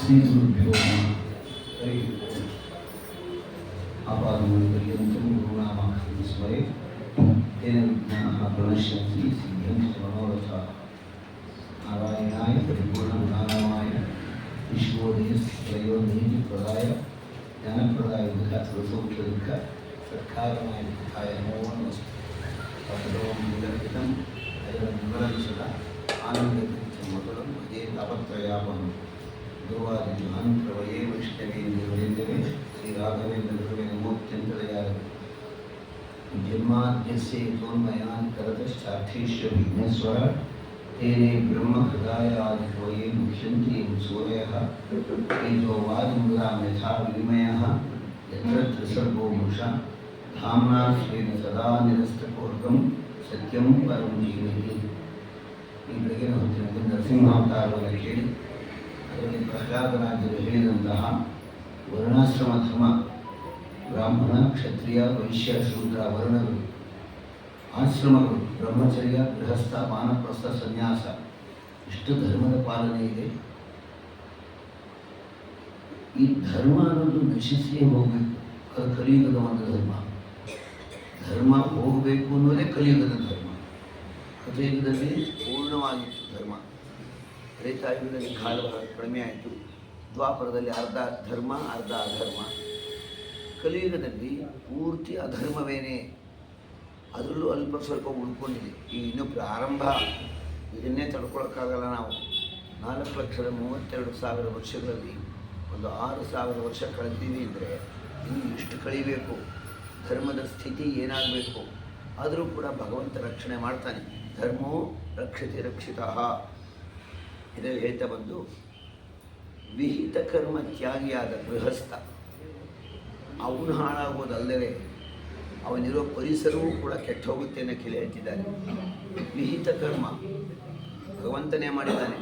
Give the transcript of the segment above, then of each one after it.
श्रीगुरुभ्यो नमः। हरि आपादमूलपर्यन्तं गुरूणामाख्यं स्मरेत् तेन विघ्नाः प्रणश्यन्ति सिद्ध्यन्ति च मनोरथाः। नारायणाय परिपूर्णगुणानामाय विश्वोदयस्त्रयोनिधिप्रदाय ज्ञानप्रदाय बुद्धात्मसौख्यदुःख सत्कारणाय बुद्धाय नमो नमस्ते। तपदों मूलहितं विवरणशत आनन्दकृत्यं मधुरं भजे तापत्रयापहं गुरुवादिमहान्प्रवये वैष्णवेन्द्रवरेन्द्रवे श्रीराघवेन्द्रगुरवे नमोऽत्यन्तदयालवे। जन्माद्यस्य यतोन्मयान् करतश्चार्थेष्य विघ्नेश्वर तेने ब्रह्महृदायादिकवये मुह्यन्ति येन सूरयः तेजो वायुमृदां यथा विनिमयः यत्र त्रिसर्गो मृषा धाम्ना स्वेन सदा निरस्तपूर्वं सत्यं परं धीमहि। ಈ ಬೆಳಗಿನ ಹೊತ್ತಿನಲ್ಲಿ ನರಸಿಂಹಾವತಾರವನ್ನು ಕೇಳಿ ಅದರಲ್ಲಿ ಪ್ರಹ್ಲಾದರಾಜರು ಹೇಳಿದಂತಹ ವರ್ಣಾಶ್ರಮ ಧರ್ಮ, ಬ್ರಾಹ್ಮಣ, ಕ್ಷತ್ರಿಯ, ವೈಶ್ಯ, ಶೂದ್ರ ವರ್ಣಗಳು, ಆಶ್ರಮಗಳು, ಬ್ರಹ್ಮಚರ್ಯ, ಗೃಹಸ್ಥ, ವಾನಪ್ರಸ್ಥ, ಸನ್ಯಾಸ, ಇಷ್ಟು ಧರ್ಮದ ಪಾಲನೆ ಇದೆ. ಈ ಧರ್ಮ ಅನ್ನೋದು ನಶಿಸಿಯೇ ಹೋಗಬೇಕು. ಅದು ಕಲಿಯುಗದ ಒಂದು ಧರ್ಮ. ಧರ್ಮ ಹೋಗಬೇಕು ಅನ್ನೋದೇ ಕಲಿಯುಗದ ಧರ್ಮ. ಕಲಿಯುಗದಲ್ಲಿ ಪೂರ್ಣವಾಗಿತ್ತು ಧರ್ಮ. ತ್ರೇತಾಯುಗದಲ್ಲಿ ಕಾಲ ಕಡಿಮೆ ಆಯಿತು. ದ್ವಾಪರದಲ್ಲಿ ಅರ್ಧ ಧರ್ಮ ಅರ್ಧ ಅಧರ್ಮ. ಕಲಿಯುಗದಲ್ಲಿ ಪೂರ್ತಿ ಅಧರ್ಮವೇನೇ, ಅದರಲ್ಲೂ ಅಲ್ಪ ಸ್ವಲ್ಪ ಉಳ್ಕೊಂಡಿದೆ. ಈ ಇನ್ನೂ ಪ್ರಾರಂಭ, ಇದನ್ನೇ ತಡ್ಕೊಳಕ್ಕಾಗಲ್ಲ ನಾವು. 4,32,000 ವರ್ಷಗಳಲ್ಲಿ ಒಂದು 6,000 ವರ್ಷ ಕಳೆದೀವಿ ಅಂದರೆ ಇನ್ನು ಎಷ್ಟು ಕಳಿಬೇಕು, ಧರ್ಮದ ಸ್ಥಿತಿ ಏನಾಗಬೇಕು. ಆದರೂ ಕೂಡ ಭಗವಂತ ರಕ್ಷಣೆ ಮಾಡ್ತಾನೆ. ಧರ್ಮೋ ರಕ್ಷತೆ ರಕ್ಷಿತಃ ಇದರಲ್ಲಿ ಹೇಳ್ತಾ ಬಂದು, ವಿಹಿತ ಕರ್ಮ ತ್ಯಾಗಿಯಾದ ಗೃಹಸ್ಥ ಅವನು ಹಾಳಾಗೋದಲ್ಲದೆ ಅವನಿರೋ ಪರಿಸರವೂ ಕೂಡ ಕೆಟ್ಟ ಹೋಗುತ್ತೆ ಅನ್ನೋ ಕೇಳಿ ಹೇಳ್ತಿದ್ದಾನೆ. ವಿಹಿತ ಕರ್ಮ ಭಗವಂತನೇ ಮಾಡಿದ್ದಾನೆ.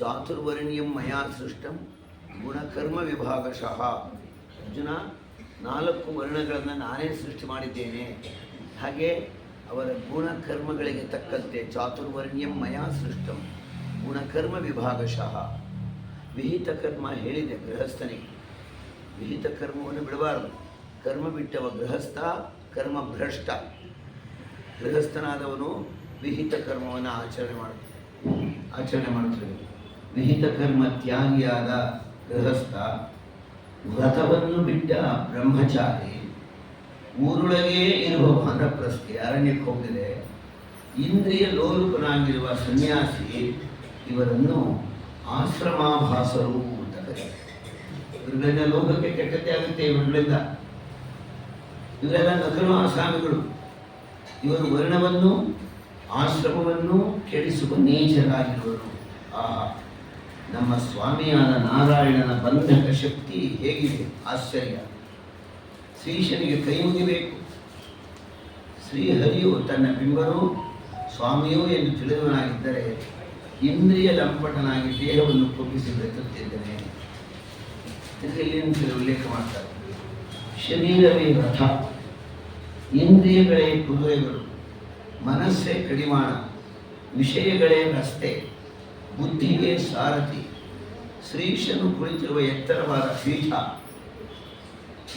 ಚಾತುರ್ವರ್ಣ್ಯಂ ಮಯಾ ಸೃಷ್ಟಂ ಗುಣಕರ್ಮ ವಿಭಾಗಶಃ. ಅರ್ಜುನ, 4 ವರ್ಣಗಳನ್ನು ನಾನೇ ಸೃಷ್ಟಿ ಮಾಡಿದ್ದೇನೆ. ಹಾಗೆ ಅವರ ಗುಣಕರ್ಮಗಳಿಗೆ ತಕ್ಕಂತೆ ಚಾತುರ್ವರ್ಣ್ಯಂ ಮಯಾ ಸೃಷ್ಟಂ ಗುಣಕರ್ಮ ವಿಭಾಗಶಃ. ವಿಹಿತ ಕರ್ಮ ಹೇಳಿದೆ ಗೃಹಸ್ಥನಿಗೆ. ವಿಹಿತ ಕರ್ಮವನ್ನು ಬಿಡಬಾರದು. ಕರ್ಮ ಬಿಟ್ಟವ ಗೃಹಸ್ಥ ಕರ್ಮಭ್ರಷ್ಟ. ಗೃಹಸ್ಥನಾದವನು ವಿಹಿತ ಕರ್ಮವನ್ನು ಆಚರಣೆ ಮಾಡ್ತಾನೆ. ವಿಹಿತ ಕರ್ಮ ತ್ಯಾಗಿಯಾದ ಗೃಹಸ್ಥ, ವ್ರತವನ್ನು ಬಿಟ್ಟ ಬ್ರಹ್ಮಚಾರಿ, ಊರೊಳಗೆ ಇರುವ ವಾನಪ್ರಸ್ಥಿ, ಅರಣ್ಯಕ್ಕೆ ಹೋಗಿದೆ, ಇಂದ್ರಿಯ ಲೋಲುಪನಾಗಿರುವ ಸನ್ಯಾಸಿ, ಇವರನ್ನು ಆಶ್ರಮಾಭಾಸರು ಅಂತ ಕರೀತಾರೆ. ಇವರಿಂದ ಲೋಕಕ್ಕೆ ಕೆಟ್ಟತೆ ಆಗುತ್ತೆ. ಇವರೆಲ್ಲ ನಕಲು ಆಸಾಮಿಗಳು. ಇವರು ವರ್ಣವನ್ನು ಆಶ್ರಮವನ್ನು ಕೆಡಿಸುವ ನೀಚರಾಗಿರುವರು. ನಮ್ಮ ಸ್ವಾಮಿಯಾದ ನಾರಾಯಣನ ಬಂಧಕ ಶಕ್ತಿ ಹೇಗಿದೆ, ಆಶ್ಚರ್ಯ. ಶ್ರೀಶನಿಗೆ ಕೈ ಮುಗಿಬೇಕು. ಶ್ರೀಹರಿಯು ತನ್ನ ಬಿಂಬನು ಸ್ವಾಮಿಯೂ ಎಂದು ತಿಳಿದವನಾಗಿದ್ದರೆ ಇಂದ್ರಿಯ ಲಂಪಟನಾಗಿ ದೇಹವನ್ನು ಕುಗ್ಗಿಸಿ ಬೆಳೆಸುತ್ತಿದ್ದಾನೆ. ಇಲ್ಲಿ ಉಲ್ಲೇಖ ಮಾಡ್ತಾರೆ. ಶರೀರವೇ ರಥ, ಇಂದ್ರಿಯಗಳೇ ಕುದುರೆಗಳು, ಮನಸ್ಸೇ ಕಡಿವಾಣ, ವಿಷಯಗಳೇ ರಸ್ತೆ, ಬುದ್ಧಿಗೆ ಸಾರಥಿ. ಶ್ರೀಶನು ಕುಳಿತಿರುವ ಎತ್ತರವಾದ ಪೀಠ,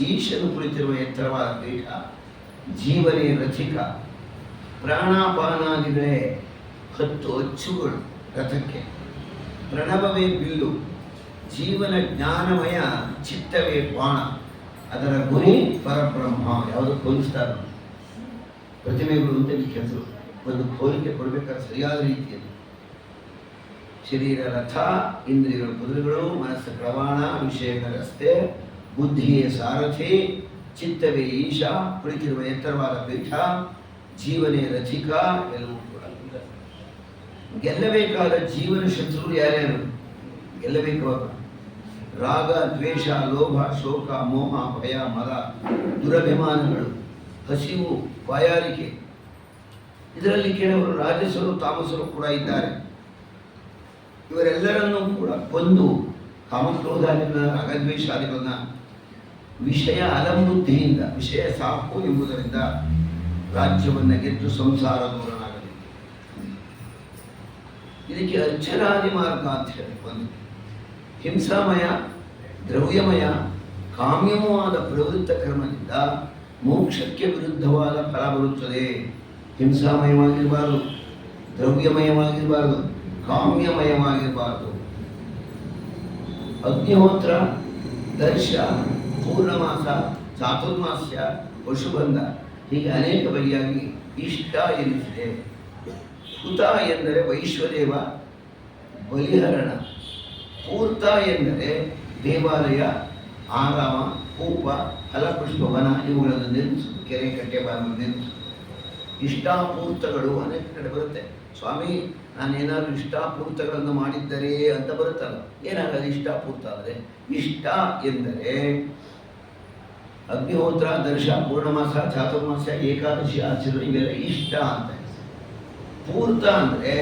ಈಶನು ಕುಳಿತಿರುವ ಎತ್ತರವಾದ ಪೀಠ, ಜೀವನೇ ರಥಿಕ. ಪ್ರಾಣಾಪಾನಾದಿಗಳೇ 10 ಅಚ್ಚುಗಳು ರಥಕ್ಕೆ. ಪ್ರಣವವೇ ಬಿಲ್ಲು, ಜೀವನ ಜ್ಞಾನಮಯ ಚಿತ್ತವೇ ಬಾಣ. ಅದರ ಗುರಿ ಪರಬ್ರಹ್ಮ. ಯಾವುದೋ ಹೋಲಿಸ್ತಾರೆ ಪ್ರತಿಮೆಗಳು ಅಂತ ಹೆಸರು. ಒಂದು ಹೋಲಿಕೆ ಕೊಡಬೇಕಾದ್ರೆ ಸರಿಯಾದ ರೀತಿಯಲ್ಲಿ. ಶರೀರ ರಥ, ಇಂದ್ರಿಯಗಳ ಕುದುರೆಗಳು, ಮನಸ್ಸು ಪ್ರವಾಣ, ವಿಷಯಗಳ ರಸ್ತೆ, ಬುದ್ಧಿಯೇ ಸಾರಥಿ, ಚಿತ್ತವೇ ಈಶ, ಕುಳಿತಿರುವ ಎತ್ತರವಾದ ಪೀಠ, ಜೀವನೇ ರಥಿಕ. ಎಲ್ಲವೂ ಕೂಡ ಗೆಲ್ಲಬೇಕಾದ ಜೀವನ ಶತ್ರುಗಳು ಯಾರ್ಯಾರು ಗೆಲ್ಲಬೇಕಾಗ ರಾಗ, ದ್ವೇಷ, ಲೋಭ, ಶೋಕ, ಮೋಹ, ಭಯ, ಮದ, ದುರಭಿಮಾನಗಳು, ಹಸಿವು, ಬಾಯಾರಿಕೆ. ಇದರಲ್ಲಿ ಕೆಲವರು ರಾಜಸರು, ತಾಮಸರು ಕೂಡ ಇದ್ದಾರೆ. ಇವರೆಲ್ಲರನ್ನೂ ಕೂಡ ಕೊಂದು ಕಾಮಕ್ರೋಧಾದಿಗಳನ್ನ, ರಾಗದ್ವೇಷಾದಿಗಳನ್ನ ವಿಷಯ ಅಲಂಬುದ್ಧಿಯಿಂದ, ವಿಷಯ ಸಾಕು ಎಂಬುದರಿಂದ ರಾಜ್ಯವನ್ನು ಗೆದ್ದು ಸಂಸಾರ ದೂರನಾಗಲಿ. ಇದಕ್ಕೆ ಅರ್ಚನಾದಿ ಮಾರ್ಗ ಅಂತ ಹೇಳಿ ಒಂದು ಹಿಂಸಾಮಯ, ದ್ರವ್ಯಮಯ, ಕಾಮ್ಯವೂ ಆದ ಪ್ರವೃತ್ತ ಕರ್ಮದಿಂದ ಮೋಕ್ಷಕ್ಕೆ ವಿರುದ್ಧವಾದ ಫಲ ಬರುತ್ತದೆ. ಹಿಂಸಾಮಯವಾಗಿರಬಾರದು, ದ್ರವ್ಯಮಯವಾಗಿರಬಾರದು, ಕಾಮ್ಯಮಯವಾಗಿರಬಾರದು. ಅಗ್ನಿಹೋತ್ರ, ದರ್ಶ, ಪೂರ್ಣಮಾಸ, ಚಾತುರ್ಮಾಸ್ಯ, ಪಶುಬಂಧ ಹೀಗೆ ಅನೇಕ ಬಗೆಯಾಗಿ ಇಷ್ಟ ಎನಿಸಿದೆ. ಹುತ ಎಂದರೆ ವೈಶ್ವದೇವ ಬಲಿಹರಣ, ಪೂರ್ತ ಎಂದರೆ ದೇವಾಲಯ, ಆರಾಮ, ಕೂಪ, ಫಲಪುಷ್ಪವನ ಇವುಗಳನ್ನು ನಿರ್ಮಿಸುವುದು, ಕೆರೆ ಕಟ್ಟೆ ಬಾಗಿಲು ನಿರ್ಮಿಸುವುದು. ಇಷ್ಟಾಪೂರ್ತಗಳು ಅನೇಕ ಕಡೆ ಬರುತ್ತೆ. ಸ್ವಾಮಿ ನಾನೇನಾದರೂ ಇಷ್ಟಾಪೂರ್ತಗಳನ್ನು ಮಾಡಿದ್ದರೆ ಅಂತ ಬರುತ್ತಲ್ಲ, ಏನಾಗದು ಇಷ್ಟಾಪೂರ್ತ ಅಂದರೆ? ಇಷ್ಟ ಎಂದರೆ ಅಗ್ನಿಹೋತ್ರ, ದರ್ಶ, ಪೂರ್ಣಮಾಸ, ಚಾತುರ್ಮಾಸ್ಯ, ಏಕಾದಶಿ ಆಚರಣೆ ಇವೆಲ್ಲ ಇಷ್ಟ ಅಂತ. ಪೂರ್ತ ಅಂದರೆ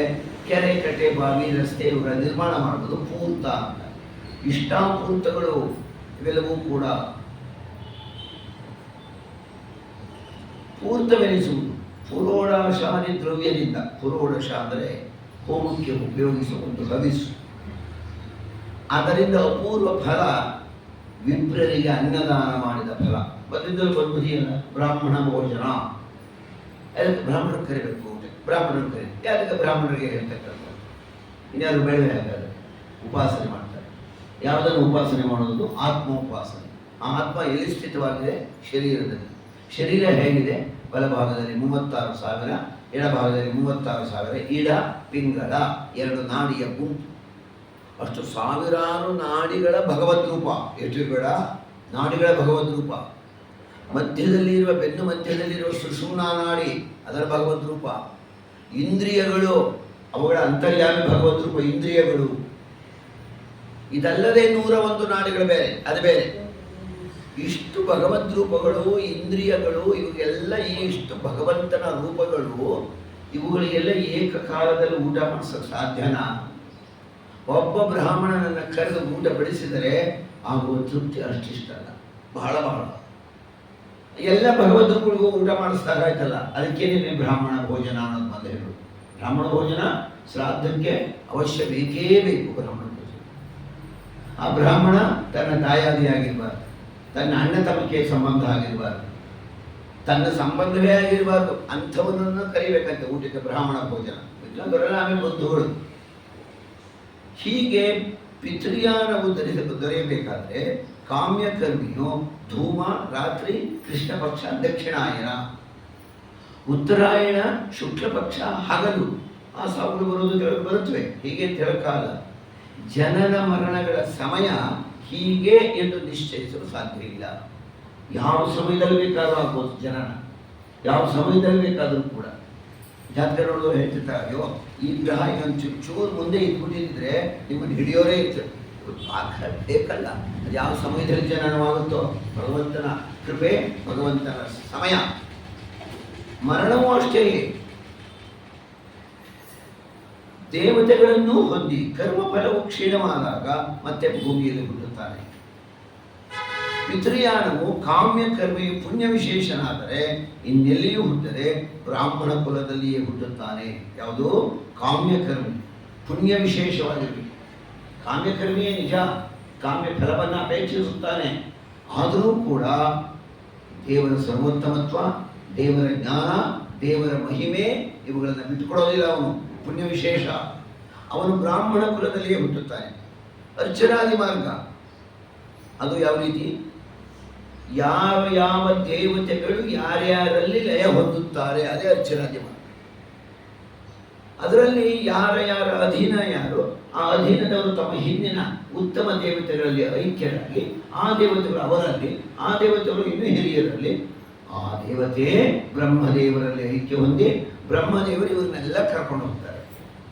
ಕೆರೆ ಕಟ್ಟೆ ಬಾವಿ ರಸ್ತೆ ಇವುಗಳ ನಿರ್ಮಾಣ ಮಾಡುವುದು ಪೂರ್ತ ಅಂತ. ಇಷ್ಟಾಪೂರ್ತಗಳು ಇವೆಲ್ಲವೂ ಕೂಡ ಪೂರ್ತವೆನಿಸುವುದು ಪುರೋಡಾಶಾದಿ ದ್ರವ್ಯದಿಂದ. ಪುರೋಡಶ ಅಂದರೆ ಹೋಮಕ್ಕೆ ಉಪಯೋಗಿಸುವ ಒಂದು ಹವಿಸು. ಅದರಿಂದ ಅಪೂರ್ವ ಫಲ ವಿಪ್ರರಿಗೆ ಅನ್ನದಾನ ಮಾಡಿದ ಫಲ ಬಂದಿದ್ದಲ್ಲಿ ಬಂದ್ಬಿಟ್ಟಿಯಲ್ಲ. ಬ್ರಾಹ್ಮಣ ಭೋಜನ, ಅದಕ್ಕೆ ಬ್ರಾಹ್ಮಣರು ಕರಿಬೇಕು, ಬ್ರಾಹ್ಮಣರು ಕರಿ. ಅದಕ್ಕೆ ಬ್ರಾಹ್ಮಣರಿಗೆ ಹೇಳ್ತಕ್ಕಂಥ ಇನ್ಯಾರು ಬೇಡವೇ ಹಾಗಾದ್ರೆ ಉಪಾಸನೆ ಮಾಡ್ತಾರೆ. ಯಾವುದನ್ನು ಉಪಾಸನೆ ಮಾಡೋದು? ಆತ್ಮೋಪಾಸನೆ. ಆ ಆತ್ಮ ಎಲ್ಲಿ ಸ್ಥಿತವಾಗಿದೆ? ಶರೀರದಲ್ಲಿ. ಶರೀರ ಹೇಗಿದೆ? ಬಲಭಾಗದಲ್ಲಿ 36,000, ಎಡಭಾಗದಲ್ಲಿ 36,000, ಇಡ ಪಿಂಗಳ 2 ನಾಡಿಯ ಗುಂಪು. ಅಷ್ಟು ಸಾವಿರಾರು ನಾಡಿಗಳ ಭಗವದ್ ರೂಪ. ಎಷ್ಟು ಬೇಡ ನಾಡಿಗಳ ಭಗವದ್ ರೂಪ. ಮಧ್ಯದಲ್ಲಿರುವ ಬೆನ್ನು ಮಧ್ಯದಲ್ಲಿರುವ ಸುಷುಮ್ನಾ ನಾಡಿ ಅದರ ಭಗವದ್ ರೂಪ. ಇಂದ್ರಿಯಗಳು ಅವುಗಳ ಅಂತರ್ಯಾಮಿ ಭಗವದ್ ರೂಪ ಇಂದ್ರಿಯಗಳು. ಇದಲ್ಲದೆ 101 ನಾಡಿಗಳು ಬೇರೆ, ಅದು ಬೇರೆ. ಇಷ್ಟು ಭಗವದ್ ರೂಪಗಳು, ಇಂದ್ರಿಯಗಳು, ಇವುಗೆಲ್ಲ ಇಷ್ಟು ಭಗವಂತನ ರೂಪಗಳು, ಇವುಗಳಿಗೆಲ್ಲ ಏಕಕಾಲದಲ್ಲಿ ಊಟ ಮಾಡಿಸೋಕೆ ಸಾಧ್ಯನಾ? ಒಬ್ಬ ಬ್ರಾಹ್ಮಣನನ್ನು ಕರೆದು ಊಟ ಬಡಿಸಿದರೆ ಆಗುವ ತೃಪ್ತಿ ಅಷ್ಟಿಷ್ಟಲ್ಲ, ಬಹಳ ಬಹಳ. ಎಲ್ಲ ಭಗವದ್ ರೂಪಗಳಿಗೂ ಊಟ ಮಾಡಿಸ್ದಾಗಾಯ್ತಲ್ಲ, ಅದಕ್ಕೇನೆ ಬ್ರಾಹ್ಮಣ ಭೋಜನ ಅನ್ನೋದು ಬಂದು ಹೇಳು. ಬ್ರಾಹ್ಮಣ ಭೋಜನ ಶ್ರಾದ್ದಕ್ಕೆ ಅವಶ್ಯ ಬೇಕೇ ಬೇಕು. ಬ್ರಾಹ್ಮಣ ಭೋಜನ. ಆ ಬ್ರಾಹ್ಮಣ ತನ್ನ ದಾಯಾದಿ ಆಗಿರಬಾರ್ದು, ತನ್ನ ಅಣ್ಣ ತಮ್ಮಕ್ಕೆ ಸಂಬಂಧ ಆಗಿರಬಾರ್ದು, ತನ್ನ ಸಂಬಂಧವೇ ಆಗಿರಬಾರ್ದು. ಅಂಥವನನ್ನು ಕರಿಬೇಕಂತೆ ಊಟಕ್ಕೆ ಬ್ರಾಹ್ಮಣ ಭೋಜನ. ಬರಲ್ಲ ಆಮೇಲೆ ಬಂಧುಗಳು. ಹೀಗೆ ಪಿತೃಯಾನವು ದೊರೆಯಬೇಕಾದ್ರೆ ಕಾಮ್ಯಕರ್ಮಿಯು ಧೂಮ ರಾತ್ರಿ, ಕೃಷ್ಣ ಪಕ್ಷ ದಕ್ಷಿಣಾಯನ, ಉತ್ತರಾಯಣ ಶುಕ್ಲ ಪಕ್ಷ ಹಗಲು. ಆ ಸಾವುಗಳು ಬರುವುದು ಬರುತ್ತವೆ. ಹೀಗೆ ತಿಳಕಾಲ ಜನನ ಮರಣಗಳ ಸಮಯ ಹೀಗೆ ಎಂದು ನಿಶ್ಚಯಿಸಲು ಸಾಧ್ಯ ಇಲ್ಲ. ಯಾವ ಸಮಯದಲ್ಲಿ ಬೇಕಾದ್ರೂ ಆಗ್ಬೋದು ಜನನ, ಯಾವ ಸಮಯದಲ್ಲಿ ಬೇಕಾದರೂ ಕೂಡ. ಜಾತ್ರೆ ನೋಡೋದು ಹೇಳ್ತಿರ್ತಾರೆ, ಅಯ್ಯೋ ಈ ಗ್ರಹ ಇನ್ನೊಂದು ಚೂರು ಮುಂದೆ ಇದ್ಬಿಟ್ಟಿದ್ರೆ ನಿಮ್ಮನ್ನು ಹಿಡಿಯೋರೇ ಇರ್ತದೆ. ಬೇಕಲ್ಲ, ಅದು ಯಾವ ಸಮಯದಲ್ಲಿ ಜನನವಾಗುತ್ತೋ ಭಗವಂತನ ಕೃಪೆ, ಭಗವಂತನ ಸಮಯ. ಮರಣವೂ ಅಷ್ಟೇ. ದೇವತೆಗಳನ್ನು ಹೊಂದಿ ಕರ್ಮಫಲವು ಕ್ಷೀಣವಾದಾಗ ಮತ್ತೆ ಭೂಮಿಯಲ್ಲಿ ಹುಟ್ಟುತ್ತಾನೆ. ಪಿತೃಯಾನವು ಕಾಮ್ಯ ಕರ್ಮಿಯು ಪುಣ್ಯ ವಿಶೇಷನಾದರೆ ಇನ್ನೆಲ್ಲಿಯೂ ಹುಟ್ಟದೆ ಬ್ರಾಹ್ಮಣ ಕುಲದಲ್ಲಿಯೇ ಹುಟ್ಟುತ್ತಾನೆ. ಯಾವುದು? ಕಾಮ್ಯಕರ್ಮಿ. ಪುಣ್ಯ ವಿಶೇಷವಾಗಿರಬೇಕು. ಕಾಮ್ಯಕರ್ಮಿಯೇ ನಿಜ, ಕಾಮ್ಯ ಫಲವನ್ನು ಅಪೇಕ್ಷಿಸುತ್ತಾನೆ. ಆದರೂ ಕೂಡ ದೇವರ ಸರ್ವೋತ್ತಮತ್ವ, ದೇವರ ಜ್ಞಾನ, ದೇವರ ಮಹಿಮೆ ಇವುಗಳನ್ನು ಬಿಟ್ಟುಕೊಡೋದಿಲ್ಲ ಅವನು. ಪುಣ್ಯ ವಿಶೇಷ. ಅವನು ಬ್ರಾಹ್ಮಣ ಕುಲದಲ್ಲಿಯೇ ಹುಟ್ಟುತ್ತಾನೆ. ಅರ್ಚನಾದಿ ಮಾರ್ಗ ಅದು ಯಾವ ರೀತಿ? ಯಾವ ಯಾವ ದೇವತೆಗಳು ಯಾರ್ಯಾರಲ್ಲಿ ಲಯ ಹೊಂದುತ್ತಾರೆ ಅದೇ ಅರ್ಚನಾದಿ ಮಾರ್ಗ. ಅದರಲ್ಲಿ ಯಾರ ಯಾರ ಅಧೀನ ಯಾರು, ಆ ಅಧೀನದವರು ತಮ್ಮ ಹಿಂದಿನ ಉತ್ತಮ ದೇವತೆಗಳಲ್ಲಿ ಐಕ್ಯರಾಗಿ, ಆ ದೇವತೆಗಳು ಅವರಲ್ಲಿ, ಆ ದೇವತೆಗಳು ಇನ್ನೂ ಹಿರಿಯರಲ್ಲಿ, ಆ ದೇವತೆ ಬ್ರಹ್ಮದೇವರಲ್ಲಿ ಐಕ್ಯ ಹೊಂದಿ ಬ್ರಹ್ಮದೇವರು ಇವರನ್ನೆಲ್ಲ ಕರ್ಕೊಂಡು ಹೋಗ್ತಾರೆ.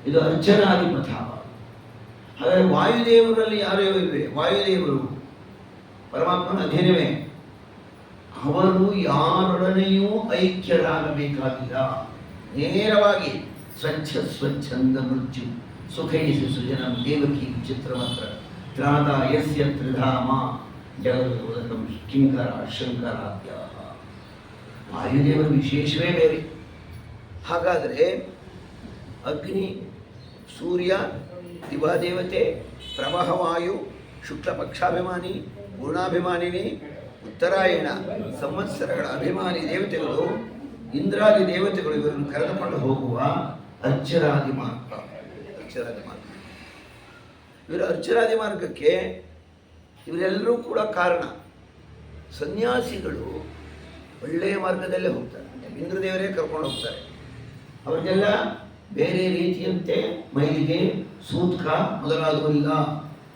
ಇದು ಅರ್ಚನಾದಿ ಪಥ. ಹಾಗಾಗಿ ವಾಯುದೇವರಲ್ಲಿ ಯಾರು ಇವೆ? ವಾಯುದೇವರು ಪರಮಾತ್ಮನ ಅಧೀನವೇ. ಅವರು ಯಾರೊಡನೆಯೂ ಐಕ್ಯರಾಗಬೇಕಾಗಿಲ್ಲ. ನೇರವಾಗಿ ಸ್ವಚ್ಛ ಸ್ವಚ್ಛಂದ ಮೃತ್ಯು ಸುಖೈಸಿ ಸುಜನಂ ದೇವಕಿ ಚಿತ್ರಮತ್ರ ತ್ರಾದ ಯಸ್ಯ ತ್ರಿಧಾಮ ಜಗದೋದಕಂ ಕಿಂಕರ ಶಂಕರಾದ್ಯ. ವಾಯುದೇವರ ವಿಶೇಷವೇ ಬೇರೆ. ಹಾಗಾದರೆ ಅಗ್ನಿ, ಸೂರ್ಯ ದಿವಾದೇವತೆ, ಪ್ರವಾಹವಾಯು, ಶುಕ್ಲಪಕ್ಷಾಭಿಮಾನಿ, ಪೂರ್ಣಾಭಿಮಾನಿನಿ, ಉತ್ತರಾಯಣ ಸಂವತ್ಸರಗಳ ಅಭಿಮಾನಿ ದೇವತೆಗಳು, ಇಂದ್ರಾದಿ ದೇವತೆಗಳು ಇವರನ್ನು ಕರೆದುಕೊಂಡು ಹೋಗುವ ಅರ್ಚರಾದಿ ಮಾರ್ಗ. ಇವರ ಅರ್ಚರಾದಿ ಮಾರ್ಗಕ್ಕೆ ಇವರೆಲ್ಲರೂ ಕೂಡ ಕಾರಣ. ಸನ್ಯಾಸಿಗಳು ಒಳ್ಳೆಯ ಮಾರ್ಗದಲ್ಲೇ ಹೋಗ್ತಾರೆ, ಇಂದ್ರದೇವರೇ ಕರ್ಕೊಂಡು ಹೋಗ್ತಾರೆ. ಅವರಿಗೆಲ್ಲ ಬೇರೆ ರೀತಿಯಂತೆ ಮೈಲಿಗೆ, ಸೂತ್ಕ ಮೊದಲಾದವರಿಲ್ಲ.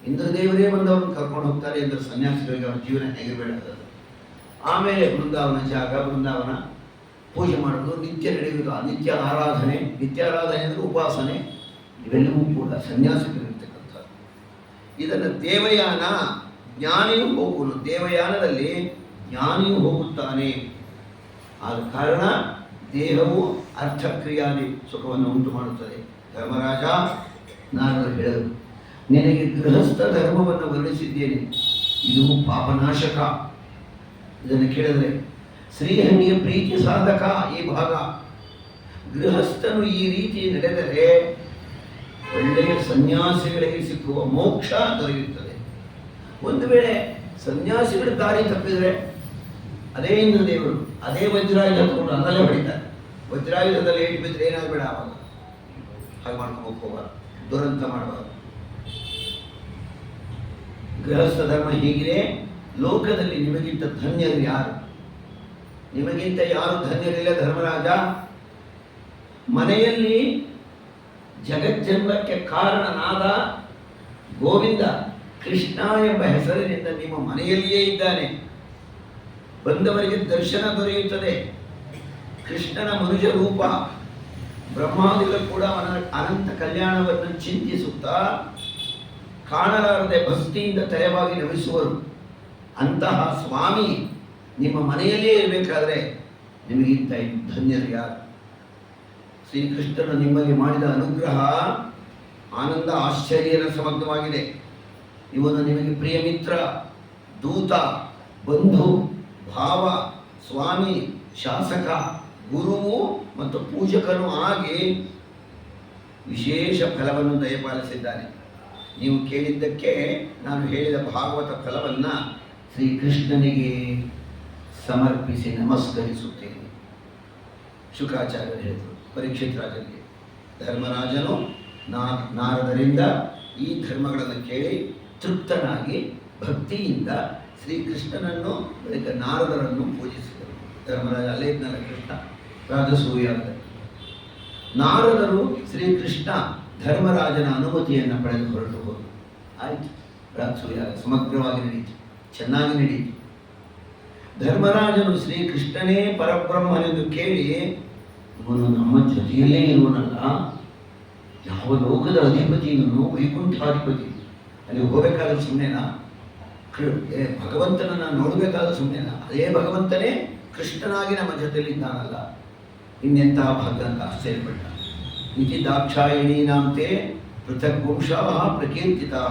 ಇಂದ್ರದೇವರೇ ಬಂದವ್ರನ್ನ ಕರ್ಕೊಂಡು ಹೋಗ್ತಾರೆ ಎಂದರೆ ಸನ್ಯಾಸಿಗಳಿಗೆ ಅವರ ಜೀವನ ಹೇಗಿರಬೇಡದು. ಆಮೇಲೆ ಬೃಂದಾವನ ಪೂಜೆ ಮಾಡೋದು, ನಿತ್ಯ ನಡೆಯುವುದು, ನಿತ್ಯ ಆರಾಧನೆ ಅಂದರೆ ಉಪಾಸನೆ, ಇವೆಲ್ಲವೂ ಕೂಡ ಸನ್ಯಾಸಿಗಳಿರ್ತಕ್ಕಂಥದ್ದು. ಇದನ್ನು ದೇವಯಾನ, ಜ್ಞಾನಿಯೂ ಹೋಗುವನು. ದೇವಯಾನದಲ್ಲಿ ಜ್ಞಾನಿಯೂ ಹೋಗುತ್ತಾನೆ. ಆದ ಕಾರಣ ದೇಹವು ಅರ್ಥಕ್ರಿಯಾದಿ ಸುಖವನ್ನು ಉಂಟು ಮಾಡುತ್ತದೆ. ಧರ್ಮರಾಜ, ನಾನು ಹೇಳಲು ನಿನಗೆ ಗೃಹಸ್ಥ ಧರ್ಮವನ್ನು ವರ್ಣಿಸಿದ್ದೇನೆ, ಇದು ಪಾಪನಾಶಕ. ಇದನ್ನು ಕೇಳಿದರೆ ಶ್ರೀಹರಿಯ ಪ್ರೀತಿ ಸಾಧಕ ಈ ಭಾಗ. ಗೃಹಸ್ಥನು ಈ ರೀತಿ ನಡೆದರೆ ಒಳ್ಳೆಯ ಸನ್ಯಾಸಿಗಳಿಗೆ ಸಿಕ್ಕುವ ಮೋಕ್ಷ ದೊರೆಯುತ್ತದೆ. ಒಂದು ವೇಳೆ ಸನ್ಯಾಸಿಗಳ ದಾರಿ ತಪ್ಪಿದರೆ ಅದೇ ಇಂದ್ರದೇವರು ಅದೇ ವಜ್ರಾಯುಧ ತಗೊಂಡು ಅದಲ್ಲೇ ಹೊಡಿತಾರೆ. ವಜ್ರಾಯುಧದಲ್ಲಿ ಏಟು ಬಿದ್ದರೆ ಏನಾಗಬೇಡ, ಆವಾಗ ಹಾಗೆ ಮಾಡ್ಕೊಂಡು ಹೋಗಬಾರ್ದು, ದುರಂತ ಮಾಡಬಾರ್ದು. ಗೃಹಸ್ಥ ಧರ್ಮ ಹೀಗಿದೆ. ಲೋಕದಲ್ಲಿ ನಿಮಗಿಂತ ಧನ್ಯರು ಯಾರು? ನಿಮಗಿಂತ ಯಾರು ಧನ್ಯರಿಲ್ಲ ಧರ್ಮರಾಜ. ಮನೆಯಲ್ಲಿ ಜಗಜ್ಜನ್ಮಕ್ಕೆ ಕಾರಣನಾದ ಗೋವಿಂದ ಕೃಷ್ಣ ಎಂಬ ಹೆಸರಿನಿಂದ ನಿಮ್ಮ ಮನೆಯಲ್ಲಿಯೇ ಇದ್ದಾನೆ. ಬಂದವರಿಗೆ ದರ್ಶನ ದೊರೆಯುತ್ತದೆ. ಕೃಷ್ಣನ ಮನುಜ ರೂಪ. ಬ್ರಹ್ಮಾದಿಗಳು ಕೂಡ ಅವನ ಅನಂತ ಕಲ್ಯಾಣವನ್ನು ಚಿಂತಿಸುತ್ತಾ ಕಾಣಲಾರದೆ ಭಕ್ತಿಯಿಂದ ತಲೆವಾಗಿ ನಮಿಸುವರು. ಅಂತಹ ಸ್ವಾಮಿ ನಿಮ್ಮ ಮನೆಯಲ್ಲಿಯೇ ಇರಬೇಕಾದ್ರೆ ನಿಮಗಿಂತ ಧನ್ಯರು ಯಾರು? ಶ್ರೀಕೃಷ್ಣನು ನಿಮ್ಮಲ್ಲಿ ಮಾಡಿದ ಅನುಗ್ರಹ ಆನಂದ ಆಶ್ಚರ್ಯನ ಸಮಗ್ರವಾಗಿದೆ. ಇವನು ನಿಮಗೆ ಪ್ರಿಯ ಮಿತ್ರ, ದೂತ, ಬಂಧು, ಭಾವ, ಸ್ವಾಮಿ, ಶಾಸಕ, ಗುರುವು ಮತ್ತು ಪೂಜಕನು ಆಗಿ ವಿಶೇಷ ಫಲವನ್ನು ದಯಪಾಲಿಸಿದ್ದಾನೆ. ನೀವು ಕೇಳಿದ್ದಕ್ಕೆ ನಾನು ಹೇಳಿದ ಭಾಗವತ ಫಲವನ್ನು ಶ್ರೀಕೃಷ್ಣನಿಗೆ ಸಮರ್ಪಿಸಿ ನಮಸ್ಕರಿಸುತ್ತೇನೆ. ಶುಕಾಚಾರ್ಯರು ಹೇಳಿದರು ಪರೀಕ್ಷಿತ್ ರಾಜನಿಗೆ. ಧರ್ಮರಾಜನು ನಾರದರಿಂದ ಈ ಧರ್ಮಗಳನ್ನು ಕೇಳಿ ತೃಪ್ತನಾಗಿ ಭಕ್ತಿಯಿಂದ ಶ್ರೀಕೃಷ್ಣನನ್ನು ಬಳಿಕ ನಾರದರನ್ನು ಪೂಜಿಸಿದರು. ಧರ್ಮರಾಜ ಅಲ್ಲೇ ಇದ್ನಲ್ಲ ಕೃಷ್ಣ, ರಾಜಸೂಯಾಗದಲ್ಲಿ. ನಾರದರು ಶ್ರೀಕೃಷ್ಣ ಧರ್ಮರಾಜನ ಅನುಮತಿಯನ್ನು ಪಡೆದು ಹೊರಟು ಹೋದರು. ಆಯಿತು, ರಾಜಸೂಯಾಗ ಸಮಗ್ರವಾಗಿ ನಡೀತು, ಚೆನ್ನಾಗಿ ನಡೀತು. ಧರ್ಮರಾಜನು ಶ್ರೀಕೃಷ್ಣನೇ ಪರಬ್ರಹ್ಮನೆಂದು ಕೇಳಿ, ಇವನು ನಮ್ಮ ಜೊತೆಯಲ್ಲೇ ಇರುವನಲ್ಲ, ಯಾವ ಲೋಕದ ಅಧಿಪತಿ ಇವನು, ವೈಕುಂಠಾಧಿಪತಿ, ಅಲ್ಲಿ ಹೋಗಬೇಕಾದ್ರೆ ಸುಮ್ಮನೆನಾ? ಭಗವಂತನನ್ನು ನೋಡಬೇಕಾದ್ರೆ ಸುಮ್ಮನೆನಾ? ಅದೇ ಭಗವಂತನೇ ಕೃಷ್ಣನಾಗಿ ನಮ್ಮ ಜೊತೆಯಲ್ಲಿದ್ದಾನಲ್ಲ, ಇನ್ನೆಂತಹ ಭಾಗ್ಯ ಅಂತ ಆಶ್ಚರ್ಯಪಟ್ಟ. ಇತಿ ದಾಕ್ಷಾಯಣೀನಾಂತೆ ಪೃಥಕ್ ವಂಶಾ ಪ್ರಕೀರ್ತಿತಾ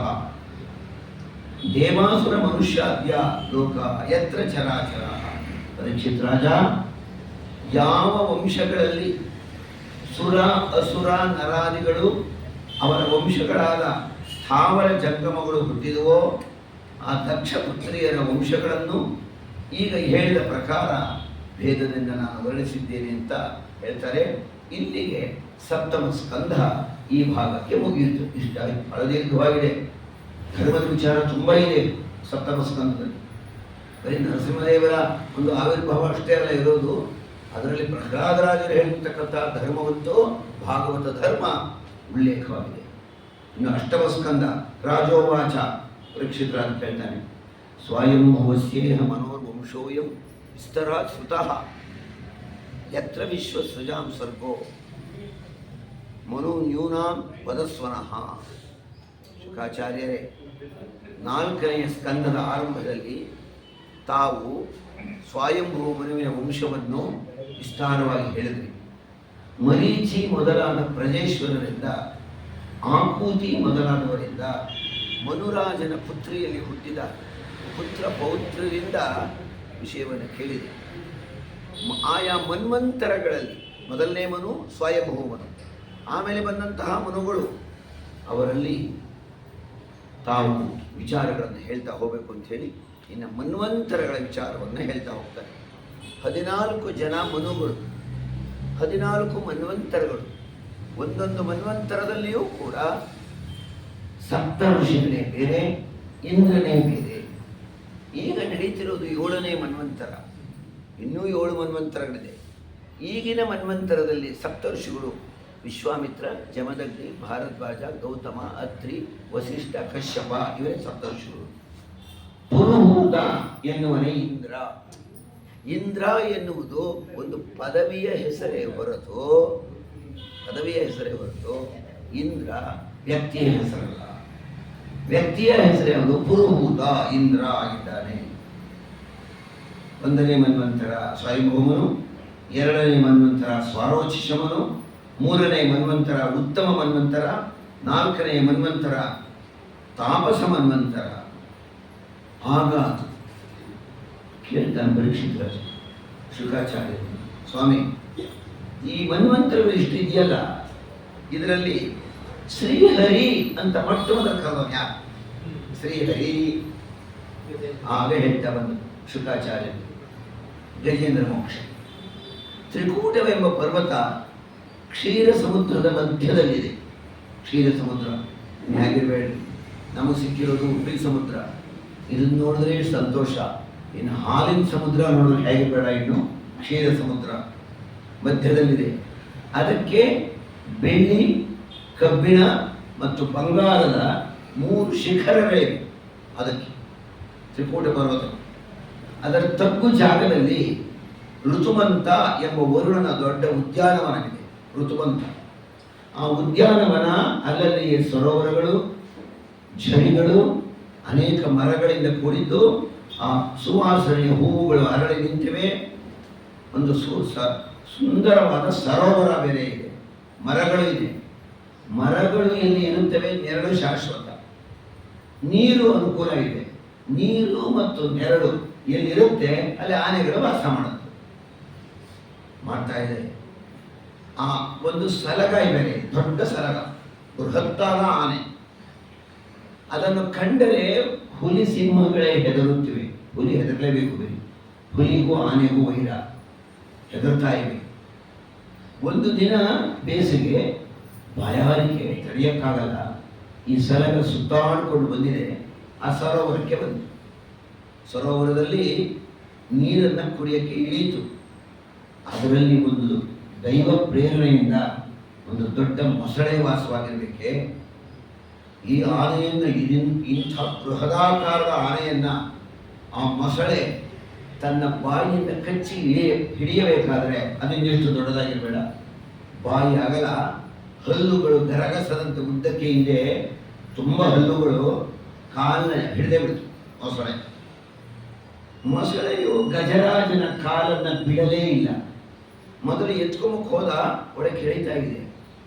ದೇವಾಸುರ ಮನುಷ್ಯಾದ್ಯ ಲೋಕ ಯತ್ರ ಚರಾಚರ. ಪರೀಕ್ಷಿತ್ ರಾಜ, ಯಾವ ವಂಶಗಳಲ್ಲಿ ಸುರ ಅಸುರ ನರಾದಿಗಳು ಅವರ ವಂಶಗಳಾದ ಸ್ಥಾವರ ಜಂಗಮಗಳು ಹುಟ್ಟಿದವೋ ಆ ದಕ್ಷ ಪುತ್ರಿಯರ ವಂಶಗಳನ್ನು ಈಗ ಹೇಳಿದ ಪ್ರಕಾರ ಭೇದದಿಂದ ನಾನು ವರ್ಣಿಸಿದ್ದೇನೆ ಅಂತ ಹೇಳ್ತಾರೆ. ಇಲ್ಲಿಗೆ ಸಪ್ತಮ ಸ್ಕಂಧ ಈ ಭಾಗಕ್ಕೆ ಮುಗಿಯಿತು. ಇಷ್ಟ ಬಹಳ ದೀರ್ಘವಾಗಿದೆ. ಧರ್ಮದ ವಿಚಾರ ತುಂಬ ಇದೆ ಸಪ್ತಮ ಸ್ಕಂಧದಲ್ಲಿ. ಬರೀ ನರಸಿಂಹದೇವರ ಒಂದು ಆವಿರ್ಭಾವ ಅಷ್ಟೇ ಅಲ್ಲ ಇರೋದು, ಅದರಲ್ಲಿ ಪ್ರಹ್ಲಾದರಾಜರು ಹೇಳಿರ್ತಕ್ಕಂಥ ಧರ್ಮವಂತೂ ಭಾಗವತ ಧರ್ಮ ಉಲ್ಲೇಖವಾಗಿದೆ. ಇನ್ನು ಅಷ್ಟಮ ಸ್ಕಂದ ರಾಜೋವಾಚ. ಪರೀಕ್ಷಿತ್ ರಾಜ ಹೇಳ್ತಾನೆ, ಸ್ವಯಂಭುವಸ್ಯೇಹ ಮನೋರ್ವಂಶೋಯಂ ವಿಸ್ತರಾತ್ ಶ್ರುತಃ ಯತ್ರ ವಿಶ್ವಸೃಜಾಂ ಸರ್ಗೋ ಮನು ನ್ಯೂನಾಂ ವದಸ್ವನಃ. ಶುಕಾಚಾರ್ಯರೇ, 4ನೆಯ ಸ್ಕಂದದ ಆರಂಭದಲ್ಲಿ ತಾವು ಸ್ವಯಂಭೂ ಮನುವಿನ ವಂಶವನ್ನು ವಿಸ್ತಾರವಾಗಿ ಹೇಳಿದ್ರಿ. ಮರೀಚಿ ಮೊದಲಾದ ಪ್ರಜೇಶ್ವರರಿಂದ, ಆಕೂತಿ ಮೊದಲಾದವರಿಂದ, ಮನುರಾಜನ ಪುತ್ರಿಯಲ್ಲಿ ಹುಟ್ಟಿದ ಪುತ್ರ ಪೌತ್ರರಿಂದ ವಿಷಯವನ್ನು ಕೇಳಿದೆ. ಆಯಾ ಮನ್ವಂತರಗಳಲ್ಲಿ ಮೊದಲನೇ ಮನು ಸ್ವಯಂಭೂ ಮನು, ಆಮೇಲೆ ಬಂದಂತಹ ಮನುಗಳು ಅವರಲ್ಲಿ ತಾವು ವಿಚಾರಗಳನ್ನು ಹೇಳ್ತಾ ಹೋಗಬೇಕು ಅಂಥೇಳಿ ಇನ್ನು ಮನ್ವಂತರಗಳ ವಿಚಾರವನ್ನು ಹೇಳ್ತಾ ಹೋಗ್ತಾರೆ. 14 ಜನ ಮನುಗಳು, 14 ಮನ್ವಂತರಗಳು. ಒಂದೊಂದು ಮನ್ವಂತರದಲ್ಲಿಯೂ ಕೂಡ ಸಪ್ತ ಋಷಿಗಳೇ ಬೇರೆ, ಇಂದ್ರನೇ ಬೇರೆ. ಈಗ ನಡೀತಿರೋದು 7ನೇ ಮನ್ವಂತರ, ಇನ್ನೂ 7 ಮನ್ವಂತರಗಳಿದೆ. ಈಗಿನ ಮನ್ವಂತರದಲ್ಲಿ ಸಪ್ತಋಷಿಗಳು ವಿಶ್ವಾಮಿತ್ರ, ಜಮದಗ್ನಿ, ಭಾರದ್ವಾಜ, ಗೌತಮ, ಅತ್ರಿ, ವಸಿಷ್ಠ, ಕಶ್ಯಪ ಇವರೇ ಸಪ್ತಋಷಿಗಳು. ಪುರುಹೂತ ಎನ್ನುವನೇ ಇಂದ್ರ. ಇಂದ್ರ ಎನ್ನುವುದು ಒಂದು ಪದವಿಯ ಹೆಸರೇ ಹೊರತು ಇಂದ್ರ ವ್ಯಕ್ತಿಯ ಹೆಸರಲ್ಲ. ವ್ಯಕ್ತಿಯ ಹೆಸರೇ ಅದು ಪುರುಹೂತ, ಇಂದ್ರ ಆಗಿದ್ದಾನೆ. 1ನೇ ಮನ್ವಂತರ ಸ್ವಯಂಭೂಮನು, 2ನೇ ಮನ್ವಂತರ ಸ್ವಾರೋಚಿಷಮನು, 3ನೇ ಮನ್ವಂತರ ಉತ್ತಮ ಮನ್ವಂತರ, 4ನೇ ಮನ್ವಂತರ ತಾಪಸ ಮನ್ವಂತರ. ಆಗ ಕೇಳ್ತಾನೆ ಪರೀಕ್ಷಿತ ಶುಕಾಚಾರ್ಯ, ಸ್ವಾಮಿ ಈ ಮನ್ವಂತರಗಳು ಇಷ್ಟು ಇದೆಯಲ್ಲ, ಇದರಲ್ಲಿ ಶ್ರೀಹರಿ ಅಂತ ಮೊಟ್ಟ ಮೊದಲ ಕರೆದವನು ಯಾರು? ಶ್ರೀಹರಿ. ಆಗ ಹೇಳ್ತಾ ಬಂದು ಶುಕಾಚಾರ್ಯ ಗಜೇಂದ್ರ ಮೋಕ್ಷ. ತ್ರಿಕೂಟವೆಂಬ ಪರ್ವತ ಕ್ಷೀರ ಸಮುದ್ರದ ಮಧ್ಯದಲ್ಲಿದೆ. ಕ್ಷೀರ ಸಮುದ್ರ ಹೇಗಿರಬೇಡಿ, ನಮಗೆ ಸಿಕ್ಕಿರೋದು ಉಪ್ಪಿನ ಸಮುದ್ರ, ಇದನ್ನು ನೋಡಿದ್ರೆ ಸಂತೋಷ. ಇನ್ನು ಹಾಲಿನ ಸಮುದ್ರ ನೋಡಿದ್ರೆ ಹೇಗೆ ಬೇಡ, ಇನ್ನು ಕ್ಷೀರ ಸಮುದ್ರ ಮಧ್ಯದಲ್ಲಿದೆ. ಅದಕ್ಕೆ ಬೆಳ್ಳಿ, ಕಬ್ಬಿಣ ಮತ್ತು ಬಂಗಾರದ 3 ಶಿಖರಗಳಿವೆ. ಅದಕ್ಕೆ ತ್ರಿಕೂಟ ಪರ್ವತ. ಅದರ ತಗ್ಗು ಜಾಗದಲ್ಲಿ ಋತುಮಂತ ಎಂಬ ವರುಣನ ದೊಡ್ಡ ಉದ್ಯಾನವನವಿದೆ. ಋತುಮಂತ ಆ ಉದ್ಯಾನವನ, ಅಲ್ಲಲ್ಲಿ ಸರೋವರಗಳು, ಝರಿಗಳು, ಅನೇಕ ಮರಗಳಿಂದ ಕೂಡಿದ್ದು, ಆ ಸುವಾಸನೆಯ ಹೂವುಗಳು ಅರಳಿ ನಿಂತಿವೆ. ಒಂದು ಸುಂದರವಾದ ಸರೋವರ ಬೇರೆ ಇದೆ, ಮರಗಳು ಇದೆ. ಮರಗಳು ಎಲ್ಲಿ ಇರುತ್ತವೆ, ನೆರಳು ಶಾಶ್ವತ, ನೀರು ಅನುಕೂಲ ಇದೆ. ನೀರು ಮತ್ತು ನೆರಳು ಎಲ್ಲಿರುತ್ತೆ ಅಲ್ಲಿ ಆನೆಗಳು ವಾಸ ಮಾಡ್ತಾ ಇದೆ. ಆ ಒಂದು ಸಲಗ ಇದೆ, ದೊಡ್ಡ ಸಲಗ, ಬೃಹತ್ತಾದ ಆನೆ. ಅದನ್ನು ಕಂಡರೆ ಹುಲಿ ಸಿಂಹಗಳೇ ಹೆದರುತ್ತಿವೆ. ಹುಲಿ ಹೆದರಲೇಬೇಕು, ಬೇರೆ ಹುಲಿಗೂ ಆನೆಗೂ ವೈರ, ಹೆದರ್ತಾ ಇವೆ. ಒಂದು ದಿನ ಬೇಸಿಗೆ, ಬಾಯಾರಿಕೆ ತಡೆಯೋಕ್ಕಾಗಲ್ಲ, ಈ ಸಲಗ ಸುತ್ತಾಡಿಕೊಂಡು ಬಂದಿದೆ. ಆ ಸರೋವರಕ್ಕೆ ಬಂತು. ಸರೋವರದಲ್ಲಿ ನೀರನ್ನು ಕುಡಿಯೋಕ್ಕೆ ಇಳೀತು. ಅದರಲ್ಲಿ ಒಂದು ದೈವ ಪ್ರೇರಣೆಯಿಂದ ಒಂದು ದೊಡ್ಡ ಮೊಸಳೆ ವಾಸವಾಗಿರಬೇಕೆ. ಈ ಆನೆಯನ್ನು, ಇಂಥ ಬೃಹದಾಕಾರದ ಆನೆಯನ್ನು ಆ ಮೊಸಳೆ ತನ್ನ ಬಾಯಿಯಿಂದ ಕಚ್ಚಿ ಹಿಡಿಯಬೇಕಾದ್ರೆ ಅದನ್ನೆಷ್ಟು ದೊಡ್ಡದಾಗಿರಬೇಡ, ಬಾಯಿ ಅಗಲ, ಹಲ್ಲುಗಳು ಗರಗಸದಂತೆ ಉದ್ದಕ್ಕೆ ಇದೆ, ತುಂಬ ಹಲ್ಲುಗಳು, ಕಾಲನ್ನ ಹಿಡಿದೇ ಬಿಡ್ತು ಮೊಸಳೆ. ಮೊಸಳೆಯು ಗಜರಾಜನ ಕಾಲನ್ನು ಬಿಡಲೇ ಇಲ್ಲ. ಮೊದಲು ಎತ್ಕೊಂಬಕ್ಕೆ ಹೋದ, ಒಳಗೆ ಎಳಿತಾ ಇದೆ,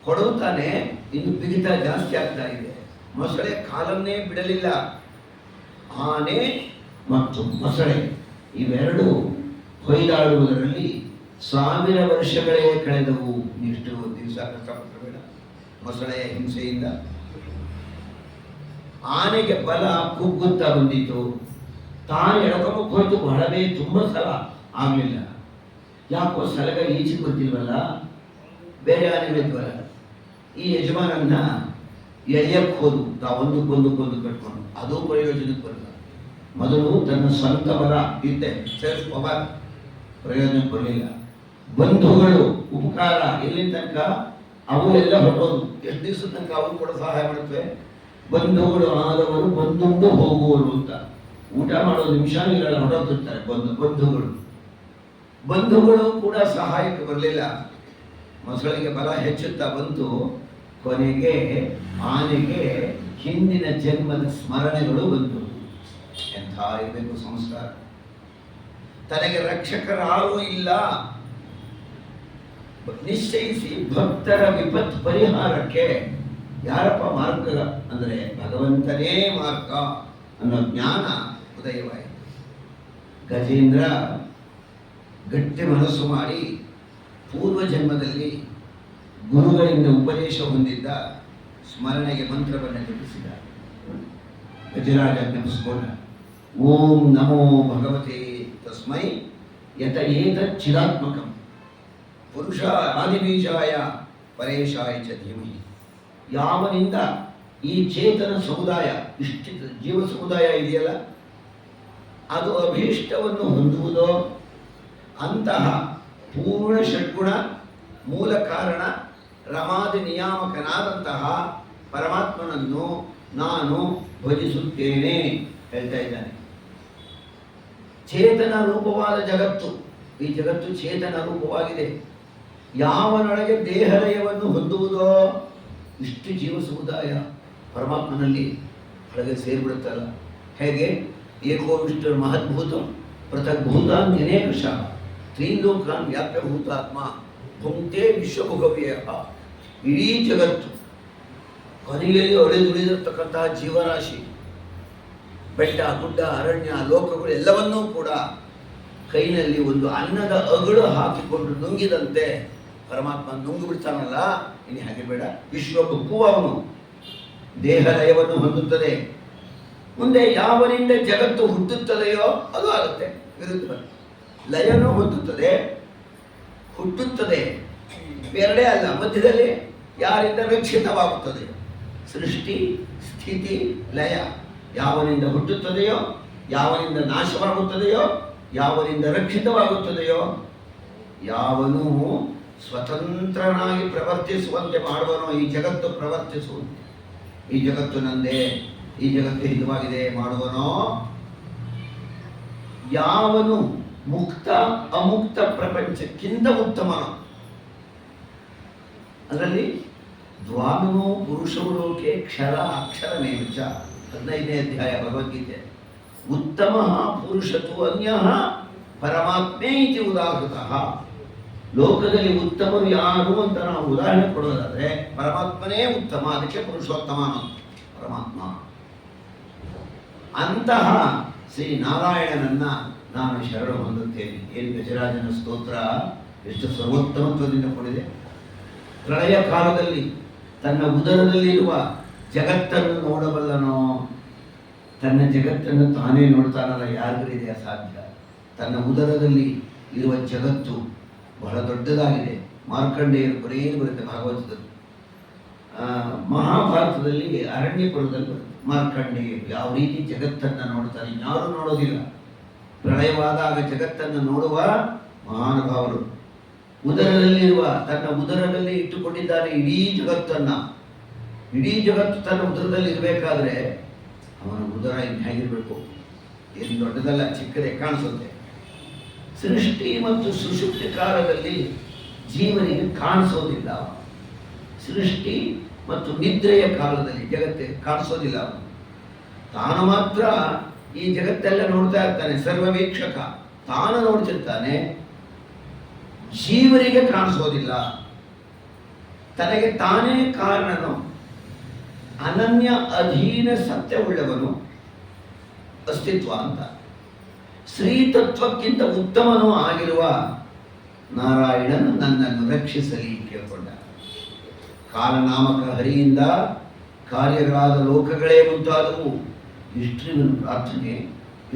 ಹೊಡವುತ್ತಾನೆ, ಇನ್ನು ಬಿಗಿತ ಜಾಸ್ತಿ ಆಗ್ತಾ ಇದೆ. ಮೊಸಳೆ ಕಾಲನ್ನೇ ಬಿಡಲಿಲ್ಲ. ಆನೆ ಮತ್ತು ಮೊಸಳೆ ಇವೆರಡು ಹೊಯ್ದಾಡುವುದರಲ್ಲಿ 1000 ವರ್ಷಗಳೇ ಕಳೆದವು. ಇಷ್ಟು ದಿವಸ ಕಷ್ಟಪಟ್ಟಬೇಡ ಮೊಸಳೆಯ ಹಿಂಸೆಯಿಂದ. ಆನೆಗೆ ಬಲ ಕುಗ್ಗುತ್ತಾ ಬಂದಿತು. ತಾನು ಎಳ್ಕೊಂಬಕ್ಕೆ ಹೋಯ್ತು, ಬಹಳವೇ ತುಂಬ ಸಲ ಆಗಲಿಲ್ಲ. ಯಾಕೋ ಸಲಗ ಈಚೆ ಗೊತ್ತಿಲ್ವಲ್ಲ, ಬೇರೆ ಆನೆಗಳಿದ್ವಲ್ಲ. ಈ ಯಜಮಾನನ್ನ ಎಳೆಯಕ್ಕೆ ಹೋದು, ಒಂದಕ್ಕೊಂದು ಕಟ್ಕೊಂಡು, ಅದು ಪ್ರಯೋಜನಕ್ಕೆ ಬರಲ್ಲ. ಮೊದಲು ತನ್ನ ಸ್ವಂತ ಬಲ ಇದ್ದೆ, ಸೆಲ್ಫ್ ಪವರ್, ಪ್ರಯೋಜನಕ್ಕೆ ಬರಲಿಲ್ಲ. ಬಂಧುಗಳು ಉಪಕಾರ ಎಲ್ಲಿ ತನಕ ಅವು ಎಲ್ಲ ಹೊರಟೋದು. ಎಷ್ಟು ದಿವಸ ತನಕ ಅವು ಕೂಡ ಸಹಾಯ ಮಾಡುತ್ತವೆ. ಬಂಧುಗಳು ಆದವರು ಬಂದುಂಡು ಹೋಗುವರು ಅಂತ, ಊಟ ಮಾಡೋ ನಿಮಿಷ ಇರಲ್ಲ, ಹೊರಟಿರ್ತಾರೆ ಬಂಧುಗಳು ಕೂಡ ಸಹಾಯಕ್ಕೆ ಬರಲಿಲ್ಲ. ಮೊಸಳಿಗೆ ಬಲ ಹೆಚ್ಚುತ್ತಾ ಬಂತು. ಕೊನೆಗೆ ಆನೆಗೆ ಹಿಂದಿನ ಜನ್ಮದ ಸ್ಮರಣೆಗಳು ಬಂತು. ಎಂಥ ಇರಬೇಕು ಸಂಸ್ಕಾರ. ತನಗೆ ರಕ್ಷಕರಾರೂ ಇಲ್ಲ, ನಿಶ್ಚಯಿಸಿ ಭಕ್ತರ ವಿಪತ್ ಪರಿಹಾರಕ್ಕೆ ಯಾರಪ್ಪ ಮಾರ್ಗ ಅಂದರೆ ಭಗವಂತನೇ ಮಾರ್ಗ ಅನ್ನೋ ಜ್ಞಾನ ಉದಯವಾಯಿತು. ಗಜೇಂದ್ರ ಗಟ್ಟಿ ಮನಸ್ಸು ಮಾಡಿ ಪೂರ್ವ ಜನ್ಮದಲ್ಲಿ ಗುರುಗಳಿಂದ ಉಪದೇಶ ಹೊಂದಿದ್ದ ಸ್ಮರಣೆಗೆ ಮಂತ್ರವನ್ನು ಜಪಿಸಿದ. ಗಜರಾಜ ಜ್ಞಾಪಿಸಿಕೊಂಡ, ಓಂ ನಮೋ ಭಗವತೆ ತಸ್ಮೈ ಯತ ಏತತ್ ಚಿದಾತ್ಮಕಂ ಪುರುಷ ಆದಿಬೀಜಾಯ ಪರೇಶಾಯ ಚ ಧೀಮಹಿ. ಯಾವನಿಂದ ಈ ಚೇತನ ಸಮುದಾಯ, ಇಷ್ಟ ಜೀವ ಸಮುದಾಯ ಇದೆಯಲ್ಲ, ಅದು ಅಭೀಷ್ಟವನ್ನು ಹೊಂದುವುದೋ ಅಂತಹ ಪೂರ್ಣ ಷಡ್ಗುಣ ಮೂಲ ಕಾರಣ ರಮಾದಿ ನಿಯಾಮಕನಾದಂತಹ ಪರಮಾತ್ಮನನ್ನು ನಾನು ಭಜಿಸುತ್ತೇನೆ ಹೇಳ್ತಾ ಇದ್ದಾನೆ. ಚೇತನ ರೂಪವಾದ ಜಗತ್ತು, ಈ ಜಗತ್ತು ಚೇತನ ರೂಪವಾಗಿದೆ. ಯಾವನೊಳಗೆ ದೇಹಲಯವನ್ನು ಹೊಂದುವುದೋ ಇಷ್ಟು ಜೀವ ಸಮುದಾಯ ಪರಮಾತ್ಮನಲ್ಲಿ ಒಳಗೆ ಸೇರಿಬಿಡುತ್ತಲ್ಲ. ಹೇಗೆ ಏಕೋ ವಿಷ್ಣು ಮಹದ್ಭೂತಂ ಪೃಥಗ್ಭೂತಾನ್ ಅನೇಕಶಃ ತ್ರೀಲೋಕಾನ್ ವ್ಯಾಪ್ಯ ಭೂತಾತ್ಮ ಭುಂಕ್ತೆ ವಿಶ್ವಭುಗವ್ಯ. ಇಡೀ ಜಗತ್ತು ಕೊನೆಯಲ್ಲಿ ಒಡೆದುಳಿದಿರತಕ್ಕಂತಹ ಜೀವರಾಶಿ, ಬೆಟ್ಟ ಗುಡ್ಡ ಅರಣ್ಯ ಲೋಕಗಳು ಎಲ್ಲವನ್ನೂ ಕೂಡ ಕೈನಲ್ಲಿ ಒಂದು ಅನ್ನದ ಅಗಳು ಹಾಕಿಕೊಂಡು ನುಂಗಿದಂತೆ ಪರಮಾತ್ಮ ನುಂಗು ಬಿಡ್ತಾನಲ್ಲ. ಇನ್ನು ಹಾಗೆ ಬೇಡ, ವಿಶ್ವಭುಕ್ಕು ಅವನು ದೇಹಲಯವನ್ನು ಹೊಂದುತ್ತದೆ. ಮುಂದೆ ಯಾವನಿಂದ ಜಗತ್ತು ಹುಟ್ಟುತ್ತದೆಯೋ ಅದು ಆಗುತ್ತೆ. ವಿರುದ್ಧ ಲಯನೂ ಹೊಂದುತ್ತದೆ, ಹುಟ್ಟುತ್ತದೆ, ಎರಡೇ ಅಲ್ಲ, ಮಧ್ಯದಲ್ಲಿ ಯಾರಿಂದ ರಕ್ಷಿತವಾಗುತ್ತದೆ. ಸೃಷ್ಟಿ ಸ್ಥಿತಿ ಲಯ. ಯಾವನಿಂದ ಹುಟ್ಟುತ್ತದೆಯೋ, ಯಾವನಿಂದ ನಾಶವಾಗುತ್ತದೆಯೋ, ಯಾವನಿಂದ ರಕ್ಷಿತವಾಗುತ್ತದೆಯೋ, ಯಾವನೂ ಸ್ವತಂತ್ರನಾಗಿ ಪ್ರವರ್ತಿಸುವಂತೆ ಮಾಡುವನೋ, ಈ ಜಗತ್ತು ಪ್ರವರ್ತಿಸುವಂತೆ, ಈ ಜಗತ್ತು ನಂದೇ, ಈ ಜಗತ್ತು ಹಿತವಾಗಿದೆ ಮಾಡುವನೋ, ಯಾವನು ಮುಕ್ತ ಅಮುಕ್ತ ಪ್ರಪಂಚಕ್ಕಿಂತ ಉತ್ತಮನೋ. ಅದರಲ್ಲಿ ದ್ವಾಮಿನೋ ಪುರುಷೋ ಲೋಕೆ ಕ್ಷರ ಅಕ್ಷರಮೇವ 15ನೇ ಅಧ್ಯಾಯ ಭಗವದ್ಗೀತೆ. ಉತ್ತಮ ಪುರುಷತು ಅನ್ಯ ಪರಮಾತ್ಮೇ ಇತಿ ಉದಾಹೃತಃ. ಲೋಕದಲ್ಲಿ ಉತ್ತಮರು ಯಾರು ಅಂತ ನಾವು ಉದಾಹರಣೆ ಕೊಡೋದಾದ್ರೆ ಪರಮಾತ್ಮನೇ ಉತ್ತಮ, ಅದಕ್ಕೆ ಪುರುಷೋತ್ತಮ ಪರಮಾತ್ಮ. ಅಂತಹ ಶ್ರೀ ನಾರಾಯಣನನ್ನ ನಾನು ಶರಣ ಹೊಂದುತ್ತೇನೆ. ಏನು ಗಜರಾಜನ ಸ್ತೋತ್ರ ಎಷ್ಟು ಸರ್ವೋತ್ತಮತ್ವದಿಂದ ಕೂಡಿದೆ. ಪ್ರಳಯ ಕಾಲದಲ್ಲಿ ತನ್ನ ಉದರದಲ್ಲಿರುವ ಜಗತ್ತನ್ನು ನೋಡಬಲ್ಲನೋ, ತನ್ನ ಜಗತ್ತನ್ನು ತಾನೇ ನೋಡ್ತಾನಲ್ಲ, ಯಾರಿಗಿದೆ ಅಸಾಧ್ಯ. ತನ್ನ ಉದರದಲ್ಲಿ ಇರುವ ಜಗತ್ತು ಬಹಳ ದೊಡ್ಡದಾಗಿದೆ. ಮಾರ್ಕಂಡೇಯರು ಕೊನೆಯಲ್ಲಿ ಬರುತ್ತೆ ಭಾಗವತದಲ್ಲಿ. ಮಹಾಭಾರತದಲ್ಲಿ ಅರಣ್ಯಪುರದಲ್ಲಿ ಬರುತ್ತೆ ಮಾರ್ಕಂಡೇಯರು ಯಾವ ರೀತಿ ಜಗತ್ತನ್ನು ನೋಡ್ತಾರೆ, ಇನ್ಯಾರೂ ನೋಡೋದಿಲ್ಲ. ಪ್ರಳಯವಾದಾಗ ಜಗತ್ತನ್ನು ನೋಡುವ ಮಹಾನುಭಾವರು. ಉದರದಲ್ಲಿರುವ, ತನ್ನ ಉದರದಲ್ಲಿ ಇಟ್ಟುಕೊಂಡಿದ್ದಾನೆ ಇಡೀ ಜಗತ್ತನ್ನ. ಇಡೀ ಜಗತ್ತು ತನ್ನ ಉದರದಲ್ಲಿ ಇರಬೇಕಾದ್ರೆ ಅವನ ಉದರ ಇನ್ನು ಹೇಗಿರಬೇಕು? ಏನು ದೊಡ್ಡದಲ್ಲ, ಚಿಕ್ಕದೇ ಕಾಣಿಸುತ್ತೆ. ಸೃಷ್ಟಿ ಮತ್ತು ಸುಷುಪ್ತಿ ಕಾಲದಲ್ಲಿ ಜೀವನಿಗೆ ಕಾಣಿಸೋದಿಲ್ಲ. ಸೃಷ್ಟಿ ಮತ್ತು ನಿದ್ರೆಯ ಕಾಲದಲ್ಲಿ ಜಗತ್ತಿಗೆ ಕಾಣಿಸೋದಿಲ್ಲ. ತಾನು ಮಾತ್ರ ಈ ಜಗತ್ತೆಲ್ಲ ನೋಡ್ತಾ ಇರ್ತಾನೆ, ಸರ್ವವೀಕ್ಷಕ, ತಾನು ನೋಡ್ತಿರ್ತಾನೆ. ಜೀವನಿಗೆ ಕಾಣಿಸೋದಿಲ್ಲ. ತನಗೆ ತಾನೇ ಕಾರಣನು, ಅನನ್ಯ ಅಧೀನ ಸತ್ಯವುಳ್ಳವನು, ಅಸ್ತಿತ್ವ ಅಂತ. ಶ್ರೀತತ್ವಕ್ಕಿಂತ ಉತ್ತಮನೂ ಆಗಿರುವ ನಾರಾಯಣನು ನನ್ನನ್ನು ರಕ್ಷಿಸಲಿ ಕೇಳಿಕೊಂಡ. ಕಾಲನಾಮಕ ಹರಿಯಿಂದ ಕಾರ್ಯಗಳಾದ ಲೋಕಗಳೇ ಮುಂತಾದವು. ಇಷ್ಟು ಪ್ರಾರ್ಥನೆ,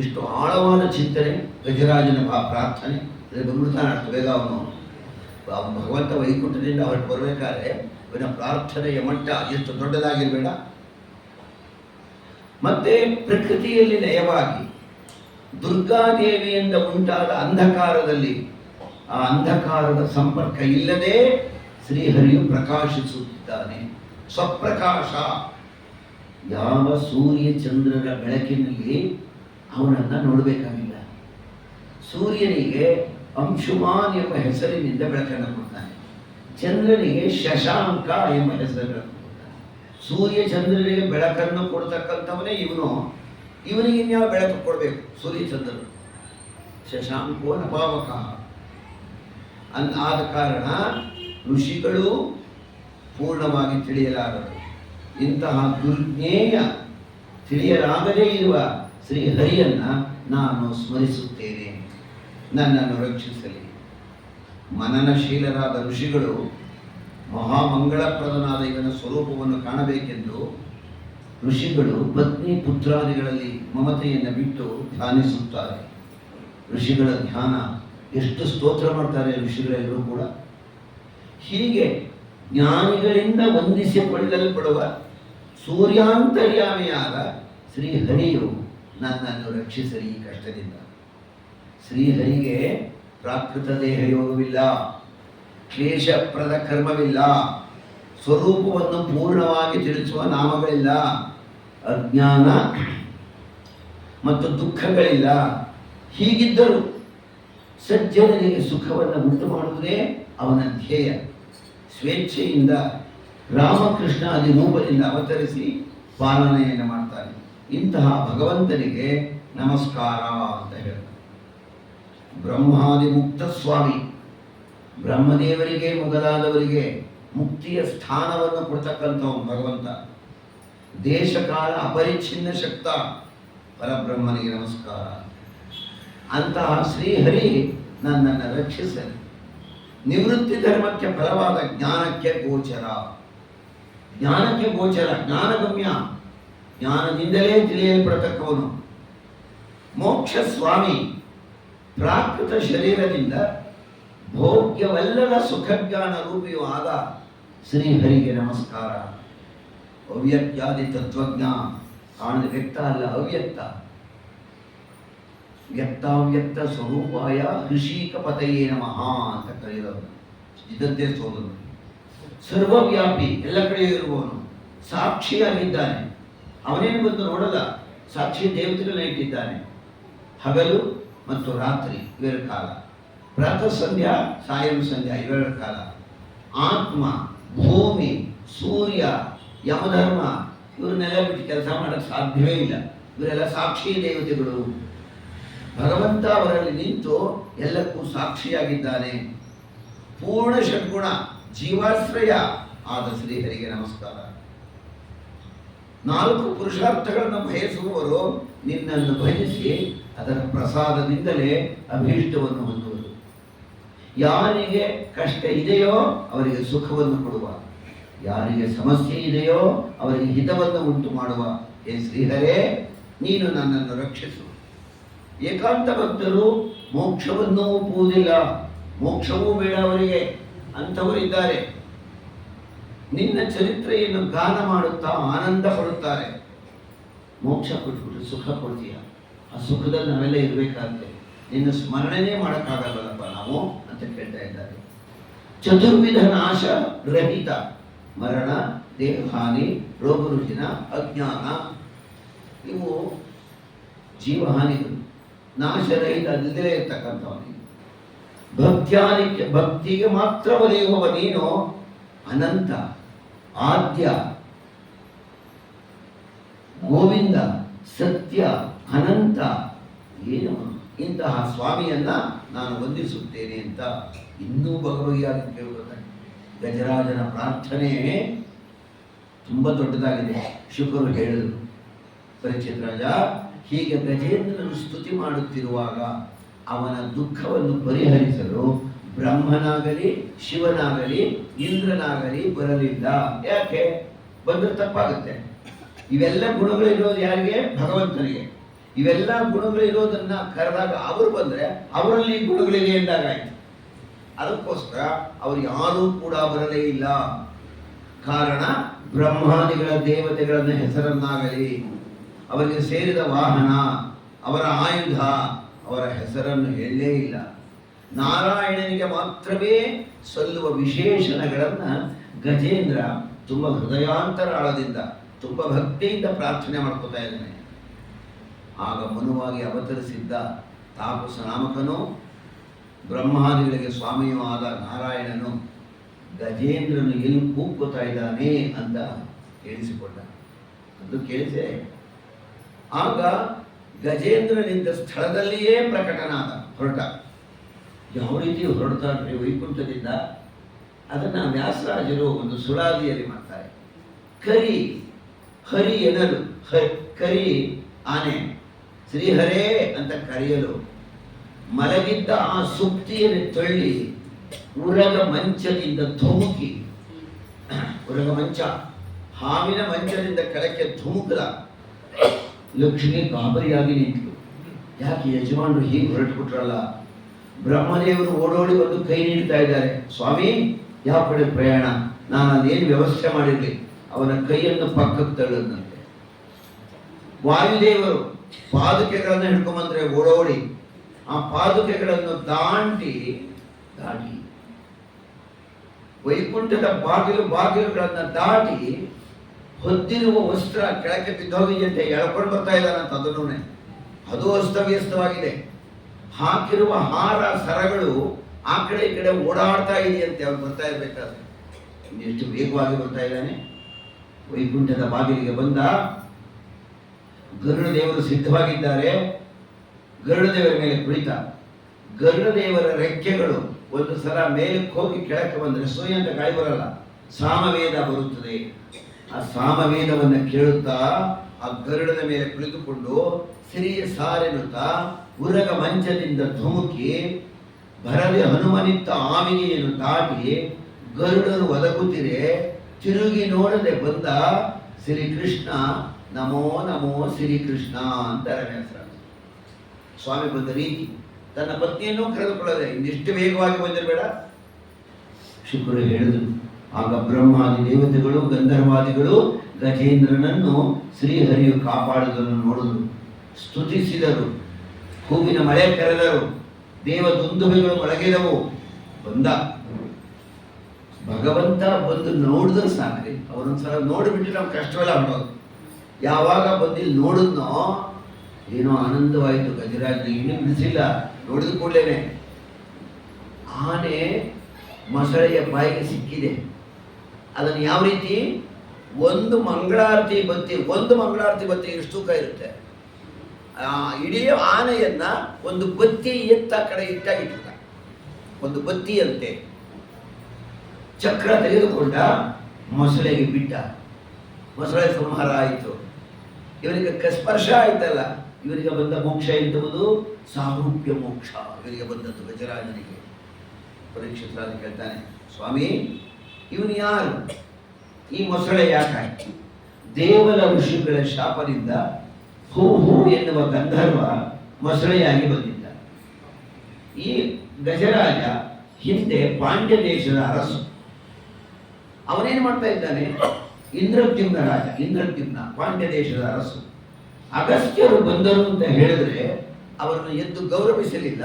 ಇಷ್ಟು ಆಳವಾದ ಚಿಂತನೆ ಗಜರಾಜನ ಪ್ರಾರ್ಥನೆ. ಅದಕ್ಕೆ ಬಂದ್ಬಿಡ್ತಾನೆ ಅಷ್ಟು ಬೇಗ ಅವನು ಭಗವಂತ ವೈಕುಂಠದಿಂದ ಹೊರಟು ಬರಬೇಕಾದ್ರೆ ಅವನ ಪ್ರಾರ್ಥನೆಯ ಮಟ್ಟ ಎಷ್ಟು ದೊಡ್ಡದಾಗಿರಬೇಡ. ಮತ್ತೆ ಪ್ರಕೃತಿಯಲ್ಲಿ ಲಯವಾಗಿ ದುರ್ಗಾದೇವಿಯಿಂದ ಉಂಟಾದ ಅಂಧಕಾರದಲ್ಲಿ ಆ ಅಂಧಕಾರದ ಸಂಪರ್ಕ ಇಲ್ಲದೆ ಶ್ರೀಹರಿಯು ಪ್ರಕಾಶಿಸುತ್ತಿದ್ದಾನೆ. ಸ್ವಪ್ರಕಾಶ. ಯಾವ ಸೂರ್ಯ ಚಂದ್ರರ ಬೆಳಕಿನಲ್ಲಿ ಅವನನ್ನು ನೋಡಬೇಕಾಗಿಲ್ಲ. ಸೂರ್ಯನಿಗೆ ಅಂಶುಮಾನ್ ಎಂಬ ಹೆಸರಿನಿಂದ ಬೆಳಕನ್ನು ಕೊಡ್ತಾನೆ, ಚಂದ್ರನಿಗೆ ಶಶಾಂಕ ಎಂಬ ಹೆಸರನ್ನು ಕೊಡ್ತಾನೆ. ಸೂರ್ಯ ಚಂದ್ರನಿಗೆ ಬೆಳಕನ್ನು ಕೊಡ್ತಕ್ಕಂಥವನೇ ಇವನು. ಇವನಿಗೆ ಇನ್ಯಾವ ಬೆಳಕು ಕೊಡಬೇಕು? ಸೂರ್ಯಚಂದ್ರರು. ಶಶಾಂಕೋ ನಪಾವಕ ಆದ ಕಾರಣ ಋಷಿಗಳು ಪೂರ್ಣವಾಗಿ ತಿಳಿಯಲಾರರು. ಇಂತಹ ದುರ್ಜ್ಞೇಯ ತಿಳಿಯಲಾಗದೇ ಇರುವ ಶ್ರೀಹರಿಯನ್ನ ನಾನು ಸ್ಮರಿಸುತ್ತೇನೆ, ನನ್ನನ್ನು ರಕ್ಷಿಸಲಿ. ಮನನಶೀಲರಾದ ಋಷಿಗಳು ಮಹಾಮಂಗಳಪ್ರದನಾದ ಇವನ ಸ್ವರೂಪವನ್ನು ಕಾಣಬೇಕೆಂದು ಋಷಿಗಳು ಪತ್ನಿ ಪುತ್ರಾದಿಗಳಲ್ಲಿ ಮಮತೆಯನ್ನು ಬಿಟ್ಟು ಧ್ಯಾನಿಸುತ್ತಾರೆ. ಋಷಿಗಳ ಧ್ಯಾನ ಎಷ್ಟು ಸ್ತೋತ್ರ ಮಾಡ್ತಾರೆ ಋಷಿಗಳೆಲ್ಲರೂ ಕೂಡ. ಹೀಗೆ ಜ್ಞಾನಿಗಳಿಂದ ವಂದಿಸಿಕೊಳ್ಳಲ್ಪಡುವ ಸೂರ್ಯಾಂತರ್ಯಾಮಿಯಾದ ಶ್ರೀಹರಿಯು ನನ್ನನ್ನು ರಕ್ಷಿಸಲಿ ಈ ಕಷ್ಟದಿಂದ. ಶ್ರೀಹರಿಗೆ ಪ್ರಾಕೃತ ದೇಹ ಯೋಗವಿಲ್ಲ, ಕ್ಲೇಶಪ್ರದ ಕರ್ಮವಿಲ್ಲ, ಸ್ವರೂಪವನ್ನು ಪೂರ್ಣವಾಗಿ ತಿಳಿಸುವ ನಾಮಗಳಿಲ್ಲ, ಅಜ್ಞಾನ ಮತ್ತು ದುಃಖಗಳಿಲ್ಲ. ಹೀಗಿದ್ದರೂ ಸಜ್ಜನರಿಗೆ ಸುಖವನ್ನು ಉಂಟು ಮಾಡುವುದೇ ಅವನ ಧ್ಯೇಯ. ಸ್ವೇಚ್ಛೆಯಿಂದ ರಾಮಕೃಷ್ಣಾದಿ ರೂಪದಿಂದ ಅವತರಿಸಿ ಪಾಲನೆಯನ್ನು ಮಾಡ್ತಾನೆ. ಇಂತಹ ಭಗವಂತನಿಗೆ ನಮಸ್ಕಾರ ಅಂತ ಹೇಳ್ತಾರೆ. ಬ್ರಹ್ಮಾದಿ ಮುಕ್ತ ಸ್ವಾಮಿ, ಬ್ರಹ್ಮದೇವರಿಗೆ ಮೊದಲಾದವರಿಗೆ ಮುಕ್ತಿಯ ಸ್ಥಾನವನ್ನು ಕೊಡ್ತಕ್ಕಂಥವನು ಭಗವಂತ. ದೇಶಕಾಲ ಅಪರಿಚ್ಛಿನ್ನ ಶಕ್ತ ಪರಬ್ರಹ್ಮನಿಗೆ ನಮಸ್ಕಾರ. ಅಂತಹ ಶ್ರೀಹರಿ ನನ್ನನ್ನು ರಕ್ಷಿಸಲಿ. ನಿವೃತ್ತಿ ಧರ್ಮಕ್ಕೆ ಫಲವಾದ ಜ್ಞಾನಕ್ಕೆ ಗೋಚರ, ಜ್ಞಾನಕ್ಕೆ ಗೋಚರ, ಜ್ಞಾನಗಮ್ಯ, ಜ್ಞಾನದಿಂದಲೇ ತಿಳಿಯಲ್ಪಡತಕ್ಕವನು. ಮೋಕ್ಷ ಸ್ವಾಮಿ, ಪ್ರಾಕೃತ ಶರೀರದಿಂದ ಭೋಗ್ಯವಲ್ಲದ ಸುಖಜ್ಞಾನ ರೂಪಿಯೂ ಆದ ಶ್ರೀಹರಿಗೆ ನಮಸ್ಕಾರ. ಅವ್ಯಕ್ತಾದಿ ತತ್ವಜ್ಞ, ಕಾಣದ ವ್ಯಕ್ತ ಅಲ್ಲ, ಅವ್ಯಕ್ತ. ವ್ಯಕ್ತಾವ್ಯಕ್ತ ಸ್ವರೂಪಾಯ ಋಷಿಕ ಪತಯೇ ನಮಃ ಅಂತ ಕರೆಯೋದು. ಇದಂತೆ ಸೋದರು ಸರ್ವವ್ಯಾಪಿ, ಎಲ್ಲ ಕಡೆಯೂ ಇರುವವನು, ಸಾಕ್ಷಿಯಾಗಿದ್ದಾನೆ. ಅವನೇನು ಬಂದು ನೋಡಲ್ಲ, ಸಾಕ್ಷಿ ದೇವತೆಗಳನ್ನ ಇಟ್ಟಿದ್ದಾನೆ. ಹಗಲು ಮತ್ತು ರಾತ್ರಿ ಇವೆರಡು ಕಾಲ, ಪ್ರಾತಃ ಸಂಧ್ಯಾ ಸಾಯಂ ಸಂಧ್ಯಾ ಇವೆರಡು ಕಾಲ. ಆತ್ಮ, ಭೂಮಿ, ಸೂರ್ಯ, ಯಮಧರ್ಮ ಇವರನ್ನೆಲ್ಲ ಬಿಟ್ಟು ಕೆಲಸ ಮಾಡೋಕ್ಕೆ ಸಾಧ್ಯವೇ ಇಲ್ಲ. ಇವರೆಲ್ಲ ಸಾಕ್ಷಿ ದೇವತೆಗಳು. ಭಗವಂತ ಅವರಲ್ಲಿ ನಿಂತು ಎಲ್ಲಕ್ಕೂ ಸಾಕ್ಷಿಯಾಗಿದ್ದಾನೆ. ಪೂರ್ಣ ಷಡ್ಗುಣ ಜೀವಾಶ್ರಯ ಆದ ಶ್ರೀಹರಿಗೆ ನಮಸ್ಕಾರ. 4 ಪುರುಷಾರ್ಥಗಳನ್ನು ಬಯಸುವವರು ನಿನ್ನನ್ನು ಭಜಿಸಿ ಅದರ ಪ್ರಸಾದದಿಂದಲೇ ಅಭೀಷ್ಟವನ್ನು ಹೊಂದುವುದು. ಯಾರಿಗೆ ಕಷ್ಟ ಇದೆಯೋ ಅವರಿಗೆ ಸುಖವನ್ನು ಕೊಡುವ, ಯಾರಿಗೆ ಸಮಸ್ಯೆ ಇದೆಯೋ ಅವರಿಗೆ ಹಿತವನ್ನು ಉಂಟು ಮಾಡುವ ಹೇ ಶ್ರೀಹರೇ, ನೀನು ನನ್ನನ್ನು ರಕ್ಷಿಸು. ಏಕಾಂತ ಭಕ್ತರು ಮೋಕ್ಷವನ್ನು ಒಪ್ಪುವುದಿಲ್ಲ, ಮೋಕ್ಷವೂ ಬೇಡ ಅವರಿಗೆ. ಅಂಥವರಿದ್ದಾರೆ. ನಿನ್ನ ಚರಿತ್ರೆಯನ್ನು ಗಾನ ಮಾಡುತ್ತಾ ಆನಂದ ಪಡುತ್ತಾರೆ. ಮೋಕ್ಷ ಕೊಟ್ಬಿಟ್ಟು ಸುಖ ಕೊಡ್ತೀಯ, ಆ ಸುಖದಲ್ಲಿ ನಾವೆಲ್ಲ ಇರಬೇಕಾಗುತ್ತೆ. ನಿನ್ನ ಸ್ಮರಣೆನೇ ಮಾಡೋಕ್ಕಾಗಲ್ಲಪ್ಪ ನಾವು ಅಂತ ಕೇಳ್ತಾ ಇದ್ದಾರೆ. ಚತುರ್ವಿಧ ನಾಶ ರಹಿತ, ಮರಣ, ದೇಹಹಾನಿ, ರೋಗರುಜಿನ, ಅಜ್ಞಾನ ಇವು ಜೀವಹಾನಿಗಳು. ನಾಶರಹಿತ ಅಲ್ಲದೇ ಇರ್ತಕ್ಕಂಥವನಿಗೆ ಭಕ್ತಿಗೆ ಮಾತ್ರ ಒಲಿಯುವವ ನೀನು ಅನಂತ, ಆದ್ಯ, ಗೋವಿಂದ, ಸತ್ಯ, ಅನಂತ. ಏನು ಇಂತಹ ಸ್ವಾಮಿಯನ್ನ ನಾನು ವಂದಿಸುತ್ತೇನೆ ಅಂತ ಇನ್ನೂ ಭಗವಹಿಯಾಗಿ ಕೇಳುತ್ತದೆ. ಗಜರಾಜನ ಪ್ರಾರ್ಥನೆ ತುಂಬ ದೊಡ್ಡದಾಗಿದೆ. ಶುಕರು ಹೇಳಿದರು, ಪರೀಕ್ಷಿತ್ ರಾಜ ಹೀಗೆ ಗಜೇಂದ್ರನು ಸ್ತುತಿ ಮಾಡುತ್ತಿರುವಾಗ ಅವನ ದುಃಖವನ್ನು ಪರಿಹರಿಸಲು ಬ್ರಹ್ಮನಾಗಲಿ, ಶಿವನಾಗಲಿ, ಇಂದ್ರನಾಗಲಿ ಬರಲಿಲ್ಲ. ಯಾಕೆ? ಬಂದರೆ ತಪ್ಪಾಗುತ್ತೆ. ಇವೆಲ್ಲ ಗುಣಗಳು ಇರೋದು ಯಾರಿಗೆ? ಭಗವಂತನಿಗೆ. ಇವೆಲ್ಲ ಗುಣಗಳು ಇರೋದನ್ನ ಕರೆದಾಗ ಅವರು ಬಂದರೆ ಅವರಲ್ಲಿ ಗುಣಗಳಿವೆ ಎಂದಾಗಾಯ್ತು. ಅದಕ್ಕೋಸ್ಕರ ಅವರು ಯಾರೂ ಕೂಡ ಬರಲೇ ಇಲ್ಲ. ಕಾರಣ ಬ್ರಹ್ಮಾದಿಗಳ ದೇವತೆಗಳ ಹೆಸರನ್ನಾಗಲಿ, ಅವರಿಗೆ ಸೇರಿದ ವಾಹನ, ಅವರ ಆಯುಧ, ಅವರ ಹೆಸರನ್ನು ಹೇಳಲೇ ಇಲ್ಲ. ನಾರಾಯಣನಿಗೆ ಮಾತ್ರವೇ ಸಲ್ಲುವ ವಿಶೇಷಣಗಳನ್ನು ಗಜೇಂದ್ರ ತುಂಬ ಹೃದಯಾಂತರಾಳದಿಂದ, ತುಂಬ ಭಕ್ತಿಯಿಂದ ಪ್ರಾರ್ಥನೆ ಮಾಡ್ಕೋತಾ ಇದ್ದಾನೆ. ಆಗ ಮನುವಾಗಿ ಅವತರಿಸಿದ್ದ ತಾಪಸ ನಾಮಕನು, ಬ್ರಹ್ಮಾದಿಗಳಿಗೆ ಸ್ವಾಮಿಯೂ ಆದ ನಾರಾಯಣನು ಗಜೇಂದ್ರನು ಎಲ್ಲಿ ಕೂಗ್ಕೋತಾ ಇದ್ದಾನೆ ಅಂತ ಕೇಳಿಸಿಕೊಂಡ. ಅದು ಕೇಳಿಸೆ. ಆಗ ಗಜೇಂದ್ರನಿಂದ ಸ್ಥಳದಲ್ಲಿಯೇ ಪ್ರಕಟನಾದ, ಹೊರಟ. ಯಾವ ರೀತಿ ಹೊರಡ್ತಾರೆ ವೈಕುಂಠದಿಂದ ಅದನ್ನು ವ್ಯಾಸರಾಜರು ಒಂದು ಸುಳಾದಿಯಲ್ಲಿ ಮಾಡ್ತಾರೆ. ಕರಿ, ಹರಿ ಎನ್ನಲು, ಕರಿ ಆನೆ, ಶ್ರೀಹರೇ ಅಂತ ಕರೆಯಲು ಮಲಗಿದ್ದ ಆ ಸುಪ್ತಿಯನ್ನು ತಳ್ಳಿ ಉರಗ ಮಂಚದಿಂದ ಧುಮುಕಿ ಹೊರಗ ಮಂಚ, ಹಾವಿನ ಮಂಚದಿಂದ ಕೆಳಕ್ಕೆ ಧುಮುಕದ. ಲಕ್ಷ್ಮಿ ಗಾಬರಿಯಾಗಿ ನಿಂತಳು. ಯಾಕೆ ಯಜಮಾನರು ಹೀಗೆ ಹೊರಟುಬಿಟ್ರಲ್ಲ? ಬ್ರಹ್ಮದೇವರು ಓಡೋಡಿ ಬಂದು ಕೈ ನೀಡ್ತಾ ಇದ್ದಾರೆ. ಸ್ವಾಮಿ, ಯಾವ ಕಡೆ ಪ್ರಯಾಣ? ನಾನು ಅದೇನು ವ್ಯವಸ್ಥೆ ಮಾಡಿರಲಿ. ಅವನ ಕೈಯನ್ನು ಪಕ್ಕಕ್ಕೆ ತಳ್ಳದಂತೆ. ವಾಯುದೇವರು ಪಾದುಕೆಗಳನ್ನು ಹಿಡ್ಕೊಂಬಂದ್ರೆ ಓಡೋಡಿ ಆ ಪಾದುಕೆಗಳನ್ನು ದಾಟಿ ವೈಕುಂಠದ ಬಾಗಿಲುಗಳನ್ನು ದಾಟಿ ಹೊದ್ದಿರುವ ವಸ್ತ್ರ ಕೆಳಕ್ಕೆ ಬಿದ್ದೋಗಿದೆಯಂತೆ, ಎಳ್ಕೊಂಡು ಬರ್ತಾ ಇದ್ದಾನಂತ. ಅದು ಅಸ್ತವ್ಯಸ್ತವಾಗಿದೆ. ಹಾಕಿರುವ ಹಾರ ಸರಗಳು ಆ ಕಡೆ ಈ ಕಡೆ ಓಡಾಡ್ತಾ ಇದೆಯಂತೆ. ಅವ್ರು ಬರ್ತಾ ಇರ್ಬೇಕಾದ್ರೆ ಎಷ್ಟು ವೇಗವಾಗಿ ಬರ್ತಾ ಇದ್ದಾನೆ. ವೈಕುಂಠದ ಬಾಗಿಲಿಗೆ ಬಂದ. ಗರುಡದೇವರು ಸಿದ್ಧವಾಗಿದ್ದಾರೆ. ಗರುಡದೇವರ ಮೇಲೆ ಕುಳಿತ. ಗರುಡದೇವರ ರೆಕ್ಕೆಗಳು ಒಂದು ಸಲ ಮೇಲಕ್ಕೆ ಹೋಗಿ ಕೆಳಕ್ಕೆ ಬಂದರೆ ಸೋಯಿ ಅಂತ ಗಾಳಿ ಬರಲ್ಲ, ಸಾಮವೇದ ಬರುತ್ತದೆ. ಆ ಸಾಮವೇದವನ್ನು ಕೇಳುತ್ತಾ ಆ ಗರುಡದ ಮೇಲೆ ಕುಳಿತುಕೊಂಡು ಸಿರಿಯ ಸಾರೆನ್ನುತ್ತಾ ಉರಗ ಮಂಚದಿಂದ ಧುಮುಕಿ ಭರದೆ ಹನುಮನಿತ್ತ ಆವಿಗೆಯನ್ನು ದಾಟಿ ಗರುಡರು ಒದಗುತ್ತಿರೆ. ತಿರುಗಿ ನೋಡದೆ ಬಂದ ಶ್ರೀಕೃಷ್ಣ, ನಮೋ ನಮೋ ಶ್ರೀಕೃಷ್ಣ ಅಂತ ರಮೇಶ್ವರ ಸ್ವಾಮಿ ಬಂದ ರೀತಿ. ತನ್ನ ಪತ್ನಿಯನ್ನು ಕರೆದುಕೊಳ್ಳದೆ ಇಂದಿಷ್ಟು ವೇಗವಾಗಿ ಬಂದಿರಬೇಡ. ಶುಕ್ರು ಹೇಳಿದರು. ಆಗ ಬ್ರಹ್ಮಾದಿ ದೇವತೆಗಳು ಗಂಧರ್ವಾದಿಗಳು ಗಜೇಂದ್ರನನ್ನು ಶ್ರೀಹರಿಯು ಕಾಪಾಡುವುದನ್ನು ನೋಡಿದರು, ಸ್ತುತಿಸಿದರು, ಹೂವಿನ ಮಳೆ ಕರೆದರು, ದೇವ ದುಂದುಬೆಗಳು ಮೊಳಗಿದವು. ಬಂದ ಭಗವಂತ ಬಂದು ನೋಡಿದ್ರೆ ಸಾಕ್ರಿ. ಅವರೊಂದ್ಸಲ ನೋಡಿಬಿಟ್ಟು ನಾವು ಕಷ್ಟವೆಲ್ಲ ಹೊರಡೋದು. ಯಾವಾಗ ಬಂದಿಲ್ಲಿ ನೋಡಿದ್ನೋ ಏನೋ ಆನಂದವಾಯಿತು. ಗಜರಾಜ ಇನ್ನೂ ಬಿಡಿಸಿಲ್ಲ, ನೋಡಿದ ಕೂಡಲೇ ಆನೆ ಮೊಸಳೆಯ ಬಾಯಿಗೆ ಸಿಕ್ಕಿದೆ. ಅದನ್ನು ಯಾವ ರೀತಿ? ಒಂದು ಮಂಗಳಾರತಿ ಬತ್ತಿ ಎಷ್ಟು ತೂಕ ಇರುತ್ತೆ. ಇಡೀ ಆನೆಯನ್ನ ಒಂದು ಬತ್ತಿ ಎತ್ತ ಕಡೆ ಇಟ್ಟಾಗಿಟ್ಟ, ಒಂದು ಬತ್ತಿಯಂತೆ ಚಕ್ರ ತೆಗೆದುಕೊಂಡ ಮೊಸಳೆಗೆ ಬಿಟ್ಟ. ಮೊಸಳೆ ಸಂಹಾರ ಆಯಿತು. ಇವರಿಗೆ ಸ್ಪರ್ಶ ಆಯ್ತಲ್ಲ, ಇವರಿಗೆ ಬಂದ ಮೋಕ್ಷ ಎಂದುವುದು ಸಾರೂಪ್ಯ ಮೋಕ್ಷ. ಇವರಿಗೆ ಬಂದದ್ದು ಗಜರಾಜನಿಗೆ. ಪರೀಕ್ಷಿತ ಕೇಳ್ತಾನೆ, ಸ್ವಾಮಿ ಇವನು ಯಾರು? ಈ ಮೊಸಳೆ ಯಾಕಾಯ್ತು? ದೇವರ ಋಷಿಗಳ ಶಾಪದಿಂದ ಹೂ ಎನ್ನುವ ಗಂಧರ್ವ ಮೊಸಳೆಯಾಗಿ ಬಂದಿದ್ದ. ಈ ಗಜರಾಜ ಹಿಂದೆ ಪಾಂಡ್ಯ ದೇಶದ ಅರಸು. ಅವನೇನು ಮಾಡ್ತಾ ಇದ್ದಾನೆ? ಇಂದ್ರದ್ಯುಮ್ನ ರಾಜ, ಇಂದ್ರದ್ಯುಮ್ನ ಪಾಂಡ್ಯ ದೇಶದ ಅರಸು. ಅಗಸ್ತ್ಯರು ಬಂದರು ಅಂತ ಹೇಳಿದ್ರೆ ಅವರನ್ನು ಎದ್ದು ಗೌರವಿಸಲಿಲ್ಲ,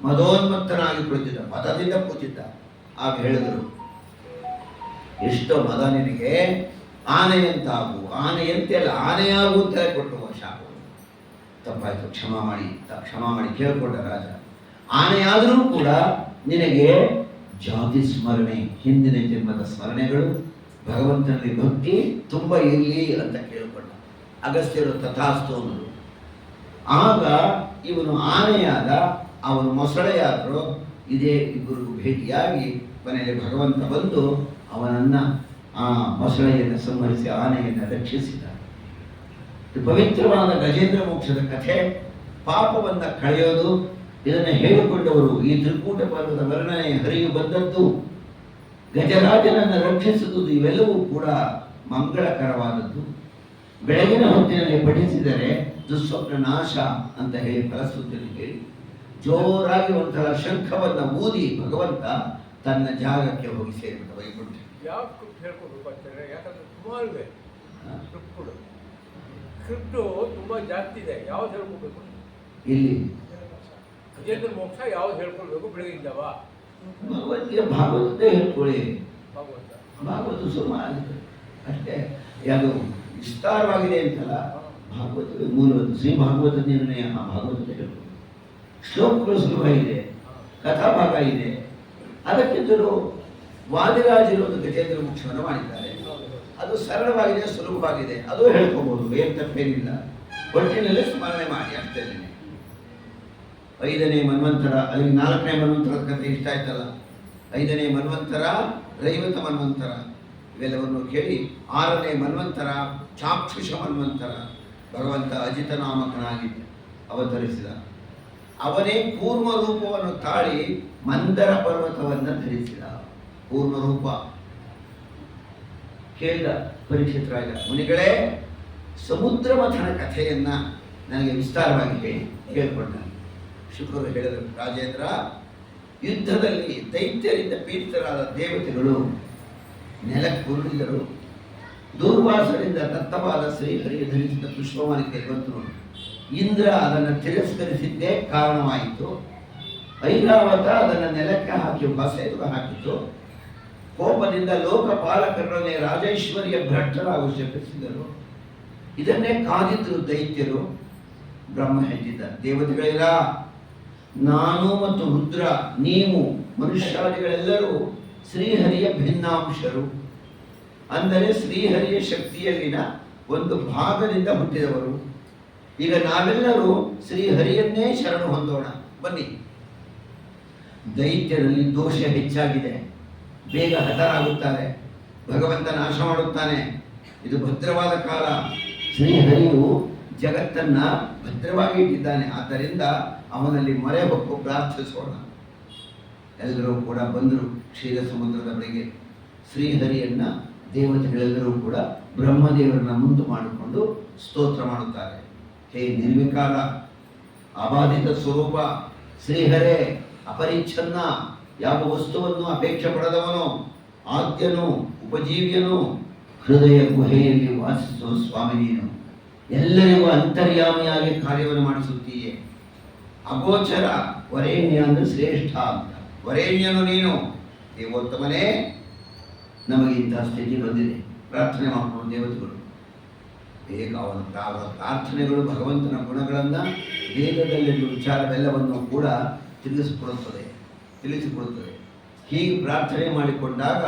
ಮದೋನ್ಮತ್ತನಾಗಿ ಕುಳಿತಿದ್ದ, ಮದದಿಂದ ಕೂತಿದ್ದ. ಆಗ ಹೇಳಿದರು, ಎಷ್ಟೋ ಮದ ನಿನಗೆ, ಆನೆಯಂತಾಗು, ಆನೆಯಂತೆಲ್ಲ ಆನೆಯಾಗು ಅಂತ ಕೊಟ್ಟು ಶಾಪ. ತಪ್ಪಾಯ್ತು, ಕ್ಷಮಾ ಮಾಡಿ ಕೇಳಿಕೊಂಡ ರಾಜ. ಆನೆಯಾದರೂ ಕೂಡ ನಿನಗೆ ಜಾತಿ ಸ್ಮರಣೆ, ಹಿಂದಿನ ಜನ್ಮದ ಸ್ಮರಣೆಗಳು, ಭಗವಂತನಲ್ಲಿ ಭಕ್ತಿ ತುಂಬ ಇರಲಿ ಅಂತ ಕೇಳಿಕೊಂಡ. ಅಗಸ್ತ್ಯರು ತಥಾಸ್ತು ಅನ್ನೋರು. ಆಗ ಇವನು ಆನೆಯಾದ, ಅವನು ಮೊಸಳೆಯಾದರು. ಇದೇ ಇಬ್ಬರಿಗೂ ಭೇಟಿಯಾಗಿ ಮನೆಯಲ್ಲಿ ಭಗವಂತ ಬಂದು ಅವನನ್ನು, ಆ ಮೊಸಳೆಯನ್ನು ಸಂಹರಿಸಿ ಆನೆಯನ್ನು ರಕ್ಷಿಸಿದ. ಪವಿತ್ರವಾದ ಗಜೇಂದ್ರ ಮೋಕ್ಷದ ಕಥೆ. ಪಾಪವನ್ನು ಕಳೆಯೋದು, ಇದನ್ನು ಹೇಳಿಕೊಂಡವರು. ಈ ತ್ರಿಕೂಟ ಪರ್ವದ ವರ್ಣನೆ ಹರಿಯು ಬಂದದ್ದು, ಗಜರಾಜನನ್ನು ರಕ್ಷಿಸುವುದು, ಇವೆಲ್ಲವೂ ಕೂಡ ಮಂಗಳಕರವಾದದ್ದು. ಬೆಳಗಿನ ಹೊತ್ತಿನಲ್ಲಿ ಪಠಿಸಿದರೆ ದುಸ್ವಪ್ನ ನಾಶ ಅಂತ ಹೇಳಿ ಫಲಶ್ರುತಿಯಲ್ಲಿ ಹೇಳಿ ಜೋರಾಗಿ ಒಂಥರ ಶಂಖವನ್ನು ಊದಿ ಭಗವಂತ ತನ್ನ ಜಾಗಕ್ಕೆ ಹೋಗಿ ಸೇರಿಬಿಟ್ಟ ವೈಕುಂಠ. ಯಾಕಂದ್ರೆ ತುಂಬಾ ಇವೆ ಸ್ಕ್ರಿಪ್ಟು ತುಂಬಾ ಜಾಸ್ತಿ ಇದೆ. ಯಾವ್ದು ಹೇಳ್ಕೊಬೇಕು ಇಲ್ಲಿ? ಗಜೇಂದ್ರ ಮೋಕ್ಷ ಯಾವ್ದು ಹೇಳ್ಕೊಳ್ಬೇಕು? ಬೆಳಗಿಂದವ ಭಗವದ್ಗೀತೆ ಭಾಗವತದ್ದೇ ಹೇಳ್ಕೊಳ್ಳಿ. ಭಾಗವತ ಸುಮಾರು ಅಷ್ಟೇ, ಯಾವುದು ವಿಸ್ತಾರವಾಗಿದೆ ಅಂತಲ್ಲ. ಭಾಗವತ ಮೂಲವತ್ತು ಶ್ರೀ ಭಾಗವತ ನಿರ್ಣಯ, ಭಾಗವತ ಹೇಳ್ಕೊಳ್ಳಿ. ಶ್ಲೋಕಗಳು ಸುಲಭವಾಗಿದೆ, ಕಥಾಭಾಗ ಇದೆ. ಅದಕ್ಕಿಂತಲೂ ವಾದಿರಾಜರು ಒಂದು ಗಜೇಂದ್ರ ಮೋಕ್ಷವನ್ನು ಮಾಡಿದ್ದಾರೆ. ಅದು ಸರಳವಾಗಿದೆ, ಸುಲಭವಾಗಿದೆ, ಅದು ಹೇಳ್ಕೋಬಹುದು, ಏನು ತಪ್ಪೇನಿಲ್ಲ. ಒಟ್ಟಿನಲ್ಲಿ ಸ್ಮರಣೆ ಮಾಡಿ ಅಷ್ಟೇ. 5ನೇ ಮನ್ವಂತರ, ಅಲ್ಲಿ 4ನೇ ಮನ್ವಂತರದ ಕಥೆ ಇಷ್ಟ ಆಯ್ತಲ್ಲ. 5ನೇ ಮನ್ವಂತರ, ರೈವತ ಮನ್ವಂತರ ಇವೆಲ್ಲವನ್ನು ಕೇಳಿ 6ನೇ ಮನ್ವಂತರ ಚಾಕ್ಷುಷ ಮನ್ವಂತರ ಭಗವಂತ ಅಜಿತನಾಮಕನಾಗಿ ಅವತರಿಸಿದ. ಅವನೇ ಕೂರ್ಮ ರೂಪವನ್ನು ತಾಳಿ ಮಂದರ ಪರ್ವತವನ್ನು ಧರಿಸಿದ. ಕೂರ್ಮ ರೂಪ ಕೇಳಿದ ಪರೀಕ್ಷಿತ ರಾಜ, ಮುನಿಗಳೇ, ಸಮುದ್ರ ಮಥನ ಕಥೆಯನ್ನ ನನಗೆ ವಿಸ್ತಾರವಾಗಿ ಕೇಳ್ಕೊಂಡ. ಶುಕ್ರರು ಹೇಳಿದರು, ರಾಜೇಂದ್ರ, ಯುದ್ಧದಲ್ಲಿ ದೈತ್ಯರಿಂದ ಪೀಡಿತರಾದ ದೇವತೆಗಳು ನೆಲಕ್ಕೆ ಉರುಳಿದರು. ದೂರ್ವಾಸರಿಂದ ದತ್ತವಾದ ಶ್ರೀಹರಿಗೆ ಧರಿಸಿದ ಪುಷ್ಪಮಾಲಿಕೆ ಬಂತು. ಇಂದ್ರ ಅದನ್ನು ತಿರಸ್ಕರಿಸಿದ್ದೇ ಕಾರಣವಾಯಿತು. ಐರಾವತ ಅದನ್ನು ನೆಲಕ್ಕೆ ಹಾಕಿ ಬಸೆದು ಹಾಕಿತು. ಕೋಪದಿಂದ ಲೋಕಪಾಲಕರನ್ನೇ ರಾಜೈಶ್ವರ್ಯ ಭ್ರಷ್ಟರಾಗು ಶಪಿಸಿದರು. ಇದನ್ನೇ ಕಾದಿದ್ರು ದೈತ್ಯರು. ಬ್ರಹ್ಮ ಹೇಳಿದ್ದ, ದೇವತೆಗಳಿರ, ನಾನು ಮತ್ತು ರುದ್ರ, ನೀವು ಮನುಷ್ಯಾದಿಗಳೆಲ್ಲರೂ ಶ್ರೀಹರಿಯ ಭಿನ್ನಾಂಶರು. ಅಂದರೆ ಶ್ರೀಹರಿಯ ಶಕ್ತಿಯಲ್ಲಿನ ಒಂದು ಭಾಗದಿಂದ ಹುಟ್ಟಿದವರು. ಈಗ ನಾವೆಲ್ಲರೂ ಶ್ರೀಹರಿಯನ್ನೇ ಶರಣು ಹೊಂದೋಣ. ಬನ್ನಿ. ದೈತ್ಯರಲ್ಲಿ ದೋಷ ಹೆಚ್ಚಾಗಿದೆ, ಬೇಗ ಹತರಾಗುತ್ತಾರೆ, ಭಗವಂತ ನಾಶ ಮಾಡುತ್ತಾನೆ. ಇದು ಭದ್ರವಾದ ಕಾಲ. ಶ್ರೀಹರಿಯು ಜಗತ್ತನ್ನ ಭದ್ರವಾಗಿ ಇಟ್ಟಿದ್ದಾನೆ. ಆದ್ದರಿಂದ ಅವನಲ್ಲಿ ಮೊರೆ ಹೊಕ್ಕು ಪ್ರಾರ್ಥಿಸೋಣ. ಎಲ್ಲರೂ ಕೂಡ ಬಂದರು ಕ್ಷೀರ ಸಮುದ್ರದ ಬಳಿಗೆ. ಶ್ರೀಹರಿಯನ್ನ ದೇವತೆಗಳೆಲ್ಲರೂ ಕೂಡ ಬ್ರಹ್ಮದೇವರನ್ನ ಮುಂದೆ ಮಾಡಿಕೊಂಡು ಸ್ತೋತ್ರ ಮಾಡುತ್ತಾರೆ. ಹೇ ನಿರ್ವಿಕಾರ, ಅಬಾಧಿತ ಸ್ವರೂಪ ಶ್ರೀಹರೇ, ಅಪರಿಚ್ಛನ್ನ, ಯಾವ ವಸ್ತುವನ್ನು ಅಪೇಕ್ಷೆ ಪಡೆದವನು, ಆದ್ಯನು, ಉಪಜೀವ್ಯನು, ಹೃದಯ ಗುಹೆಯಲ್ಲಿ ವಾಸಿಸುವ ಸ್ವಾಮಿ ನೀನು. ಎಲ್ಲರಿಗೂ ಅಂತರ್ಯಾಮಿಯಾಗಿ ಕಾರ್ಯವನ್ನು ಮಾಡಿಸುತ್ತೀಯೇ. ಅಗೋಚರ, ವರೇಣ್ಯ ಅಂದ್ರೆ ಶ್ರೇಷ್ಠ ಅಂತ. ವರೇಣ್ಯನು ನೀನು. ದೇವೋತ್ತಮನೇ, ನಮಗೆ ಇಂತಹ ಸ್ಥಿತಿ ಬಂದಿದೆ. ಪ್ರಾರ್ಥನೆ ಮಾಡಿಕೊಂಡು ದೇವತೆಗಳು ಬೇಗ ಅವರ ಪ್ರಾರ್ಥನೆಗಳು ಭಗವಂತನ ಗುಣಗಳನ್ನು, ವೇದದಲ್ಲಿರುವ ವಿಚಾರವೆಲ್ಲವನ್ನು ಕೂಡ ತಿಳಿಸಿಕೊಡುತ್ತದೆ. ಹೀಗೆ ಪ್ರಾರ್ಥನೆ ಮಾಡಿಕೊಂಡಾಗ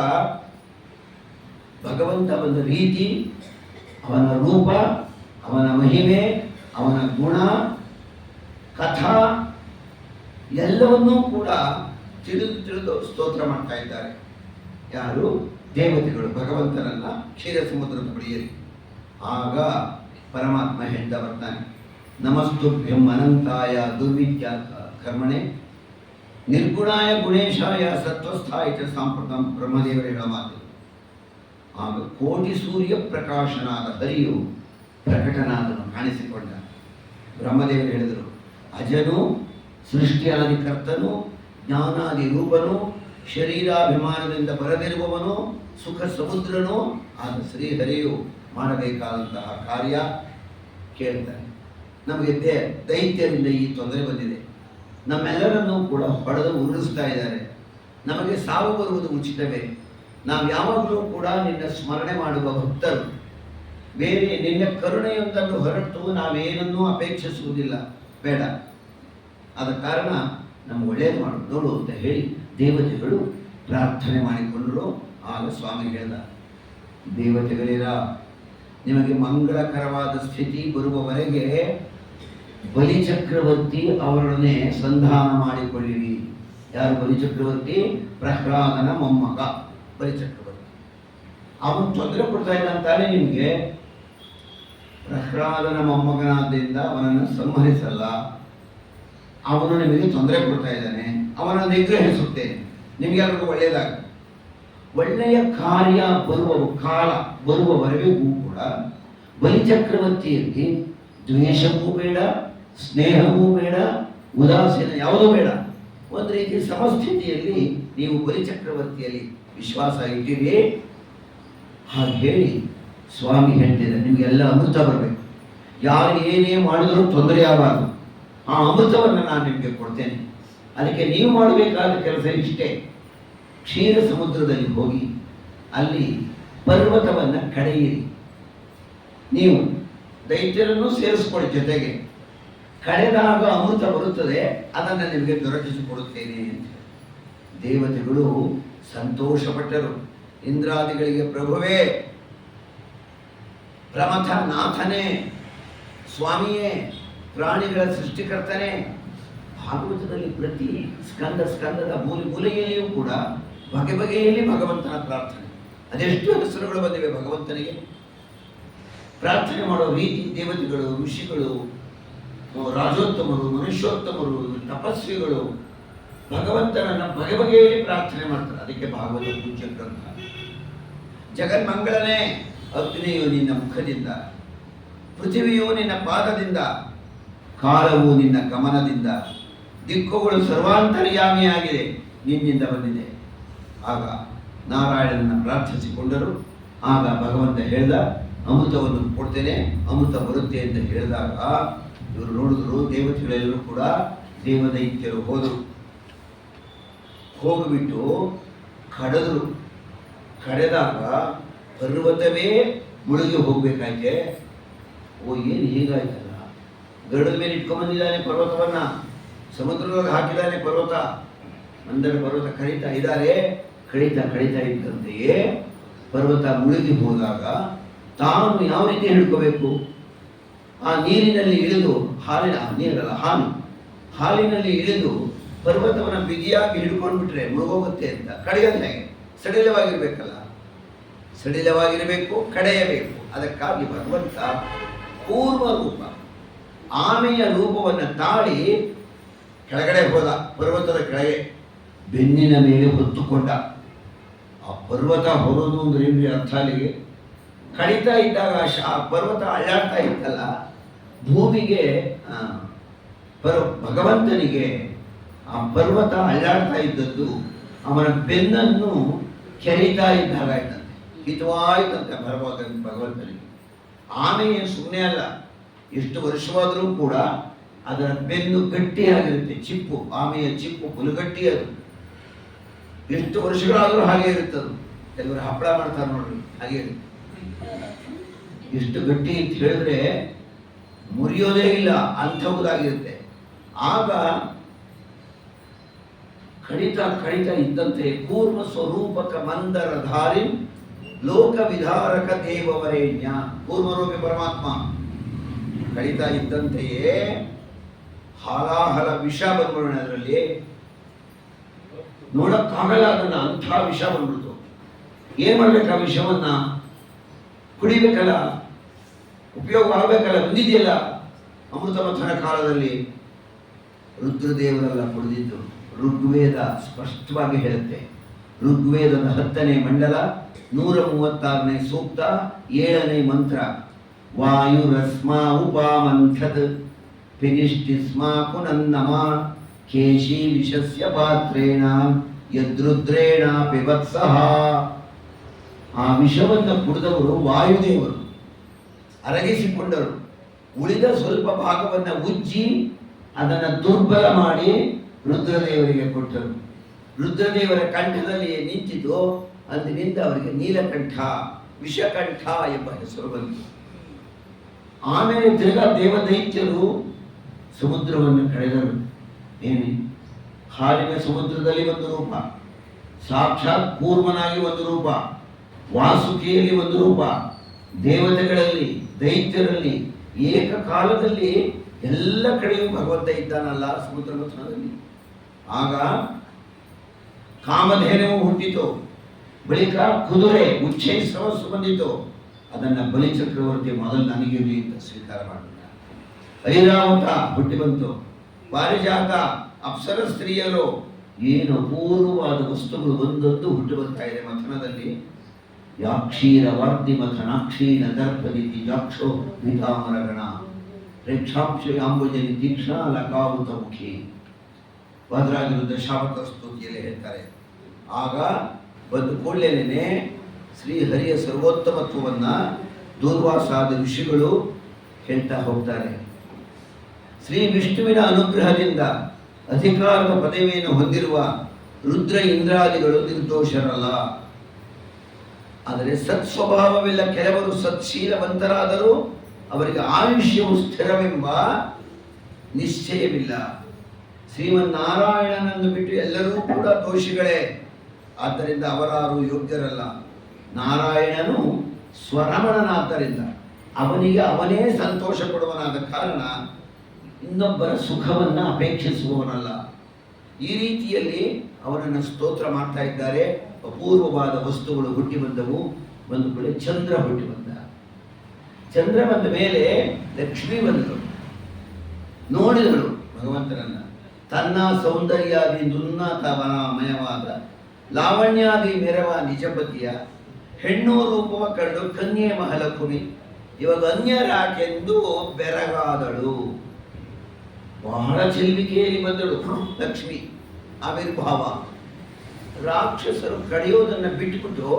ಭಗವಂತ ಬಂದ ರೀತಿ, ಅವನ ರೂಪ, ಅವನ ಮಹಿಮೆ, ಅವನ ಗುಣ, ಕಥಾ ಎಲ್ಲವನ್ನೂ ಕೂಡ ತಿಳಿದು ಸ್ತೋತ್ರ ಮಾಡ್ತಾ ಇದ್ದಾರೆ. ಯಾರು? ದೇವತೆಗಳು ಭಗವಂತನನ್ನ ಕ್ಷೀರ ಸಮುದ್ರದ ಬಳಿಯಲ್ಲಿ. ಆಗ ಪರಮಾತ್ಮ ಹೇಳ್ತಾ ಬರ್ತಾನೆ, ನಮಸ್ತುಭ್ಯಂ ಅನಂತಾಯ ದುರ್ವಿದ್ಯಾ ಕರ್ಮಣೆ ನಿರ್ಗುಣಾಯ ಗುಣೇಶಾಯ ಸತ್ವಸ್ಥಾಯ ಚ ಸಾಂಪ್ರತಂ. ಬ್ರಹ್ಮದೇವರು ಹೇಳೋ ಮಾತು. ಆಗ ಕೋಟಿ ಸೂರ್ಯ ಪ್ರಕಾಶನಾದ ಹರಿಯು ಪ್ರಕಟನಾದನು, ಕಾಣಿಸಿಕೊಂಡ. ಬ್ರಹ್ಮದೇವರು ಹೇಳಿದರು, ಅಜನು, ಸೃಷ್ಟಿಯಾದಿ ಕರ್ತನು, ಜ್ಞಾನಾದಿ ರೂಪನು, ಶರೀರಾಭಿಮಾನದಿಂದ ಬರದಿರುವವನು, ಸುಖ ಸಮುದ್ರನು ಆದ ಶ್ರೀಹರಿಯು ಮಾಡಬೇಕಾದಂತಹ ಕಾರ್ಯ ಕೇಳ್ತಾನೆ. ನಮಗೆ ದೈತ್ಯರಿಂದ ಈ ತೊಂದರೆ ಬಂದಿದೆ. ನಮ್ಮೆಲ್ಲರನ್ನೂ ಕೂಡ ಹೊಡೆದು ಉರುಳಿಸ್ತಾ ಇದ್ದಾರೆ. ನಮಗೆ ಸಾವು ಬರುವುದು ಉಚಿತವೇ. ನಾವು ಯಾವಾಗಲೂ ಕೂಡ ನಿನ್ನ ಸ್ಮರಣೆ ಮಾಡುವ ಭಕ್ತರು. ಬೇರೆ ನಿನ್ನ ಕರುಣೆಯೊಂದನ್ನು ಹೊರತು ನಾವೇನನ್ನೂ ಅಪೇಕ್ಷಿಸುವುದಿಲ್ಲ. ಬೇಡ, ಆದ ಕಾರಣ ನಮ್ಗೆ ಒಳ್ಳೇದು ಮಾಡು ನೋಡು ಅಂತ ಹೇಳಿ ದೇವತೆಗಳು ಪ್ರಾರ್ಥನೆ ಮಾಡಿಕೊಂಡರು. ಆಗ ಸ್ವಾಮಿ ಹೇಳಿದ, ದೇವತೆಗಳಿರ, ನಿಮಗೆ ಮಂಗಳಕರವಾದ ಸ್ಥಿತಿ ಬರುವವರೆಗೆ ಬಲಿಚಕ್ರವರ್ತಿ ಅವರನ್ನೇ ಸಂಧಾನ ಮಾಡಿಕೊಳ್ಳಿರಿ. ಯಾರು ಬಲಿಚಕ್ರವರ್ತಿ? ಪ್ರಹ್ಲಾದನ ಮೊಮ್ಮಗ ಬಲಿಚಕ್ರವರ್ತಿ. ಅವನು ತೊಂದರೆ ಕೊಡ್ತಾ ಇಲ್ಲ ಅಂತಾನೆ ನಿಮಗೆ. ಪ್ರಹ್ಲಾದನ ಮೊಮ್ಮಗನಾದ್ದರಿಂದ ಅವನನ್ನು ಸಂಹರಿಸಲ್ಲ, ಅವನು ನಿಮಗೆ ತೊಂದರೆ ಕೊಡ್ತಾ ಇದ್ದಾನೆ, ಅವನನ್ನು ನಿಗ್ರಹಿಸುತ್ತೇನೆ, ನಿಮಗೆಲ್ಲರಿಗೂ ಒಳ್ಳೆಯದಾಗ. ಒಳ್ಳೆಯ ಕಾರ್ಯ ಬರುವವರೆಗೂ ಕೂಡ ಬಲಿಚಕ್ರವರ್ತಿಯಲ್ಲಿ ದ್ವೇಷವೂ ಬೇಡ, ಸ್ನೇಹವೂ ಬೇಡ, ಉದಾಸೀನ ಯಾವುದೂ ಬೇಡ. ಒಂದು ರೀತಿ ಸಮಸ್ಥಿತಿಯಲ್ಲಿ ನೀವು ಬಲಿಚಕ್ರವರ್ತಿಯಲ್ಲಿ ವಿಶ್ವಾಸ ಇಟ್ಟಿರಿ. ಹಾಗೆ ಹೇಳಿ ಸ್ವಾಮಿ ಹೇಳ್ತಿದ್ದಾರೆ, ನಿಮಗೆಲ್ಲ ಅಮೃತ ಬರಬೇಕು. ಯಾರು ಏನೇ ಮಾಡಿದರೂ ತೊಂದರೆ ಆಗಬಾರ್ದು. ಆ ಅಮೃತವನ್ನು ನಾನು ನಿಮಗೆ ಕೊಡ್ತೇನೆ. ಅದಕ್ಕೆ ನೀವು ಮಾಡಬೇಕಾದ ಕೆಲಸ ಇಷ್ಟೇ. ಕ್ಷೀರ ಸಮುದ್ರದಲ್ಲಿ ಹೋಗಿ ಅಲ್ಲಿ ಪರ್ವತವನ್ನು ಕಡೆಯಿರಿ. ನೀವು ದೈತ್ಯರನ್ನು ಸೇರಿಸ್ಕೊಳ್ಳಿ ಜೊತೆಗೆ. ಕಡೆದಾಗ ಅಮೃತ ಬರುತ್ತದೆ, ಅದನ್ನು ನಿಮಗೆ ದೊರಕಿಸಿಕೊಡುತ್ತೇನೆ ಅಂತ. ದೇವತೆಗಳು ಸಂತೋಷಪಟ್ಟರು. ಇಂದ್ರಾದಿಗಳಿಗೆ ಪ್ರಭುವೇ, ಪ್ರಮಥ ನಾಥನೇ, ಸ್ವಾಮಿಯೇ, ಪ್ರಾಣಿಗಳ ಸೃಷ್ಟಿಕರ್ತನೇ. ಭಾಗವತದಲ್ಲಿ ಪ್ರತಿ ಸ್ಕಂದದ ಮೂಲೆಯಲ್ಲಿಯೂ ಕೂಡ ಬಗೆಯಲ್ಲಿ ಭಗವಂತನ ಪ್ರಾರ್ಥನೆ. ಅದೆಷ್ಟು ಹೆಸರುಗಳು ಬಂದಿವೆ ಭಗವಂತನಿಗೆ. ಪ್ರಾರ್ಥನೆ ಮಾಡೋ ರೀತಿ ದೇವತೆಗಳು, ಋಷಿಗಳು, ರಾಜೋತ್ತಮರು, ಮನುಷ್ಯೋತ್ತಮರು, ತಪಸ್ವಿಗಳು ಭಗವಂತನನ್ನ ಬಗೆಯಲ್ಲಿ ಪ್ರಾರ್ಥನೆ ಮಾಡ್ತಾರೆ. ಅದಕ್ಕೆ ಭಾಗವತ ಪೂಜ್ಯ ಗ್ರಂಥ. ಜಗನ್ಮಂಗಳನೇ, ಅಗ್ನಿಯು ನಿನ್ನ ಮುಖದಿಂದ, ಪೃಥ್ವಿಯು ನಿನ್ನ ಪಾದದಿಂದ, ಕಾಲವು ನಿನ್ನ ಗಮನದಿಂದ, ದಿಕ್ಕುಗಳು ಸರ್ವಾಂತರ್ಯಾಮಿಯಾಗಿದೆ, ನಿನ್ನಿಂದ ಬಂದಿದೆ. ಆಗ ನಾರಾಯಣನ ಪ್ರಾರ್ಥಿಸಿಕೊಂಡರು. ಆಗ ಭಗವಂತ ಹೇಳ್ದ, ಅಮೃತವನ್ನು ಕೊಡ್ತೇನೆ, ಅಮೃತ ಬರುತ್ತೆ ಅಂತ ಹೇಳಿದಾಗ ಇವರು ನೋಡಿದ್ರು, ದೇವತೆಗಳೆಲ್ಲರೂ ಕೂಡ ದೇವದೈತ್ಯರು ಹೋದರು. ಹೋಗಿಬಿಟ್ಟು ಕಡಿದ್ರು. ಕಡೆದಾಗ ಪರ್ವತವೇ ಮುಳುಗಿ ಹೋಗ್ಬೇಕಾಯ್ತೆ. ಓ, ಏನು ಹೀಗಾಯ್ತಲ್ಲ, ಗರುಡದ ಮೇಲೆ ಇಟ್ಕೊಂಡ್ಬಂದಿದ್ದಾನೆ ಪರ್ವತವನ್ನ, ಸಮುದ್ರದೊಳಗೆ ಹಾಕಿದ್ದಾನೆ ಪರ್ವತ, ಮಂದರ ಪರ್ವತ ಕಳೀತಾ ಇದ್ದಾರೆ. ಕಳೀತಾ ಇದ್ದಂತೆಯೇ ಪರ್ವತ ಮುಳುಗಿ ಹೋದಾಗ ತಾನು ಯಾವ ರೀತಿ ಹಿಡ್ಕೋಬೇಕು? ಆ ನೀರಿನಲ್ಲಿ ಇಳಿದು, ಹಾಲಿನಲ್ಲಿ ಇಳಿದು ಪರ್ವತವನ್ನು ಬಿಗಿಯಾಗಿ ಹಿಡ್ಕೊಂಡು ಬಿಟ್ರೆ ಮುಳುಗೋಗುತ್ತೆ ಅಂತ. ಕಡೆಯಲ್ಲ, ಸಡಿಲವಾಗಿರಬೇಕು, ಕಡೆಯಬೇಕು. ಅದಕ್ಕಾಗಿ ಭಗವಂತ ಕೂರ್ಮ ರೂಪ, ಆಮೆಯ ರೂಪವನ್ನು ತಾಳಿ ಕೆಳಗಡೆ ಹೋದ. ಪರ್ವತದ ಕೆಳಗೆ ಬೆನ್ನಿನ ಮೇಲೆ ಹೊತ್ತುಕೊಂಡ. ಆ ಪರ್ವತ ಹೊರೋದು ಅಂದ್ರೆ ಏನ್ರಿ ಅರ್ಥ ಅಲ್ಲಿಗೆ? ಕಡಿತಾ ಇದ್ದಾಗ ಆ ಪರ್ವತ ಅಳ್ಳಾಡ್ತಾ ಇತ್ತಲ್ಲ, ಭೂಮಿಗೆ ಭಗವಂತನಿಗೆ ಆ ಪರ್ವತ ಅಳ್ಳಾಡ್ತಾ ಇದ್ದದ್ದು ಅವನ ಬೆನ್ನನ್ನು ಕೆರಿತಾ ಇದ್ದಾಗ ಆಯ್ತಂತೆ, ಹಿತವಾಯ್ತಂತೆ ಭಗವಂತನಿಗೆ. ಆಮೆಯೇ ಸುಮ್ಮನೆ ಅಲ್ಲ, ಎಷ್ಟು ವರ್ಷವಾದರೂ ಕೂಡ ಅದರ ಬೆನ್ನು ಗಟ್ಟಿಯಾಗಿರುತ್ತೆ. ಚಿಪ್ಪು, ಆಮೆಯ ಚಿಪ್ಪು ಬಲುಗಟ್ಟಿ, ಅದು ಎಷ್ಟು ವರ್ಷಗಳಾದರೂ ಹಾಗೆ ಇರುತ್ತದು. ಕೆಲವರು ಹಪ್ಪಳ ಮಾಡ್ತಾರೆ ನೋಡ್ರಿ, ಹಾಗೆ ಇರುತ್ತೆ. ಎಷ್ಟು ಗಟ್ಟಿ ಅಂತ ಹೇಳಿದ್ರೆ ಮುರಿಯೋದೇ ಇಲ್ಲ, ಅಂಥವುದಾಗಿರುತ್ತೆ. ಆಗ ಕಡಿತ ಇದ್ದಂತೆ ಕೂರ್ಮ ಸ್ವರೂಪಕ ಮಂದರ ಧಾರಿ ಲೋಕ ವಿಧಾರಕ ದೇವವರೇಣ್ಯ, ಕೂರ್ಮರೂಪಿ ಪರಮಾತ್ಮ. ಕಡಿತಾ ಇದ್ದಂತೆಯೇ ಹಾಲಾಹಲ ವಿಷ ಬಂದ್ಬಿಡೋಣ, ಅದರಲ್ಲಿ ನೋಡಕ್ಕಾಗಲ್ಲ ಅದನ್ನ, ಅಂಥ ವಿಷ ಬಂದ್ಬಿಡ್ತು. ಏನ್ ಮಾಡ್ಬೇಕು? ಆ ವಿಷವನ್ನ ಕುಡಿಬೇಕಲ್ಲ, ಉಪಯೋಗ ಆಗಬೇಕಲ್ಲ, ಬಂದಿದೆಯಲ್ಲ. ಅಮೃತ ಮಥನ ಕಾಲದಲ್ಲಿ ರುದ್ರದೇವರೆಲ್ಲ ಕುಡಿದಿದ್ದು ಋಗ್ವೇದ ಸ್ಪಷ್ಟವಾಗಿ ಹೇಳುತ್ತೆ. ಋಗ್ವೇದದ 10ನೇ ಮಂಡಲ 136ನೇ ಸೂಕ್ತ 7ನೇ ಮಂತ್ರ. ವಾಯುರಸ್ಮಾ ಉಪಾಮಂಥತ್ ಪಿನಿಷ್ಟಿಸ್ಮಾ ಪುನನ್ನಮ ಕೇಶಿ ವಿಷಸ್ಯ ಪಾತ್ರೇಣ ಯದ್ರುದ್ರೇಣ ಪಿಬತ್ಸಹ. ಆ ವಿಷವನ್ನು ಕುಡಿದವರು ವಾಯುದೇವರು ಅರಗಿಸಿಕೊಂಡರು. ಉಳಿದ ಸ್ವಲ್ಪ ಭಾಗವನ್ನು ಉಜ್ಜಿ ಅದನ್ನು ದುರ್ಬಲ ಮಾಡಿ ರುದ್ರದೇವರಿಗೆ ಕೊಟ್ಟರು. ರುದ್ರದೇವರ ಕಂಠದಲ್ಲಿ ನಿಂತಿದ್ದು, ಅಂದಿನಿಂದ ಅವರಿಗೆ ನೀಲಕಂಠ, ವಿಷಕಂಠ ಎಂಬ ಹೆಸರು ಬಂತು. ಆಮೇಲೆ ತಿರ್ಗಾ ದೇವದೈತ್ಯರು ಸಮುದ್ರವನ್ನು ಕಳೆದರು. ಏನೇ ಹಾಲಿನ ಸಮುದ್ರದಲ್ಲಿ ಒಂದು ರೂಪ, ಸಾಕ್ಷಾತ್ ಕೂರ್ಮನಾಗಿ ಒಂದು ರೂಪ, ವಾಸುಕಿಯಲ್ಲಿ ಒಂದು ರೂಪ, ದೇವತೆಗಳಲ್ಲಿ ದೈತ್ಯರಲ್ಲಿ ಏಕಕಾಲದಲ್ಲಿ ಎಲ್ಲ ಕಡೆಯೂ ಭಗವಂತ ಇದ್ದಾನಲ್ಲ ಸಮುದ್ರ ಮಥನದಲ್ಲಿ. ಆಗ ಕಾಮಧೇನವು ಹುಟ್ಟಿತು, ಬಳಿಕ ಕುದುರೆ ಉಚ್ಛೈಸ್ರವಸ್ಸು ಬಂದಿತು. ಅದನ್ನು ಬಲಿ ಚಕ್ರವರ್ತಿ ಮೊದಲು ನನಗಿರಲಿ ಅಂತ ಸ್ವೀಕಾರ ಮಾಡಿದ. ಐರಾವತ ಹುಟ್ಟಿ ಬಂತು, ಪಾರಿಜಾತ, ಅಪ್ಸರ ಸ್ತ್ರೀಯರು, ಏನು ಅಪೂರ್ವವಾದ ವಸ್ತುಗಳು ಒಂದೊಂದು ಹುಟ್ಟು ಬರ್ತಾ ಇದೆ ಮಥನದಲ್ಲಿ. ಯಾಕ್ಷೀರ ವಾರ್ತಿ ಮಥನಾಕ್ಷೀಣ ದರ್ಪದಿತಿ ಯಾಕ್ಷೋ ಭಿತಾಮರಗಣ ಪ್ರೇಕ್ಷಾಂಶ ಅಂಬುಜನಿ ತೀಕ್ಷ್ಣ ಲಕಾವುತ ಮುಖಿ. ಭದ್ರಾಗಿರುದ್ಧ ಶಾಪಕ ಸ್ತುತಿಯಲ್ಲಿ ಹೇಳ್ತಾರೆ. ಆಗ ಬಂದು ಕೂಡಲೇನೆ ಶ್ರೀಹರಿಯ ಸರ್ವೋತ್ತಮತ್ವವನ್ನು ದೂರ್ವಾಸಾದ ಋಷಿಗಳು ಹೇಳ್ತಾ ಹೋಗ್ತಾರೆ. ಶ್ರೀ ವಿಷ್ಣುವಿನ ಅನುಗ್ರಹದಿಂದ ಅಧಿಕಾರದ ಪದವಿಯನ್ನು ಹೊಂದಿರುವ ರುದ್ರ ಇಂದ್ರಾದಿಗಳು ನಿರ್ದೋಷರಲ್ಲ. ಆದರೆ ಸತ್ಸ್ವಭಾವವಿಲ್ಲ. ಕೆಲವರು ಸತ್ಶೀಲವಂತರಾದರೂ ಅವರಿಗೆ ಆಯುಷ್ಯವು ಸ್ಥಿರವೆಂಬ ನಿಶ್ಚಯವಿಲ್ಲ. ಶ್ರೀಮನ್ನಾರಾಯಣನನ್ನು ಬಿಟ್ಟು ಎಲ್ಲರೂ ಕೂಡ ದೋಷಿಗಳೇ. ಆದ್ದರಿಂದ ಅವರಾರು ಯೋಗ್ಯರಲ್ಲ. ನಾರಾಯಣನು ಸ್ವರಮಣನಾದ್ದರಿಂದ ಅವನಿಗೆ ಅವನೇ ಸಂತೋಷ ಕೊಡುವನಾದ ಕಾರಣ ಇನ್ನೊಬ್ಬರ ಸುಖವನ್ನು ಅಪೇಕ್ಷಿಸುವವನಲ್ಲ. ಈ ರೀತಿಯಲ್ಲಿ ಅವನನ್ನು ಸ್ತೋತ್ರ ಮಾಡ್ತಾ ಇದ್ದಾರೆ. ಅಪೂರ್ವವಾದ ವಸ್ತುಗಳು ಹುಟ್ಟಿ ಬಂದವು. ಒಂದು ಕಡೆ ಚಂದ್ರ ಹುಟ್ಟಿ ಬಂದ. ಚಂದ್ರ ಬಂದ ಮೇಲೆ ಲಕ್ಷ್ಮೀ ಬಂದಳು. ನೋಡಿದಳು ಭಗವಂತನನ್ನ. ತನ್ನ ಸೌಂದರ್ಯಾದಿ ದುನ್ನತಮಯವಾದ ಲಾವಣ್ಯಾದಿ ಮೆರವ ನಿಜಪತಿಯ ಹೆಣ್ಣು ರೂಪವ ಕಂಡು ಕನ್ಯೆ ಮಹಲಕುಮಿ, ಇವಾಗ ಅನ್ಯರಾಕೆಂದು ಬೆರಗಾದಳು. ಬಹಳ ಚೆಲ್ವಿಕೆಯಲ್ಲಿ ಬಂದಳು ಲಕ್ಷ್ಮಿ ಆವಿರ್ಭಾವ. ರಾಕ್ಷಸರು ಕಡಿಯೋದನ್ನ ಬಿಟ್ಟುಬಿಟ್ಟು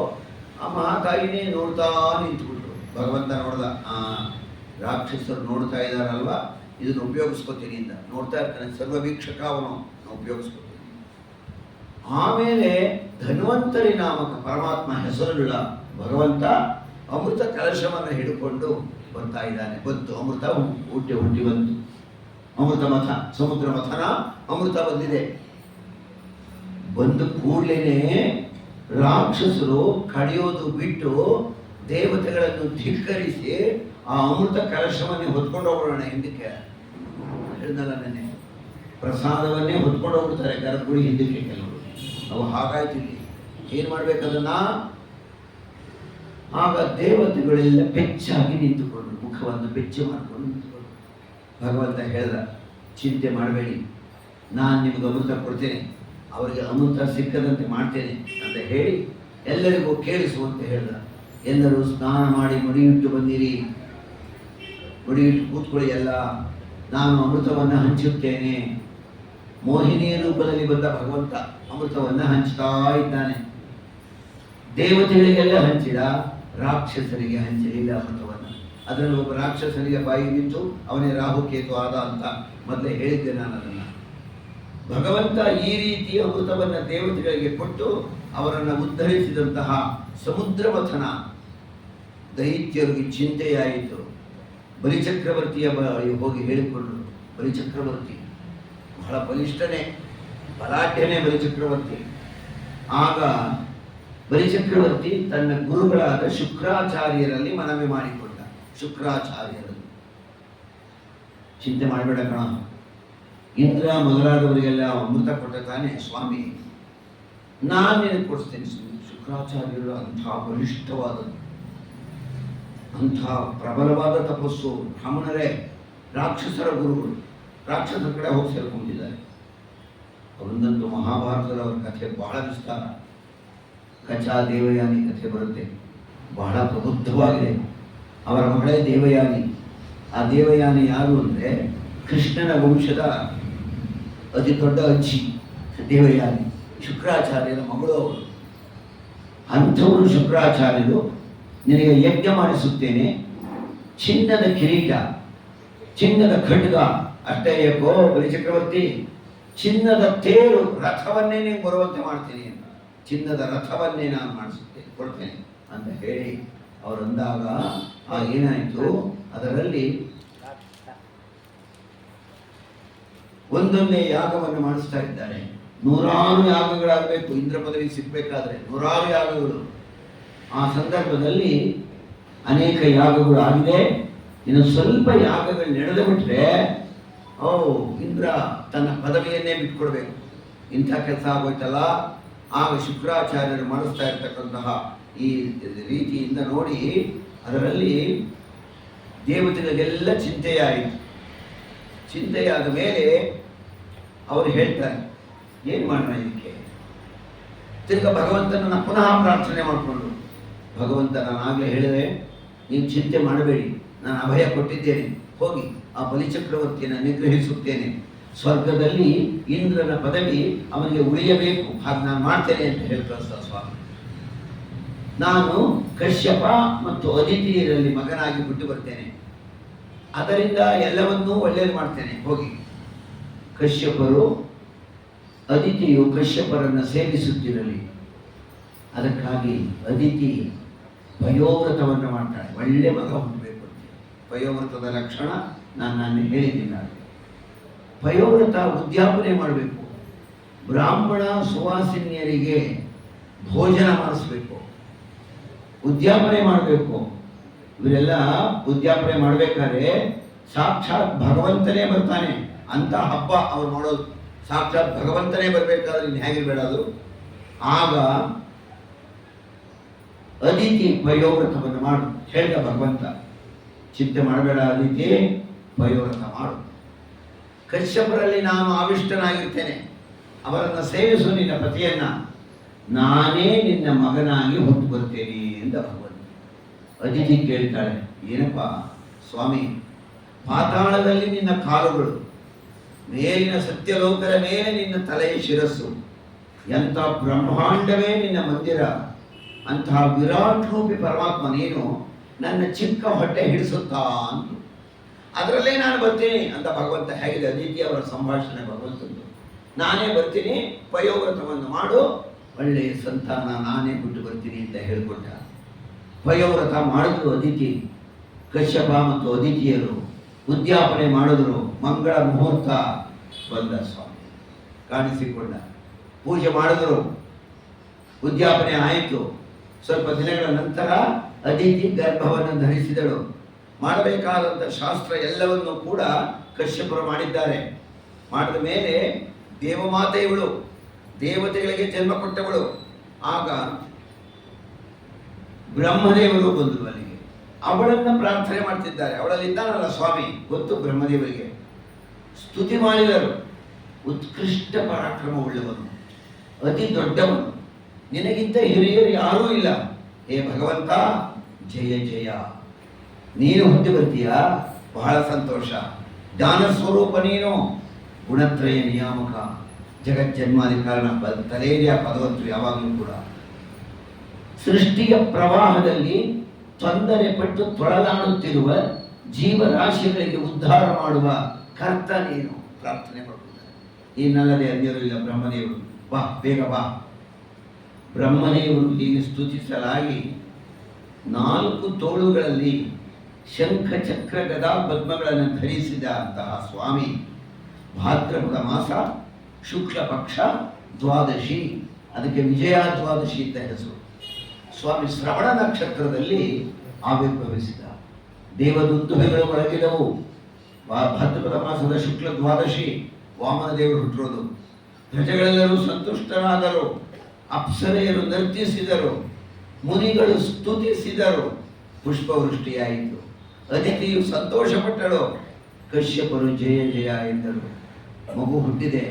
ಆ ಮಹಾತಾಯಿನೇ ನೋಡ್ತಾ ನಿಂತುಬಿಟ್ರು. ಭಗವಂತ ನೋಡ್ದ, ರಾಕ್ಷಸರು ನೋಡ್ತಾ ಇದ್ದಾರಲ್ವಾ, ಇದನ್ನು ಉಪಯೋಗಿಸ್ಕೊತೀನಿ ಅಂತ ನೋಡ್ತಾ ಇರ್ತಾನೆ. ಸರ್ವವೀಕ್ಷಕ ಅವನು ಉಪಯೋಗಿಸ್ಕೊತೀನಿ. ಆಮೇಲೆ ಧನ್ವಂತರಿ ನಾಮಕ ಪರಮಾತ್ಮ ಹೆಸರುಳ್ಳ ಭಗವಂತ ಅಮೃತ ಕಲಶವನ್ನು ಹಿಡ್ಕೊಂಡು ಬರ್ತಾ ಇದ್ದಾನೆ. ಬಂತು ಅಮೃತ, ಹುಟ್ಟಿ ಬಂತು ಅಮೃತ ಮಥ, ಸಮುದ್ರ ಮಥನ ಅಮೃತ ಬಂದಿದೆ. ಬಂದು ಕೂಡಲೇ ರಾಕ್ಷಸರು ಕಡಿಯೋದು ಬಿಟ್ಟು ದೇವತೆಗಳನ್ನು ಧಿಕ್ಕರಿಸಿ ಆ ಅಮೃತ ಕಲಶವನ್ನೇ ಹೊತ್ಕೊಂಡು ಹೋಗೋಣ ಹಿಂದಕ್ಕೆ. ಹೇಳಿದ್ನಲ್ಲ ನೆನ್ನೆ, ಪ್ರಸಾದವನ್ನೇ ಹೊತ್ಕೊಂಡು ಹೋಗ್ಬಿಡ್ತಾರೆ ಗರ್ಭಗುಡಿ ಹಿಂದಕ್ಕೆ ಕೆಲವರು. ಅವು ಹಾಗಾಯ್ತು. ಇಲ್ಲಿ ಏನು ಮಾಡ್ಬೇಕದನ್ನ? ಆಗ ದೇವತೆಗಳೆಲ್ಲ ಬೆಚ್ಚಾಗಿ ನಿಂತುಕೊಂಡು, ಮುಖವನ್ನು ಬೆಚ್ಚು ಮಾಡಿಕೊಂಡು ನಿಂತುಕೊಂಡು ಭಗವಂತ ಹೇಳ್ದ, ಚಿಂತೆ ಮಾಡಬೇಡಿ, ನಾನು ನಿಮ್ಗೆ ಅಮೃತ ಕೊಡ್ತೇನೆ, ಅವರಿಗೆ ಅಮೃತ ಸಿಕ್ಕದಂತೆ ಮಾಡ್ತೇನೆ ಅಂತ ಹೇಳಿ ಎಲ್ಲರಿಗೂ ಕೇಳಿಸುವಂತೆ ಹೇಳ್ದ. ಎಲ್ಲರೂ ಸ್ನಾನ ಮಾಡಿ ಮುಡಿಯಿಟ್ಟು ಬಂದಿರಿ, ಮುಡಿಯಿಟ್ಟು ಕೂತ್ಕೊಳ್ಳಿ ಎಲ್ಲ, ನಾನು ಅಮೃತವನ್ನು ಹಂಚುತ್ತೇನೆ. ಮೋಹಿನಿಯ ರೂಪದಲ್ಲಿ ಬಂದ ಭಗವಂತ ಅಮೃತವನ್ನು ಹಂಚ್ತಾ ಇದ್ದಾನೆ. ದೇವತೆಗಳಿಗೆಲ್ಲ ಹಂಚಿದ, ರಾಕ್ಷಸರಿಗೆ ಹಂಚಲಿಲ್ಲ ಅಮೃತವನ್ನು. ಅದರಲ್ಲಿ ಒಬ್ಬ ರಾಕ್ಷಸನಿಗೆ ಬಾಯಿ ಬಿತ್ತು, ಅವನೇ ರಾಹುಕೇತು ಆದ ಅಂತ ಮೊದಲೇ ಹೇಳಿದ್ದೆ ನಾನು ಅದನ್ನು. ಭಗವಂತ ಈ ರೀತಿ ಅಮೃತವನ್ನು ದೇವತೆಗಳಿಗೆ ಕೊಟ್ಟು ಅವರನ್ನು ಉದ್ಧರಿಸಿದಂತಹ ಸಮುದ್ರ ಮಥನ ದೈತ್ಯರಿಗೆ ಚಿಂತೆಯಾಯಿತು. ಬಲಿಚಕ್ರವರ್ತಿಯ ಹೋಗಿ ಹೇಳಿಕೊಂಡರು. ಬಲಿಚಕ್ರವರ್ತಿ ಬಹಳ ಬಲಿಷ್ಠನೇ, ಬಲಾಢ್ಯನೇ ಬಲಿಚಕ್ರವರ್ತಿ. ಆಗ ಬಲಿಚಕ್ರವರ್ತಿ ತನ್ನ ಗುರುಗಳಾದ ಶುಕ್ರಾಚಾರ್ಯರಲ್ಲಿ ಮನವಿ ಮಾಡಿಕೊಂಡ. ಶುಕ್ರಾಚಾರ್ಯರಲ್ಲಿ, ಚಿಂತೆ ಮಾಡಬೇಡ ಕಣ, ಇಂದ್ರ ಮೊದಲಾದವರಿಗೆಲ್ಲ ಅಮೃತ ಕೊಟ್ಟ ತಾನೇ ಸ್ವಾಮಿ, ನಾನು ನಿನಗೆ ಕೊಡಿಸ್ತೇನೆ. ಶುಕ್ರಾಚಾರ್ಯರು ಅಂಥ ಬಲಿಷ್ಠವಾದದ್ದು, ಅಂಥ ಪ್ರಬಲವಾದ ತಪಸ್ಸು. ಬ್ರಾಹ್ಮಣರೇ ರಾಕ್ಷಸರ ಗುರುಗಳು, ರಾಕ್ಷಸರ ಕಡೆ ಹೋಗಿ ಸೇರ್ಕೊಂಡಿದ್ದಾರೆ. ಅವರಿಂದಂತೂ ಮಹಾಭಾರತದ ಅವರ ಕಥೆ ಬಹಳ ವಿಸ್ತಾರ. ಕಚಾ ದೇವಯಾನಿ ಕಥೆ ಬರುತ್ತೆ, ಬಹಳ ಪ್ರಬುದ್ಧವಾಗಿದೆ. ಅವರ ಮಗಳೇ ದೇವಯಾನಿ. ಆ ದೇವಯಾನಿ ಯಾರು ಅಂದರೆ ಕೃಷ್ಣನ ವಂಶದ ಅತಿ ದೊಡ್ಡ ಅಜ್ಜಿ ದೇವಯಾನಿ, ಶುಕ್ರಾಚಾರ್ಯರ ಮಗಳು ಅವರು. ಅಂಥವರು ಶುಕ್ರಾಚಾರ್ಯರು, ನಿನಗೆ ಯಜ್ಞ ಮಾಡಿಸುತ್ತೇನೆ, ಚಿನ್ನದ ಕಿರೀಟ, ಚಿನ್ನದ ಖಡ್ಗ, ಅಷ್ಟೇ ಏಕೋ ಬಲಿಚಕ್ರವರ್ತಿ, ಚಿನ್ನದ ತೇರು ರಥವನ್ನೇ ನೀವು ಬರುವಂತೆ ಮಾಡ್ತೀನಿ ಅಂತ, ಚಿನ್ನದ ರಥವನ್ನೇ ನಾನು ಮಾಡಿಸುತ್ತೇನೆ, ಕೊಡ್ತೇನೆ ಅಂತ ಹೇಳಿ ಅವರು ಅಂದಾಗ ಏನಾಯಿತು, ಅದರಲ್ಲಿ ಒಂದೊಂದೇ ಯಾಗವನ್ನು ಮಾಡಿಸ್ತಾ ಇದ್ದಾರೆ. 100 ಯಾಗಗಳಾಗಬೇಕು ಇಂದ್ರ ಪದವಿ ಸಿಗಬೇಕಾದ್ರೆ, 100 ಯಾಗಗಳು. ಆ ಸಂದರ್ಭದಲ್ಲಿ ಅನೇಕ ಯಾಗಗಳು ಆಗಿದೆ. ಇನ್ನು ಸ್ವಲ್ಪ ಯಾಗಗಳು ನಡೆದು ಬಿಟ್ರೆ ಇಂದ್ರ ತನ್ನ ಪದವಿಯನ್ನೇ ಬಿಟ್ಕೊಡ್ಬೇಕು. ಇಂಥ ಕೆಲಸ ಆಗೋಯ್ತಲ್ಲ. ಆಗ ಶುಕ್ರಾಚಾರ್ಯರು ಮಾಡಿಸ್ತಾ ಇರ್ತಕ್ಕಂತಹ ಈ ರೀತಿಯಿಂದ ನೋಡಿ ಅದರಲ್ಲಿ ದೇವತೆಗಳಿಗೆಲ್ಲ ಚಿಂತೆಯಾಯಿತು. ಚಿಂತೆಯಾದ ಮೇಲೆ ಅವರು ಹೇಳ್ತಾರೆ, ಏನು ಮಾಡೋಣ ಇದಕ್ಕೆ? ತಿರ್ಗ ಭಗವಂತನನ್ನು ಪುನಃ ಪ್ರಾರ್ಥನೆ ಮಾಡಿಕೊಂಡು, ಭಗವಂತ ನಾನಾಗಲೇ ಹೇಳಿದೆ, ನೀವು ಚಿಂತೆ ಮಾಡಬೇಡಿ, ನಾನು ಅಭಯ ಕೊಟ್ಟಿದ್ದೇನೆ, ಹೋಗಿ ಆ ಬಲಿಚಕ್ರವರ್ತಿಯನ್ನು ನಿಗ್ರಹಿಸುತ್ತೇನೆ, ಸ್ವರ್ಗದಲ್ಲಿ ಇಂದ್ರನ ಪದವಿ ಅವನಿಗೆ ಉಳಿಯಬೇಕು, ಹಾಗೆ ನಾನು ಮಾಡ್ತೇನೆ ಅಂತ ಹೇಳ್ತಾರೆ ಸ್ವಾಮಿ. ನಾನು ಕಶ್ಯಪ ಮತ್ತು ಅದಿತಿಯರಲ್ಲಿ ಮಗನಾಗಿ ಬಿಟ್ಟು ಬರ್ತೇನೆ, ಅದರಿಂದ ಎಲ್ಲವನ್ನೂ ಒಳ್ಳೆಯದು ಮಾಡ್ತೇನೆ, ಹೋಗಿ. ಕಶ್ಯಪರು ಅದಿತಿಯು ಕಶ್ಯಪರನ್ನು ಸೇವಿಸುತ್ತಿರಲಿ, ಅದಕ್ಕಾಗಿ ಅದಿತಿ ವಯೋವ್ರತವನ್ನು ಮಾಡ್ತಾಳೆ, ಒಳ್ಳೆ ಮಗ ಹುಟ್ಟಬೇಕು ಅಂತ. ವಯೋವ್ರತದ ಲಕ್ಷಣ ನಾನು ಹೇಳಿದ್ದೀನಿ. ವಯೋವ್ರತ ಉದ್ಯಾಪನೆ ಮಾಡಬೇಕು, ಬ್ರಾಹ್ಮಣ ಸುವಾಸಿನಿಯರಿಗೆ ಭೋಜನ ಮಾಡಿಸ್ಬೇಕು, ಉದ್ಯಾಪನೆ ಮಾಡಬೇಕು. ಇವರೆಲ್ಲ ಉದ್ಯಾಪನೆ ಮಾಡಬೇಕಾದ್ರೆ ಸಾಕ್ಷಾತ್ ಭಗವಂತನೇ ಬರ್ತಾನೆ ಅಂತ ಹಬ್ಬ ಅವ್ರು ಮಾಡೋದು. ಸಾಕ್ಷಾತ್ ಭಗವಂತನೇ ಬರಬೇಕಾದ್ರೆ ಇನ್ನು ಹೇಗಿರಬೇಡ ಅದು. ಆಗ ಅದಿತಿ ವಯೋವ್ರತವನ್ನು ಮಾಡು ಹೇಳಿದ ಭಗವಂತ. ಚಿಂತೆ ಮಾಡಬೇಡ ಅದಿತಿ, ವಯೋವ್ರತ ಮಾಡು. ಕಶ್ಯಪರಲ್ಲಿ ನಾನು ಆವಿಷ್ಟನಾಗಿರ್ತೇನೆ, ಅವರನ್ನು ಸೇವಿಸು ನಿನ್ನ ಪತಿಯನ್ನ, ನಾನೇ ನಿನ್ನ ಮಗನಾಗಿ ಹೊತ್ತು ಬರ್ತೇನೆ ಎಂದ ಭಗವಂತ. ಅದಿತಿ ಕೇಳ್ತಾಳೆ, ಏನಪ್ಪ ಸ್ವಾಮಿ, ಪಾತಾಳದಲ್ಲಿ ನಿನ್ನ ಕಾಲುಗಳು, ಮೇಲಿನ ಸತ್ಯಲೋಕದ ಮೇಲೆ ನಿನ್ನ ತಲೆಯ ಶಿರಸ್ಸು, ಎಂಥ ಬ್ರಹ್ಮಾಂಡವೇ ನಿನ್ನ ಮಂದಿರ, ಅಂತಹ ವಿರಾಟ್ ರೂಪಿ ಪರಮಾತ್ಮ ನೀನು ನನ್ನ ಚಿಕ್ಕ ಹೊಟ್ಟೆ ಹಿಡಿಸುತ್ತಾ ಅಂತ. ಅದರಲ್ಲೇ ನಾನು ಬರ್ತೀನಿ ಅಂತ ಭಗವಂತ ಹೇಗಿದೆ ಅದಿತಿ ಅವರ ಸಂಭಾಷಣೆ ಭಗವಂತದ್ದು. ನಾನೇ ಬರ್ತೀನಿ, ಪಯೋವ್ರತವನ್ನು ಮಾಡು, ಒಳ್ಳೆಯ ಸಂತಾನ ನಾನೇ ಬಿಟ್ಟು ಬರ್ತೀನಿ ಅಂತ ಹೇಳ್ಕೊಟ್ಟ. ಪಯೋವ್ರತ ಮಾಡಿದ್ರು ಅದಿತಿ. ಕಶ್ಯಪ ಮತ್ತು ಅದಿತಿಯರು ಉದ್ಯಾಪನೆ ಮಾಡಿದ್ರು. ಮಂಗಳ ಮುಹೂರ್ತ ಬಂದ, ಸ್ವಾಮಿ ಕಾಣಿಸಿಕೊಂಡ. ಪೂಜೆ ಮಾಡಿದ್ರು, ಉದ್ಯಾಪನೆ ಆಯಿತು. ಸ್ವಲ್ಪ ದಿನಗಳ ನಂತರ ಅದಿತಿ ಗರ್ಭವನ್ನು ಧರಿಸಿದಳು. ಮಾಡಬೇಕಾದಂಥ ಶಾಸ್ತ್ರ ಎಲ್ಲವನ್ನೂ ಕೂಡ ಕಶ್ಯಪರು ಮಾಡಿದ್ದಾರೆ. ಮಾಡಿದ ಮೇಲೆ ದೇವಮಾತೆ ಇವಳು, ದೇವತೆಗಳಿಗೆ ಜನ್ಮ ಕೊಟ್ಟವಳು. ಆಗ ಬ್ರಹ್ಮದೇವರು ಬಂದರು ಅಲ್ಲಿಗೆ. ಅವಳನ್ನು ಪ್ರಾರ್ಥನೆ ಮಾಡ್ತಿದ್ದಾರೆ. ಅವಳಲ್ಲಿದ್ದಾನಲ್ಲ ಸ್ವಾಮಿ, ಗೊತ್ತು ಬ್ರಹ್ಮದೇವರಿಗೆ. ಸ್ತುತಿ ಮಾಡಿದರು. ಉತ್ಕೃಷ್ಟ ಪರಾಕ್ರಮವುಳ್ಳವನು, ಅತಿ ದೊಡ್ಡವನು, ನಿನಗಿಂತ ಹಿರಿಯರು ಯಾರೂ ಇಲ್ಲ. ಹೇ ಭಗವಂತ, ಜಯ ಜಯ, ನೀನು ಹುಟ್ಟಿ ಬರ್ತೀಯಾ, ಬಹಳ ಸಂತೋಷ. ಜ್ಞಾನ ಸ್ವರೂಪ ನೀನು, ಗುಣತ್ರಯ ನಿಯಾಮಕ, ಜಗಜ್ಜನ್ಮಾಧಿಕಾರಣ ತಲೆಯ ಪದವಂತರು ಯಾವಾಗಲೂ ಕೂಡ. ಸೃಷ್ಟಿಯ ಪ್ರವಾಹದಲ್ಲಿ ತೊಂದರೆ ಪಟ್ಟು ತೊಳಲಾಡುತ್ತಿರುವ ಜೀವರಾಶಿಗಳಿಗೆ ಉದ್ಧಾರ ಮಾಡುವ ಕರ್ತ ನೀನು. ಪ್ರಾರ್ಥನೆ ಮಾಡುತ್ತಾರೆ. ಇನ್ನಲ್ಲದೆ ಅನ್ಯರು ಇಲ್ಲ. ಬ್ರಹ್ಮದೇವರು, ಬಾ ಬೇಗ ಬಾ. ಬ್ರಹ್ಮದೇವರು ಹೀಗೆ ಸ್ತುತಿಸಲಾಗಿ 4 ತೋಳುಗಳಲ್ಲಿ ಶಂಖ ಚಕ್ರ ಗದಾ ಪದ್ಮಗಳನ್ನು ಧರಿಸಿದ ಅಂತಹ ಸ್ವಾಮಿ ಭಾದ್ರಪದ ಮಾಸ ಶುಕ್ಲ ಪಕ್ಷ ದ್ವಾದಶಿ, ಅದಕ್ಕೆ ವಿಜಯ ದ್ವಾದಶಿ ಅಂತ ಹೆಸರು. ಸ್ವಾಮಿ ಶ್ರವಣ ನಕ್ಷತ್ರದಲ್ಲಿ ಆವಿರ್ಭವಿಸಿದ. ದೇವದುಂದುಭೆಗಳು ಒಳಗಿದವು. ಭಾದ್ರಪದ ಮಾಸದ ಶುಕ್ಲ ದ್ವಾದಶಿ ವಾಮನ ದೇವರು ಹುಟ್ಟಿರೋದು. ಪ್ರಜೆಗಳೆಲ್ಲರೂ ಸಂತುಷ್ಟರಾದರು. ಅಪ್ಸರೆಯರು ನರ್ತಿಸಿದರು, ಮುನಿಗಳು ಸ್ತುತಿಸಿದರು. ಪುಷ್ಪವೃಷ್ಟಿಯಾಯಿತು. ಅದಿತಿಯು ಸಂತೋಷಪಟ್ಟಳು. ಕಶ್ಯಪರು ಜಯ ಜಯ ಎಂದರು. ಮಗು ಹುಟ್ಟಿದೆ,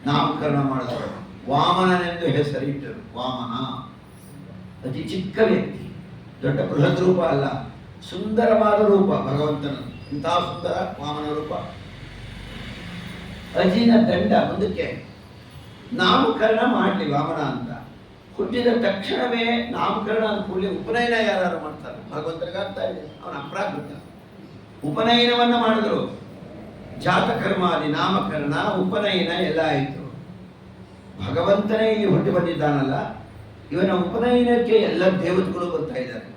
ನಾಮಕರಣ ಮಾಡಿದರು. ವಾಮನನೆಂದು ಹೆಸರಿಟ್ಟರು. ವಾಮನ ಅತಿ ಚಿಕ್ಕ ವ್ಯಕ್ತಿ, ದೊಡ್ಡ ಬೃಹದ್ ರೂಪ ಅಲ್ಲ, ಸುಂದರವಾದ ರೂಪ ಭಗವಂತನ. ಇಂತಹ ಸುಂದರ ವಾಮನ ರೂಪ. ಅಜಿನ ದಂಡ ಮುಂದಕ್ಕೆ ನಾಮಕರಣ ಮಾಡಲಿ ವಾಮನ ಅಂತ. ಹುಟ್ಟಿದ ತಕ್ಷಣವೇ ನಾಮಕರಣ ಅಂದ್ಕೂಡಲೇ ಉಪನಯನ ಯಾರು ಮಾಡ್ತಾರೆ? ಭಗವಂತನಿಗೆ ಆಗ್ತಾ ಇದೆ, ಅವನ ಅಪ್ರಾಕೃತ. ಉಪನಯನವನ್ನು ಮಾಡಿದ್ರು. ಜಾತಕರ್ಮಾದಿ ನಾಮಕರಣ ಉಪನಯನ ಎಲ್ಲ ಆಯಿತು. ಭಗವಂತನೇ ಇಲ್ಲಿ ಹುಟ್ಟಿ ಬಂದಿದ್ದಾನಲ್ಲ, ಇವನ ಉಪನಯನಕ್ಕೆ ಎಲ್ಲ ದೇವತೆಗಳು ಬರ್ತಾ ಇದ್ದಾರೆ.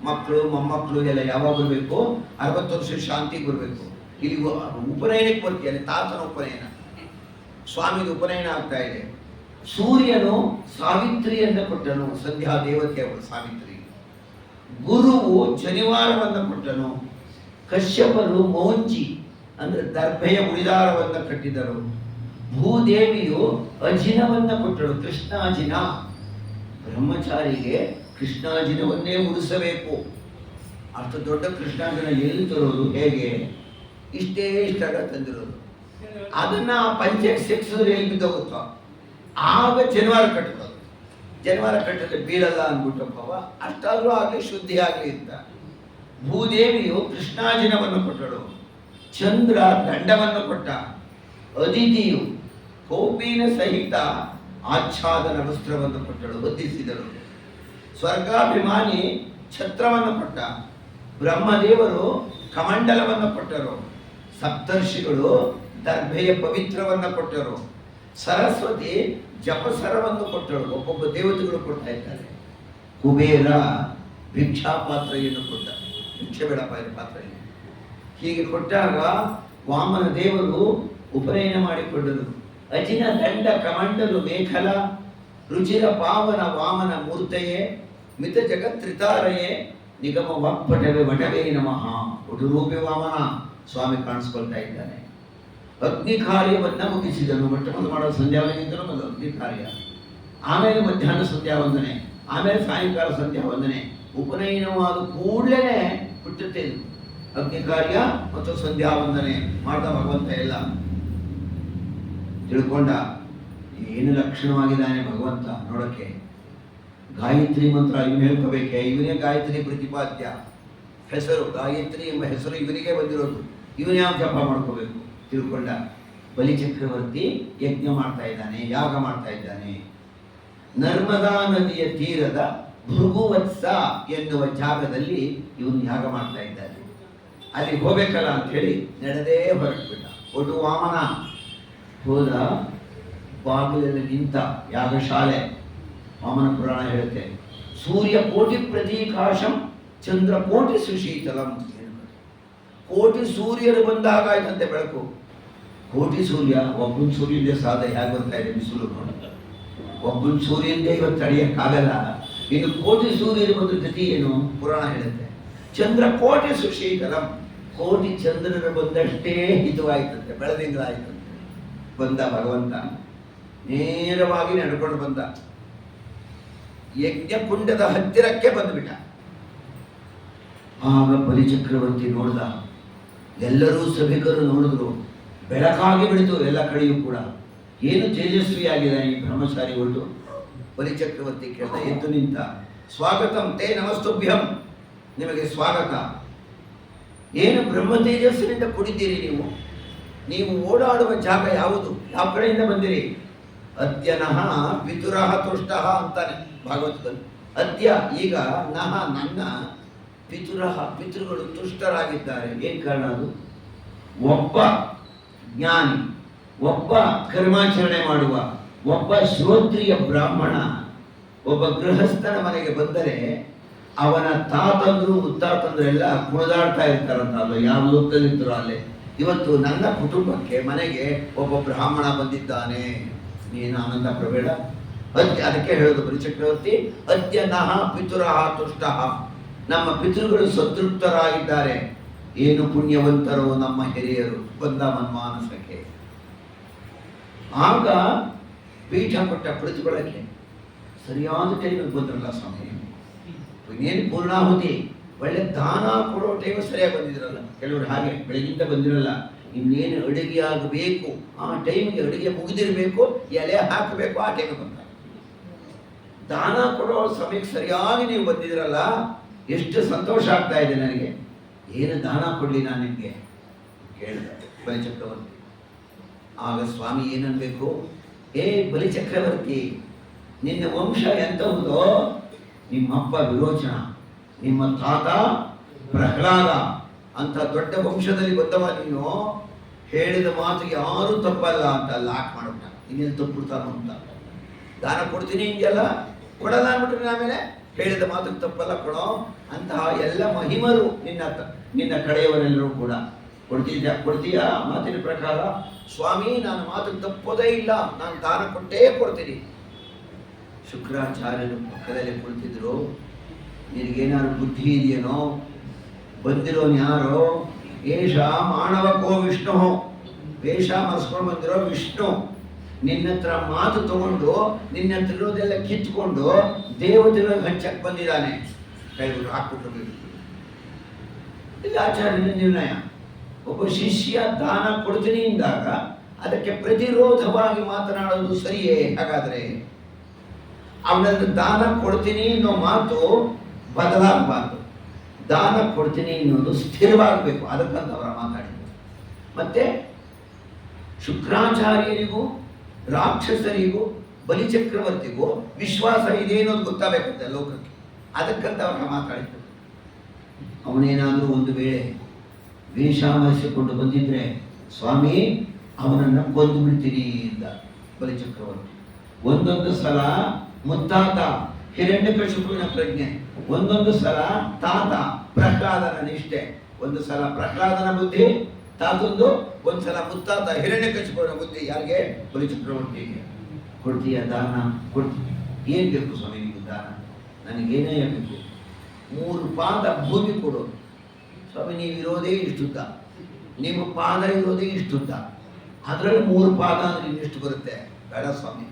ಮಕ್ಕಳು ಮೊಮ್ಮಕ್ಕಳು ಎಲ್ಲ ಯಾವಾಗ ಬರಬೇಕು? 60 ವರ್ಷ ಶಾಂತಿಗೆ ಬರಬೇಕು. ಇಲ್ಲಿ ಉಪನಯನಕ್ಕೆ ಬರ್ತೀಯಲ್ಲ, ತಾತನ ಉಪನಯನ, ಸ್ವಾಮಿಗೆ ಉಪನಯನ ಆಗ್ತಾ ಇದೆ. ಸೂರ್ಯನು ಸಾವಿತ್ರಿಯನ್ನು ಕೊಟ್ಟನು, ಸಂಧ್ಯಾ ದೇವತೆ ಅವಳು ಸಾವಿತ್ರಿ. ಗುರುವು ಶನಿವಾರವನ್ನು ಕೊಟ್ಟನು. ಕಶ್ಯಪರು ಮೌಂಚಿ ಅಂದ್ರೆ ದರ್ಭೆಯ ಉಳಿದಾರವನ್ನು ಕಟ್ಟಿದರು. ಭೂದೇವಿಯು ಅಜಿನವನ್ನು ಕೊಟ್ಟಳು, ಕೃಷ್ಣಾಜಿನ. ಬ್ರಹ್ಮಚಾರಿಗೆ ಕೃಷ್ಣಾಜಿನವನ್ನೇ ಉಡಿಸಬೇಕು. ಅಷ್ಟು ದೊಡ್ಡ ಕೃಷ್ಣಾಜಿನ ಎಲ್ಲಿ ತರೋದು, ಹೇಗೆ? ಇಷ್ಟೇ ಇಷ್ಟಾಗ ತಂದಿರೋದು. ಅದನ್ನ ಪಂಚಕ್ಕೆ ಸಿಕ್ಸಿದ್ರೆ ಎಲ್ಲಿ ಬಿದ್ದೋಗುತ್ತೋ, ಆಗ ಜನಿವಾರ ಕಟ್ಟೋದು. ಜನಿವಾರ ಕಟ್ಟಿದ್ರೆ ಬೀಳಲ್ಲ ಅಂದ್ಬಿಟ್ಟಪ್ಪವ, ಅಷ್ಟಾದ್ರೂ ಆಗಲಿ ಶುದ್ಧಿ ಆಗಲಿ ಅಂತ. ಭೂದೇವಿಯು ಕೃಷ್ಣಾಜಿನವನ್ನು ಕೊಟ್ಟಳು. ಚಂದ್ರ ದಂಡವನ್ನು ಕೊಟ್ಟ. ಅದಿತಿಯು ಕೌಪೀನ ಸಹಿತ ಆಚ್ಛಾದನ ವಸ್ತ್ರವನ್ನು ಕೊಟ್ಟಳು, ಹೊದ್ದಿಸಿದಳು. ಸ್ವರ್ಗಾಭಿಮಾನಿ ಛತ್ರವನ್ನು ಕೊಟ್ಟ. ಬ್ರಹ್ಮದೇವರು ಕಮಂಡಲವನ್ನು ಕೊಟ್ಟರು. ಸಪ್ತರ್ಷಿಗಳು ದರ್ಭೆಯ ಪವಿತ್ರವನ್ನು ಕೊಟ್ಟರು. ಸರಸ್ವತಿ ಜಪಸರವನ್ನು ಕೊಟ್ಟಳು. ಒಬ್ಬೊಬ್ಬ ದೇವತೆಗಳು ಕೊಡ್ತಾ ಇದ್ದಾರೆ. ಕುಬೇರ ಭಿಕ್ಷಾ ಪಾತ್ರೆಯನ್ನು ಕೊಟ್ಟ, ಭಿಕ್ಷೆ ಬೇಡಪ್ಪ ಇದು ಪಾತ್ರೆಯನ್ನು. ಹೀಗೆ ಕೊಟ್ಟಾಗ ವಾಮನ ದೇವರು ಉಪನಯನ ಮಾಡಿಕೊಂಡರು. ಅಜಿನ ದಂಡ ಕಮಂಡಲು ಮೇಖಲ ರುಚಿರ ಪಾವನ ವಾಮನ ಮೂರ್ತೆಯೇ ಮಿತ ಜಗತ್ರಿತಾರಯೇ ನಿಗಮ ವಾಕ್ಪಟವೇ ವಟವೇ ನಮಃ. ಒಡುರೂಪಿ ವಾಮನ ಸ್ವಾಮಿ ಕಾಣಿಸ್ಕೊಳ್ತಾ ಇದ್ದಾನೆ. ಅಗ್ನಿ ಕಾರ್ಯವನ್ನ ಮುಗಿಸಿದನು. ಮೊಟ್ಟ ಮೊದಲು ಮಾಡೋ ಸಂಧ್ಯಾ ವಂದನೆಗಿಂತಲೂ ಮೊದಲು ಅಗ್ನಿ ಕಾರ್ಯ, ಆಮೇಲೆ ಮಧ್ಯಾಹ್ನ ಸಂಧ್ಯಾ ವಂದನೆ, ಆಮೇಲೆ ಸಾಯಂಕಾಲ ಸಂಧ್ಯಾ ವಂದನೆ. ಉಪನಯನವಾದ ಕೂಡಲೇ ಹುಟ್ಟುತ್ತೆ ಇದು ಅಗ್ನಿ ಕಾರ್ಯ ಮತ್ತು ಸಂಧ್ಯಾ ವಂದನೆ ಮಾಡ್ದ ಭಗವಂತ. ಎಲ್ಲ ತಿಳ್ಕೊಂಡ ಏನು ಲಕ್ಷಣವಾಗಿದ್ದಾನೆ ಭಗವಂತ ನೋಡಕ್ಕೆ. ಗಾಯತ್ರಿ ಮಂತ್ರ ಇವನು ಹೇಳ್ಕೋಬೇಕೆ, ಇವನೇ ಗಾಯತ್ರಿ ಪ್ರತಿಪಾದ್ಯ. ಹೆಸರು ಗಾಯತ್ರಿ ಎಂಬ ಹೆಸರು ಇವನಿಗೆ ಬಂದಿರೋದು, ಇವನೇ ಯಾವ ಜಪ ಮಾಡ್ಕೋಬೇಕು ತಿಳ್ಕೊಂಡ. ಬಲಿಚಕ್ರವರ್ತಿ ಯಜ್ಞ ಮಾಡ್ತಾ ಇದ್ದಾನೆ, ಯಾಗ ಮಾಡ್ತಾ ಇದ್ದಾನೆ. ನರ್ಮದಾ ನದಿಯ ತೀರದ ಭೃಗುವತ್ಸ ಎನ್ನುವ ಜಾಗದಲ್ಲಿ ಇವನು ಯಾಗ ಮಾಡ್ತಾ ಇದ್ದಾನೆ. ಅಲ್ಲಿ ಹೋಗ್ಬೇಕಲ್ಲ ಅಂತ ಹೇಳಿ ನಡೆದೇ ಹೊರಟ್ಬಿಟ್ಟ. ಒಟ್ಟು ವಾಮನ ಹೋದ, ಬಾಗಿಲಲ್ಲಿ ನಿಂತ. ಯಾಗಶಾಲೆ ವಾಮನ ಪುರಾಣ ಹೇಳುತ್ತೆ, ಸೂರ್ಯ ಕೋಟಿ ಪ್ರತೀಕಾಶಂ ಚಂದ್ರ ಕೋಟಿ ಸುಶೀತಲಂ. ಕೋಟಿ ಸೂರ್ಯರು ಬಂದಾಗ ಆಯ್ತಂತೆ ಬೆಳಕು. ಕೋಟಿ ಸೂರ್ಯ, ಒಬ್ಬನ ಸೂರ್ಯಂದೇ ಸಾಧ ಹೇಗೆ ಬರ್ತಾ ಇದೆ ಬಿಸಿಲು. ಒಬ್ಬನ ಸೂರ್ಯಂದೇ ಇವತ್ತು ತಡೆಯಕ್ಕಾಗಲ್ಲ, ಇನ್ನು ಕೋಟಿ ಸೂರ್ಯರು ಬಂದ ಗತಿ ಏನು ಪುರಾಣ ಹೇಳುತ್ತೆ. ಚಂದ್ರ ಕೋಟಿ ಸುಶೀತಲಂ, ಕೋಟಿ ಚಂದ್ರರು ಬಂದಷ್ಟೇ ಹಿತವಾಯ್ತಂತೆ, ಬೆಳದಿಂಗಳಾಯ್ತಂತೆ. ಬಂದ ಭಗವಂತ ನೇರವಾಗಿ ನಡ್ಕೊಂಡು ಬಂದ, ಯಜ್ಞಕುಂಡದ ಹತ್ತಿರಕ್ಕೆ ಬಂದುಬಿಟ್ಟ. ಆಗ ಬಲಿಚಕ್ರವರ್ತಿ ನೋಡ್ದ, ಎಲ್ಲರೂ ಸಭಿಕರು ನೋಡಿದ್ರು, ಬೆಳಕಾಗಿ ಬಿಡಿತು ಎಲ್ಲ ಕಡೆಯೂ ಕೂಡ. ಏನು ತೇಜಸ್ವಿಯಾಗಿದೆ ಈ ಬ್ರಹ್ಮಚಾರಿ ಹೊರಟು. ಬಲಿಚಕ್ರವರ್ತಿ ಕೇಳ್ದ, ಎದ್ದು ನಿಂತ. ಸ್ವಾಗತಂ ತೇ ನಮಸ್ತುಭ್ಯಂ, ನಿಮಗೆ ಸ್ವಾಗತ. ಏನು ಬ್ರಹ್ಮ ತೇಜಸ್ಸಿನಿಂದ ಕುಡಿದ್ದೀರಿ ನೀವು? ನೀವು ಓಡಾಡುವ ಜಾಗ ಯಾವುದು? ಯಾವ ಕಡೆಯಿಂದ ಬಂದಿರಿ? ಅದ್ಯನಃ ಪಿತುರಃ ತುಷ್ಟಃ ಅಂತಾನೆ ಭಾಗವತದಲ್ಲಿ. ಅದ್ಯ ಈಗ ನಹ ನನ್ನ, ಪಿತುರಃ ಪಿತೃಗಳು ತುಷ್ಟರಾಗಿದ್ದಾರೆ. ಏನ್ ಕಾರಣ ಅದು? ಒಬ್ಬ ಜ್ಞಾನಿ, ಒಬ್ಬ ಕರ್ಮಾಚರಣೆ ಮಾಡುವ, ಒಬ್ಬ ಶ್ರೋತ್ರಿಯ ಬ್ರಾಹ್ಮಣ ಒಬ್ಬ ಗೃಹಸ್ಥನ ಮನೆಗೆ ಬಂದರೆ ಅವನ ತಾತಂದ್ರು ಮುತ್ತಾತಂದ್ರೆಲ್ಲ ಕುಣಿದಾಡ್ತಾ ಇರ್ತಾರಂತಲ್ಲ, ಯಾವ ಲೋಕದಲ್ಲಿದ್ರು ಅಲ್ಲೇ. ಇವತ್ತು ನನ್ನ ಕುಟುಂಬಕ್ಕೆ ಮನೆಗೆ ಒಬ್ಬ ಬ್ರಾಹ್ಮಣ ಬಂದಿದ್ದಾನೆ, ನೀನು ಆನಂದ ಪಡಬೇಡ. ಅದಕ್ಕೆ ಹೇಳೋದು ಬಲಿಚಕ್ರವರ್ತಿ, ಅದ್ಯ ನಹ ಪಿತುರಃ ತುಷ್ಟಃ, ನಮ್ಮ ಪಿತೃಗಳು ಸಂತೃಪ್ತರಾಗಿದ್ದಾರೆ. ಏನು ಪುಣ್ಯವಂತರು ನಮ್ಮ ಹಿರಿಯರು, ಬಂದ ಮನ್ಮಾನಸಕ್ಕೆ. ಆಗ ಪೀಠ ಕೊಟ್ಟ ಕುಳಿತುಕೊಳ್ಳಕ್ಕೆ ಸರಿಯಾದ ಟೈಮಿಗೆ ಬಂದ್ರಲ್ಲ ಸ್ವಾಮಿ. ಇನ್ನೇನು ಪೂರ್ಣಾಹುತಿ, ಒಳ್ಳೆ ದಾನ ಕೊಡೋ ಟೈಮ್ ಸರಿಯಾಗಿ ಬಂದಿದ್ರಲ್ಲ. ಕೆಲವರು ಹಾಗೆ ಬೆಳಗಿಂದ ಬಂದಿರಲ್ಲ, ಇನ್ನೇನು ಅಡುಗೆ ಆಗಬೇಕು ಆ ಟೈಮಿಗೆ ಅಡುಗೆ ಮುಗಿದಿರಬೇಕು, ಎಲೆ ಹಾಕಬೇಕು, ಆ ಟೈಮಿಗೆ ಬಂದ. ದಾನ ಕೊಡೋ ಸಮಯಕ್ಕೆ ಸರಿಯಾಗಿ ನೀವು ಬಂದಿದ್ರಲ್ಲ, ಎಷ್ಟು ಸಂತೋಷ ಆಗ್ತಾ ಇದೆ ನನಗೆ. ಏನು ದಾನ ಕೊಡಲಿ ನಾನು ನಿಮಗೆ ಕೇಳಿದ ಬಲಿಚಕ್ರವರ್ತಿ. ಆಗ ಸ್ವಾಮಿ ಏನನ್ಬೇಕು, ಏ ಬಲಿಚಕ್ರವರ್ತಿ, ನಿನ್ನ ವಂಶ ಎಂತಹುದೋ? ನಿಮ್ಮಪ್ಪ ವಿರೋಚನ, ನಿಮ್ಮ ತಾತ ಪ್ರಹ್ಲಾದ ಅಂತ ದೊಡ್ಡ ವಂಶದಲ್ಲಿ ಬಂದವ ನೀನು. ಹೇಳಿದ ಮಾತು ಯಾರು ತಪ್ಪಲ್ಲ ಅಂತ ಲಾಕ್ ಮಾಡ್ಬಿಟ್ಟ. ಇನ್ನೇನು ತಪ್ಪುಡ್ತಾನೋ ಅಂತ. ದಾನ ಕೊಡ್ತೀನಿ ಹಿಂಗೆಲ್ಲ ಕೊಡಲ್ಲ ಅಂದ್ಬಿಟ್ರೆ ಆಮೇಲೆ ಹೇಳಿದ ಮಾತು ತಪ್ಪಲ್ಲ ಕೊಡೋ. ಅಂತಹ ಎಲ್ಲ ಮಹಿಮರು ನಿನ್ನ ಕಡೆಯವರೆಲ್ಲರೂ ಕೂಡ ಕೊಡ್ತೀಯಾ ಮಾತಿನ ಪ್ರಕಾರ? ಸ್ವಾಮಿ ನಾನು ಮಾತು ತಪ್ಪೋದೇ ಇಲ್ಲ, ನಾನು ದಾನ ಕೊಟ್ಟೇ ಕೊಡ್ತೀನಿ. ಶುಕ್ರಾಚಾರ್ಯರು ಪಕ್ಕದಲ್ಲಿ ಕುಳಿತಿದ್ರು. ನಿನಗೇನಾದ್ರು ಬುದ್ಧಿ ಇದೆಯೇನೋ? ಬಂದಿರೋನು ಯಾರೋ? ಏಷ ಮಾನವಕೋ ವಿಷ್ಣು, ವೇಷ ಮರೆಸ್ಕೊಂಡು ಬಂದಿರೋ ವಿಷ್ಣು ನಿನ್ನ ಹತ್ರ ಮಾತು ತಗೊಂಡು ನಿನ್ನ ಹತ್ರ ಇರೋದೆಲ್ಲ ಕಿತ್ಕೊಂಡು ದೇವತೆಗಳ ಹಂಚಕ್ಕೆ ಬಂದಿದ್ದಾನೆ. ಕೈಬಿಟ್ಟು ಹಾಕ್ಬಿಟ್ಟು ಇಲ್ಲಿ ಆಚಾರ್ಯನ ನಿರ್ಣಯ. ಒಬ್ಬ ಶಿಷ್ಯ ದಾನ ಕೊಡ್ತೀನಿ ಎಂದಾಗ ಅದಕ್ಕೆ ಪ್ರತಿರೋಧವಾಗಿ ಮಾತನಾಡೋದು ಸರಿಯೇ? ಹಾಗಾದ್ರೆ ಅವನಲ್ಲಿ ದಾನ ಕೊಡ್ತೀನಿ ಅನ್ನೋ ಮಾತು ಬದಲಾಗಬಾರ್ದು. ದಾನ ಕೊಡ್ತೀನಿ ಅನ್ನೋದು ಸ್ಥಿರವಾಗಬೇಕು. ಅದಕ್ಕಂತ ಅವರ ಮಾತಾಡಿದ್ರು. ಮತ್ತೆ ಶುಕ್ರಾಚಾರ್ಯರಿಗೂ ರಾಕ್ಷಸರಿಗೂ ಬಲಿಚಕ್ರವರ್ತಿಗೂ ವಿಶ್ವಾಸ ಇದೆ ಅನ್ನೋದು ಗೊತ್ತಾಗಬೇಕಂತೆ ಲೋಕಕ್ಕೆ. ಅದಕ್ಕಂತ ಅವರ ಮಾತಾಡಿದ್ರು. ಅವನೇನಾದರೂ ಒಂದು ವೇಳೆ ವೇಷ ಮರೆಸಿಕೊಂಡು ಬಂದಿದ್ರೆ ಸ್ವಾಮಿ ಅವನನ್ನು ಕೊಂದು ಬಿಡ್ತೀನಿ ಎಂದ ಬಲಿಚಕ್ರವರ್ತಿ. ಒಂದೊಂದು ಸಲ ಮುತ್ತಾತ ಹಿರಣ್ಯಕಶಿಪುವಿನ ಪ್ರಜ್ಞೆ, ಒಂದೊಂದು ಸಲ ತಾತ ಪ್ರಹ್ಲಾದನ ನಿಷ್ಠೆ, ಒಂದು ಸಲ ಪ್ರಹ್ಲಾದನ ಬುದ್ಧಿ ತಾತಂದು, ಒಂದ್ಸಲ ಮುತ್ತಾತ ಹಿರಣ್ಯಕಶಿಪುವಿನ ಬುದ್ಧಿ. ಯಾರಿಗೆ? ಬಲಿಚಕ್ರವರ್ತಿಗೆ. ಕೊಡ್ತೀಯ ದಾನ? ಕೊಡ್ತೀನಿ. ಏನ್ ಬೇಕು ಸ್ವಾಮಿ ನಿಮಗೆ ದಾನ? ನನಗೇನೇ ಬೇಕು? 3 ಪಾದ ಭೂಮಿ ಕೊಡು ಸ್ವಾಮಿ. ನೀವಿರೋದೇ ಇಷ್ಟುದ್ದ, ನಿಮ್ಮ ಪಾದ ಇರೋದೇ ಇಷ್ಟುದ್ದ, ಅದರಲ್ಲಿ 3 ಪಾದ ಅಂದ್ರೆ ಇನ್ನೆಷ್ಟು ಬರುತ್ತೆ? ಬೇಡ ಸ್ವಾಮಿ.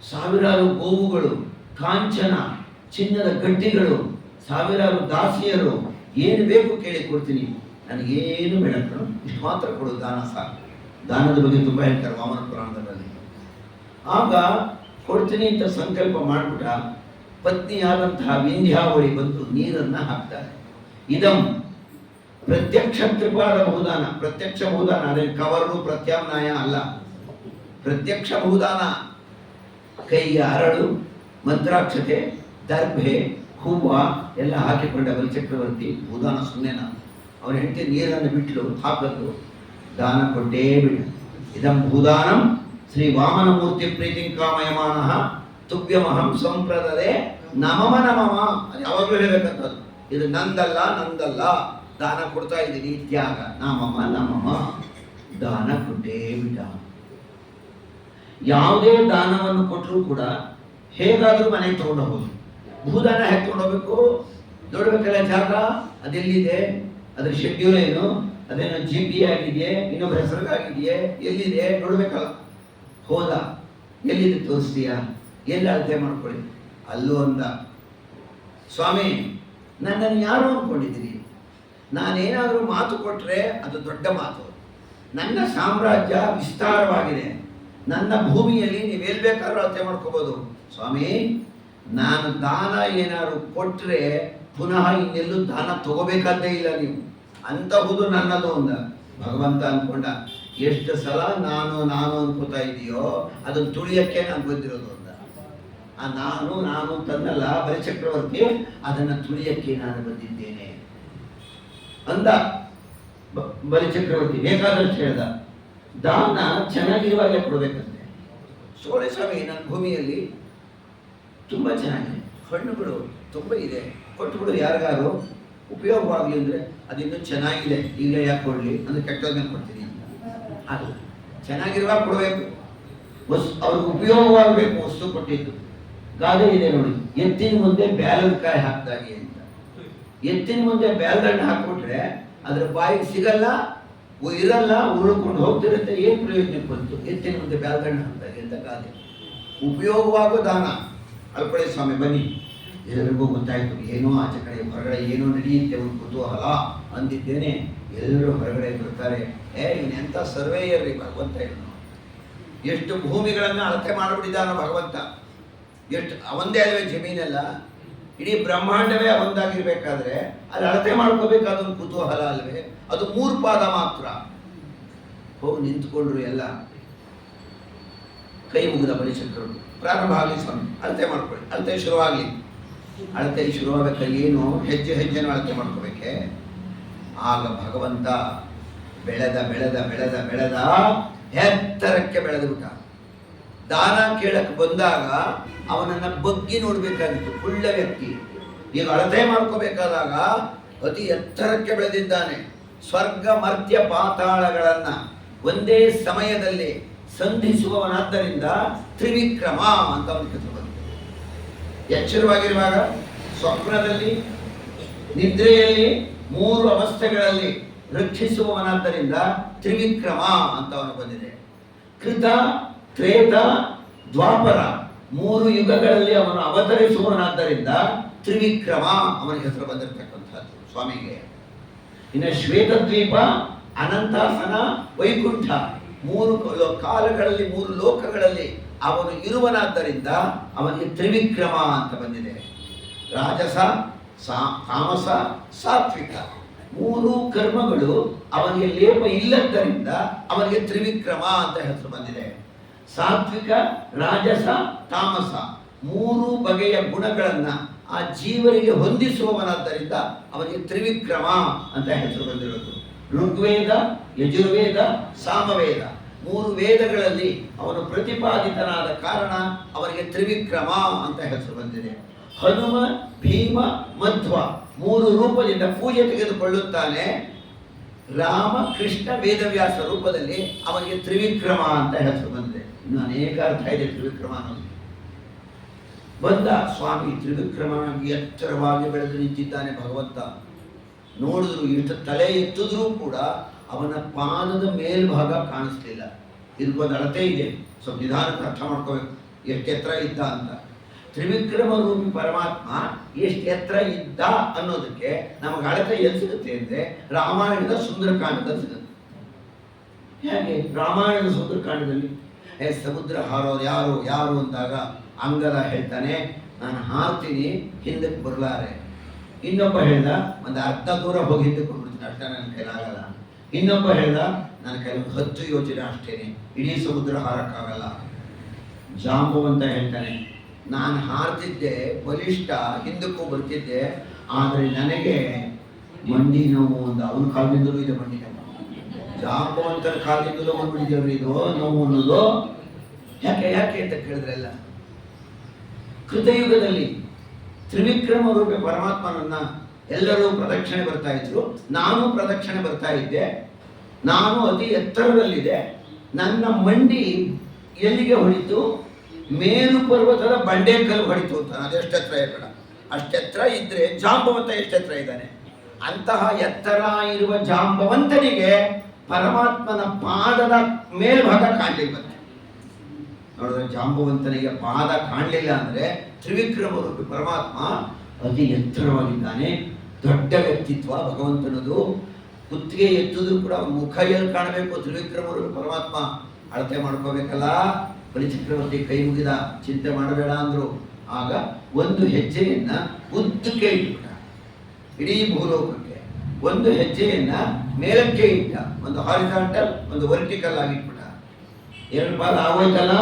ಸಾವಿರಾರು ಗೋವುಗಳು, ಕಾಂಚನ ಚಿನ್ನದ ಗಟ್ಟಿಗಳು, ಸಾವಿರಾರು ದಾಸಿಯರು, ಏನು ಬೇಕು ಕೇಳಿ ಕೊಡ್ತೀನಿ. ನನಗೇನು ಬೇಡ, ಇಷ್ಟು ಮಾತ್ರ ಕೊಡು, ದಾನ ಸಾಕು. ದಾನದ ಬಗ್ಗೆ ತುಂಬ ಹೇಳ್ತಾರೆ ವಾಮನ ಪುರಾಣದಲ್ಲಿ. ಆಗ ಕೊಡ್ತೀನಿ ಅಂತ ಸಂಕಲ್ಪ ಮಾಡಿಬಿಟ್ಟ. ಪತ್ನಿಯಾದಂತಹ ವಿಂಧ್ಯಾವಳಿ ಬಂದು ನೀರನ್ನ ಹಾಕ್ತಾರೆ. ಇದಂ ಪ್ರತ್ಯಕ್ಷ ತ್ರಿಪಾದ ಬಹುದಾನ. ಪ್ರತ್ಯಕ್ಷ ಬಹುದಾನ ಅದೇ ಕವರು ಪ್ರತ್ಯಾಮ್ನಾಯ ಅಲ್ಲ, ಪ್ರತ್ಯಕ್ಷ ಬಹುದಾನ. ಕೈಗೆ ಅರಳು, ಮಂತ್ರಾಕ್ಷತೆ, ದರ್ಭೆ, ಹೂವ ಎಲ್ಲ ಹಾಕಿಕೊಂಡ ಬಲಿಚಕ್ರವರ್ತಿ. ಭೂದಾನ ಸುಮ್ಮನೆನ, ಅವನ ಹೆಂಡತಿ ನೀರನ್ನು ಬಿಟ್ಲು, ಹಾಕಲು ದಾನ ಕೊಟ್ಟೇ ಬಿಡು. ಇದಂ ಭೂದಾನಂ ಶ್ರೀ ವಾಮನ ಮೂರ್ತಿ ಪ್ರೀತಿ ಕಾಮಯಮಾನ ತುಭ್ಯಮಹಂ ಸಂಪ್ರದದೆ ನಮಮ ನಮಮ. ಅದು ಯಾವಾಗಲೂ ಹೇಳಬೇಕಂತದ್ದು. ಇದು ನಂದಲ್ಲ ನಂದಲ್ಲ, ದಾನ ಕೊಡ್ತಾ ಇದ್ದೀನಿ, ತ್ಯಾಗ. ನಮಮ ನಮಮ, ದಾನ ಕೊಟ್ಟೇ ಬಿಟ್ಟ. ಯಾವುದೇ ದಾನವನ್ನು ಕೊಟ್ಟರೂ ಕೂಡ ಹೇಗಾದ್ರೂ ಮನೆಗೆ ತಗೊಂಡು ಹೋಗೋದು. ಭೂದಾನ ಹೇಗೆ ತಗೊಂಡು ಹೋಗ್ಬೇಕು? ನೋಡ್ಬೇಕಲ್ಲ ಜಾಗ, ಅದೆಲ್ಲಿದೆ, ಅದ್ರ ಶೆಡ್ಯೂಲ್ ಏನು, ಅದೇನೋ GP ಆಗಿದೆಯೇ, ಇನ್ನೊಬ್ಬರ ಹೆಸರಿಗಾಗಿದೆಯೇ, ಎಲ್ಲಿದೆ ನೋಡ್ಬೇಕಲ್ಲ. ಹೋದ, ಎಲ್ಲಿದೆ ತೋರಿಸ್ತೀಯಾ, ಎಲ್ಲಿ ಅಳತೆ ಮಾಡ್ಕೊಳ್ಳಿ. ಅಲ್ಲೂ ಅಂದ, ಸ್ವಾಮಿ ನನ್ನನ್ನು ಯಾರು ಅಂದ್ಕೊಂಡಿದ್ದೀರಿ? ನಾನೇನಾದರೂ ಮಾತು ಕೊಟ್ಟರೆ ಅದು ದೊಡ್ಡ ಮಾತು. ನನ್ನ ಸಾಮ್ರಾಜ್ಯ ವಿಸ್ತಾರವಾಗಿದೆ, ನನ್ನ ಭೂಮಿಯಲ್ಲಿ ನೀವು ಎಲ್ಲಿ ಬೇಕಾದ್ರೂ ಅಳತೆ ಮಾಡ್ಕೋಬೋದು. ಸ್ವಾಮಿ ನಾನು ದಾನ ಏನಾದ್ರು ಕೊಟ್ಟರೆ ಪುನಃ ಇನ್ನೆಲ್ಲೂ ದಾನ ತಗೋಬೇಕಾದ್ದೇ ಇಲ್ಲ ನೀವು, ಅಂತಹುದು ನನ್ನದು ಅಂದ. ಭಗವಂತ ಅಂದ್ಕೊಂಡ, ಎಷ್ಟು ಸಲ ನಾನು ನಾನು ಅನ್ಕೋತಾ ಇದೆಯೋ ಅದನ್ನು ತುಳಿಯಕ್ಕೆ ನಾನು ಬಂದಿರೋದು ಅಂದ. ಆ ನಾನು ನಾನು ತನ್ನಲ್ಲ ಬಲಿಚಕ್ರವರ್ತಿ, ಅದನ್ನು ತುಳಿಯಕ್ಕೆ ನಾನು ಬಂದಿದ್ದೇನೆ ಅಂದ ಬಲಿಚಕ್ರವರ್ತಿ. ಬೇಕಾದಷ್ಟು ಹೇಳ್ದ, ದಾನ ಚೆನ್ನಾಗಿರುವಾಗಲೇ ಕೊಡಬೇಕಂತೆ. ಸೋಳೆ ಸ್ವಾಮಿ ನನ್ನ ಭೂಮಿಯಲ್ಲಿ ತುಂಬ ಚೆನ್ನಾಗಿದೆ, ಹಣ್ಣುಗಳು ತುಂಬ ಇದೆ, ಕೊಟ್ಟುಬಿಡು ಯಾರಿಗಾರು ಉಪಯೋಗವಾಗಲಿ ಅಂದರೆ ಅದಿನ್ನೂ ಚೆನ್ನಾಗಿದೆ, ಈಗ ಯಾಕೆ ಕೊಡಲಿ ಅಂದರೆ ಕೆಟ್ಟೋದ್ಮೇಲೆ ಕೊಡ್ತೀನಿ ಅಂತ. ಅಲ್ಲ, ಚೆನ್ನಾಗಿರುವಾಗ ಕೊಡಬೇಕು, ಅವ್ರಿಗೆ ಉಪಯೋಗವಾಗಬೇಕು ವಸ್ತು ಕೊಟ್ಟಿದ್ದು. ಗಾದೆ ಇದೆ ನೋಡಿ, ಎತ್ತಿನ ಮುಂದೆ ಬ್ಯಾಲದ ಕಾಯಿ ಹಾಕ್ದಾಗೆ ಅಂತ. ಎತ್ತಿನ ಮುಂದೆ ಬ್ಯಾಲದಣ್ಣು ಹಾಕ್ಬಿಟ್ರೆ ಅದ್ರ ಬಾಯಿಗೆ ಸಿಗಲ್ಲ, ಇರಲ್ಲ, ಉರುಳ್ಕೊಂಡು ಹೋಗ್ತಿರುತ್ತೆ. ಏನು ಪ್ರಯೋಜನಕ್ಕೆ ಬಂತು ಎತ್ತಿನ ಮುಂದೆ ಬ್ಯಾಲದಣ್ಣು ಹಾಕ್ದಾಗೆ ಅಂತ ಗಾದೆ. ಉಪಯೋಗವಾಗೋ ದಾನ. ಅಲ್ಪಡೆ ಸ್ವಾಮಿ ಬನ್ನಿ, ಎಲ್ಲರಿಗೂ ಗೊತ್ತಾಯ್ತು ಏನೋ ಆಚೆ ಕಡೆ ಹೊರಗಡೆ ಏನೋ ನಡೆಯುತ್ತೆ, ಒಂದು ಕುತೂಹಲ ಅಂದಿದ್ದೇನೆ. ಎಲ್ಲರೂ ಹೊರಗಡೆ ಬರ್ತಾರೆ. ಇನ್ನೆಂಥ ಸರ್ವೇಯರ್ ರೀ ಭಗವಂತ. ಏನು ಎಷ್ಟು ಭೂಮಿಗಳನ್ನು ಅಳತೆ ಮಾಡಿಬಿಟ್ಟಿದ್ದಾನೋ ಭಗವಂತ. ಎಷ್ಟು ಅವಂದೇ ಅಲ್ವೇ ಜಮೀನೆಲ್ಲ, ಇಡೀ ಬ್ರಹ್ಮಾಂಡವೇ ಅವಂದಾಗಿರ್ಬೇಕಾದ್ರೆ ಅಲ್ಲಿ ಅಳತೆ ಮಾಡ್ಕೋಬೇಕಾದೊಂದು ಕುತೂಹಲ ಅಲ್ವೇ. ಅದು 3 ಪಾದ ಮಾತ್ರ. ಹೋಗಿ ನಿಂತ್ಕೊಂಡ್ರು ಎಲ್ಲ, ಕೈ ಮುಗಿದ ಬಲಿಚಕ್ರರು. ಪ್ರಾರಂಭ ಆಗಲಿ ಸ್ವಾಮಿ, ಅಳತೆ ಮಾಡ್ಕೊಳ್ಳಿ, ಅಳತೆ ಶುರುವಾಗಲಿ. ಅಳತೆ ಶುರುವಾಗಬೇಕಾದ್ರೆ ಏನು ಹೆಜ್ಜೆ ಹೆಜ್ಜೆನೂ ಅಳತೆ ಮಾಡ್ಕೋಬೇಕೆ. ಆಗ ಭಗವಂತ ಬೆಳೆದ ಬೆಳೆದ ಬೆಳೆದ ಬೆಳೆದ ಎತ್ತರಕ್ಕೆ ಬೆಳೆದು ಬಿಟ್ಟ. ದಾನ ಕೇಳಕ್ಕೆ ಬಂದಾಗ ಅವನನ್ನ ಬಗ್ಗಿ ನೋಡ್ಬೇಕಾಗಿತ್ತು, ಕುಳ್ಳ ವ್ಯಕ್ತಿ. ಈಗ ಅಳತೆ ಮಾಡ್ಕೋಬೇಕಾದಾಗ ಅತಿ ಎತ್ತರಕ್ಕೆ ಬೆಳೆದಿದ್ದಾನೆ. ಸ್ವರ್ಗ ಮರ್ತ್ಯ ಪಾತಾಳಗಳನ್ನ ಒಂದೇ ಸಮಯದಲ್ಲಿ ಸಂಧಿಸುವವನಾದ್ದರಿಂದ ತ್ರಿವಿಕ್ರಮ ಅಂತ ಅವನ ಹೆಸರು ಬಂದಿದೆ. ಎಚ್ಚರವಾಗಿರುವಾಗ, ಸ್ವಪ್ನದಲ್ಲಿ, ನಿದ್ರೆಯಲ್ಲಿ, 3 ಅವಸ್ಥೆಗಳಲ್ಲಿ ರಕ್ಷಿಸುವವನಾದ್ದರಿಂದ ತ್ರಿವಿಕ್ರಮ ಅಂತ ಅವನು ಬಂದಿದೆ. ಕೃತ, ತ್ರೇತ, ದ್ವಾಪರ 3 ಯುಗಗಳಲ್ಲಿ ಅವನು ಅವತರಿಸುವವನಾದ್ದರಿಂದ ತ್ರಿವಿಕ್ರಮ ಅವನ ಹೆಸರು ಬಂದಿರತಕ್ಕಂಥದ್ದು ಸ್ವಾಮಿಗೆ. ಇನ್ನು ಶ್ವೇತದ್ವೀಪ, ಅನಂತಾಸನ, ವೈಕುಂಠ 3 ಕಾಲಗಳಲ್ಲಿ 3 ಲೋಕಗಳಲ್ಲಿ ಅವನು ಇರುವನಾದ್ದರಿಂದ ಅವನಿಗೆ ತ್ರಿವಿಕ್ರಮ ಅಂತ ಬಂದಿದೆ. ರಾಜಸ, ತಾಮಸ, ಸಾತ್ವಿಕ 3 ಕರ್ಮಗಳು ಅವನಿಗೆ ಲೇಪ ಇಲ್ಲದ್ದರಿಂದ ಅವನಿಗೆ ತ್ರಿವಿಕ್ರಮ ಅಂತ ಹೆಸರು ಬಂದಿದೆ. ಸಾತ್ವಿಕ, ರಾಜಸ, ತಾಮಸ 3 ಬಗೆಯ ಗುಣಗಳನ್ನ ಆ ಜೀವನಿಗೆ ಹೊಂದಿಸುವವನಾದ್ದರಿಂದ ಅವನಿಗೆ ತ್ರಿವಿಕ್ರಮ ಅಂತ ಹೆಸರು ಬಂದಿರೋದು. ಋಗ್ವೇದ, ಯಜುರ್ವೇದ, ಸಾಮವೇದ 3 ವೇದಗಳಲ್ಲಿ ಅವನು ಪ್ರತಿಪಾದಿತನಾದ ಕಾರಣ ಅವನಿಗೆ ತ್ರಿವಿಕ್ರಮ ಅಂತ ಹೆಸರು ಬಂದಿದೆ. ಹನುಮ, ಭೀಮ, ಮಧ್ವ 3 ರೂಪದಿಂದ ಪೂಜೆ ತೆಗೆದುಕೊಳ್ಳುತ್ತಾನೆ. ರಾಮ, ಕೃಷ್ಣ, ವೇದವ್ಯಾಸ ರೂಪದಲ್ಲಿ ಅವನಿಗೆ ತ್ರಿವಿಕ್ರಮ ಅಂತ ಹೆಸರು ಬಂದಿದೆ. ಇನ್ನು ಅನೇಕ ಅರ್ಥ ಇದೆ ತ್ರಿವಿಕ್ರಮ ಅನ್ನೋದು. ಬಂದ ಸ್ವಾಮಿ ತ್ರಿವಿಕ್ರಮನಾಗಿ ಎತ್ತರವಾಗಿ ಬೆಳೆದು ನಿಂತಿದ್ದಾನೆ ಭಗವಂತ. ನೋಡಿದ್ರು, ಇಷ್ಟು ತಲೆ ಎತ್ತಿದ್ರೂ ಕೂಡ ಅವನ ಪಾದದ ಮೇಲ್ಭಾಗ ಕಾಣಿಸ್ಲಿಲ್ಲ. ಇದಕ್ಕೊಂದು ಅಳತೆ ಇದೆ, ಸ್ವಲ್ಪ ನಿಧಾನಕ್ಕೆ ಅರ್ಥ ಮಾಡ್ಕೋಬೇಕು ಎಷ್ಟು ಎತ್ತರ ಇದ್ದ ಅಂತ. ತ್ರಿವಿಕ್ರಮ ರೂಪಿ ಪರಮಾತ್ಮ ಎಷ್ಟು ಎತ್ತರ ಇದ್ದ ಅನ್ನೋದಕ್ಕೆ ನಮಗೆ ಅಳತೆ ಎಲ್ಲಿ ಸಿಗುತ್ತೆ ಅಂದರೆ ರಾಮಾಯಣದ ಸುಂದರಕಾಂಡದಲ್ಲಿ ಸಿಗುತ್ತೆ. ಹೇಗೆ? ರಾಮಾಯಣದ ಸುಂದರಕಾಂಡದಲ್ಲಿ ಸಮುದ್ರ ಹಾರೋರು ಯಾರು ಯಾರು ಅಂದಾಗ ಅಂಗದ ಹೇಳ್ತಾನೆ, ನಾನು ಹಾರ್ತೀನಿ, ಹಿಂದಕ್ಕೆ ಬರಲಾರೆ. ಇನ್ನೊಬ್ಬ ಹೇಳ್ದ, ಒಂದು ಅರ್ಧ ದೂರ ಹೋಗಿ ಹಿಂದಕ್ಕೆ ಹೋಗ್ಬಿಡ್ತೀನಿ, ಅಷ್ಟೇ ನನ್ನ ಕೈಲಾಗಲ್ಲ. ಇನ್ನೊಬ್ಬ ಹೇಳ್ದ, ನನ್ನ ಕೈಲಿ 10 ಯೋಜನೆ ಅಷ್ಟೇನೆ, ಇಡೀ ಸಮುದ್ರ ಹಾರಕ್ಕಾಗಲ್ಲ. ಜಾಂಬವಂತ ಹೇಳ್ತಾನೆ, ನಾನು ಹಾರ್ತಿದ್ದೆ, ಬಲಿಷ್ಠ, ಹಿಂದಕ್ಕೂ ಬರ್ತಿದ್ದೆ, ಆದರೆ ನನಗೆ ಮಂಡಿ ನೋವು ಒಂದು ಅವನ ಕಾಲದಿಂದಲೂ ಇದೆ ಮಂಡಿ ನೋವು. ಜಾಂಬವಂತರ ಕಾಲದಿಂದಲೂ ಬಂದ್ಬಿಟ್ಟಿದ್ದೇವ್ರಿ ಇದು ನೋವು ಅನ್ನೋದು. ಯಾಕೆ ಅಂತ ಕೇಳಿದ್ರಲ್ಲ, ಕೃತಯುಗದಲ್ಲಿ ತ್ರಿವಿಕ್ರಮ ರೂಪಿ ಪರಮಾತ್ಮನನ್ನ ಎಲ್ಲರೂ ಪ್ರದಕ್ಷಿಣೆ ಬರ್ತಾ ಇದ್ರು, ನಾನು ಪ್ರದಕ್ಷಿಣೆ ಬರ್ತಾ ಇದ್ದೆ. ನಾನು ಅತಿ ಎತ್ತರದಲ್ಲಿದೆ, ನನ್ನ ಮಂಡಿ ಎಲ್ಲಿಗೆ ಹೊಡಿತು? ಮೇರು ಪರ್ವತದ ಬಂಡೆಕಲ್ಲು ಹೊಡಿತು ಅಂತ. ಅದೆಷ್ಟೆತ್ರ ಇರಬೇಡ, ಅಷ್ಟೆತ್ರ ಇದ್ರೆ ಜಾಂಬವಂತ ಎಷ್ಟೆತ್ರ ಇದ್ದಾನೆ. ಅಂತಹ ಎತ್ತರ ಇರುವ ಜಾಂಬವಂತನಿಗೆ ಪರಮಾತ್ಮನ ಪಾದದ ಮೇಲ್ಭಾಗ ಕಾಣಲಿಲ್ಲ. ನೋಡಿದ್ರೆ ಜಾಂಬವಂತನಿಗೆ ಪಾದ ಕಾಣಲಿಲ್ಲ ಅಂದ್ರೆ ತ್ರಿವಿಕ್ರಮ ರೂಪಿ ಪರಮಾತ್ಮ ಅತಿ ಎತ್ತರವಾಗಿದ್ದಾನೆ. ದೊಡ್ಡ ವ್ಯಕ್ತಿತ್ವ ಭಗವಂತನದು. ಕುತ್ತಿಗೆ ಎತ್ತಿದ್ರು ಕೂಡ ಮುಖ ಎಲ್ಲಿ ಕಾಣಬೇಕು? ತ್ರಿವಿಕ್ರಮ ರೂಪಿ ಪರಮಾತ್ಮ ಅಳತೆ ಮಾಡ್ಕೋಬೇಕಲ್ಲ. ಬಲಿಚಕ್ರವರ್ತಿ ಕೈ ಮುಗಿದ, ಚಿಂತೆ ಮಾಡಬೇಡ ಅಂದ್ರು. ಆಗ ಒಂದು ಹೆಜ್ಜೆಯನ್ನ ಉದ್ದಕ್ಕೆ ಇಟ್ಬಿಟ್ಟ, ಇಡೀ ಭೂಲೋಕಕ್ಕೆ. ಒಂದು ಹೆಜ್ಜೆಯನ್ನ ಮೇಲಕ್ಕೆ ಇಟ್ಟ, ಒಂದು ಹಾರಿಜಾಂಟಲ್, ಒಂದು ವರ್ಟಿಕಲ್ ಆಗಿಟ್ಬಿಟ್ಟ. 2 ಪಾದ ಆಗೋಯ್ತಲ್ಲ.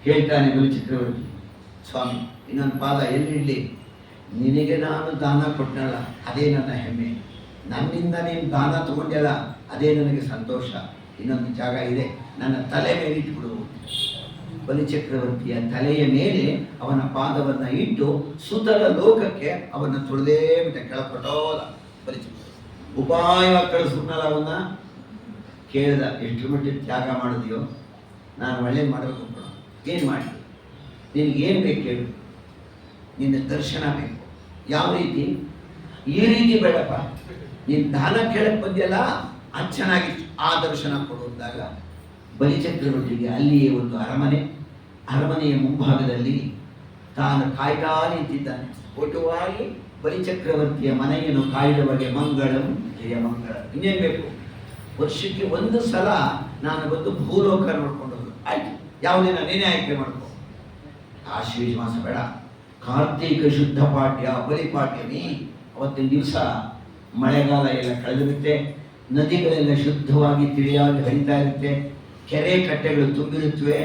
ಹೇಳ್ತಾನೆ ಬಲಿಚಕ್ರವರ್ತಿ, ಸ್ವಾಮಿ ಇನ್ನೊಂದು ಪಾದ ಎಲ್ಲಿಡ್ಲಿ? ನಿನಗೆ ನಾನು ದಾನ ಕೊಟ್ಟನಲ್ಲ, ಅದೇ ನನ್ನ ಹೆಮ್ಮೆ. ನನ್ನಿಂದ ನೀನು ದಾನ ತಗೊಂಡ್ಯಲ್ಲ, ಅದೇ ನನಗೆ ಸಂತೋಷ. ಇನ್ನೊಂದು ಜಾಗ ಇದೆ, ನನ್ನ ತಲೆ ಮೇಲೆ ಇಟ್ಬಿಡು. ಬಲಿಚಕ್ರವರ್ತಿಯ ತಲೆಯ ಮೇಲೆ ಅವನ ಪಾದವನ್ನು ಇಟ್ಟು ಸುತಲ ಲೋಕಕ್ಕೆ ಅವನ್ನ ತುಳಿದೇ ಬಿಟ್ಟ, ಕೆಳಪಟ್ಟೋದ. ಬಲಿಚಕ್ರವರ್ತಿ ಉಪಾಯವಾಗಿ ಕಳಿಸ್ಬಿಟ್ನಲ್ಲ ಅವನ್ನ. ಕೇಳ್ದ, ಎಷ್ಟು ಮಟ್ಟಿಗೆ ತ್ಯಾಗ ಮಾಡಿದ್ಯೋ? ನಾನು ಒಳ್ಳೇದು ಮಾಡಬೇಕು ಕೊಡು. ಏನು ಮಾಡಿ? ನಿನಗೇನು ಬೇಕು ಹೇಳು? ನಿನ್ನ ದರ್ಶನ ಬೇಕು. ಯಾವ ರೀತಿ? ಈ ರೀತಿ ಬೇಡಪ್ಪ, ನೀನು ದಾನ ಕೇಳಕ್ಕೆ ಬಂದ್ಯಲ್ಲ, ಅದು ಚೆನ್ನಾಗಿತ್ತು, ಆ ದರ್ಶನ ಕೊಡು ಅಂದಾಗ ಬಲಿಚಕ್ರವರ್ತಿಗೆ ಅಲ್ಲಿಯೇ ಒಂದು ಅರಮನೆಯ ಮುಂಭಾಗದಲ್ಲಿ ತಾನು ಕಾಯ್ತಾ ನಿಂತಿದ್ದಾನೆ. ಒಟುವಾಗಿ ಬಲಿಚಕ್ರವರ್ತಿಯ ಮನೆಯನ್ನು ಕಾಯ್ದವಗೆ ಮಂಗಳಂ ಜಯ ಮಂಗಳ. ಇನ್ನೇನು ಬೇಕು? ವರ್ಷಕ್ಕೆ 1 ಸಲ ನಾನು ಬಂದು ಭೂಲೋಕ ನೋಡ್ಕೊಂಡು ಹೋಗೋದು. ಆಯ್ತು, ಯಾವುದಿನ ನೀನೇ ಆಯ್ಕೆ ಮಾಡ್ಕೊ. ಆಶ್ವೀಜ ಮಾಸ ಬೇಡ, ಕಾರ್ತೀಕ ಶುದ್ಧ ಪಾಡ್ಯ ಬಲಿಪಾಡ್ಯಮಿ. ಅವತ್ತಿನ ದಿವಸ ಮಳೆಗಾಲ ಎಲ್ಲ ಕಳೆದಿರುತ್ತೆ, ನದಿಗಳೆಲ್ಲ ಶುದ್ಧವಾಗಿ ತಿಳಿಯಾಗಿ ಹರಿತಾ ಇರುತ್ತೆ, ಕೆರೆ ಕಟ್ಟೆಗಳು ತುಂಬಿರುತ್ತವೆ,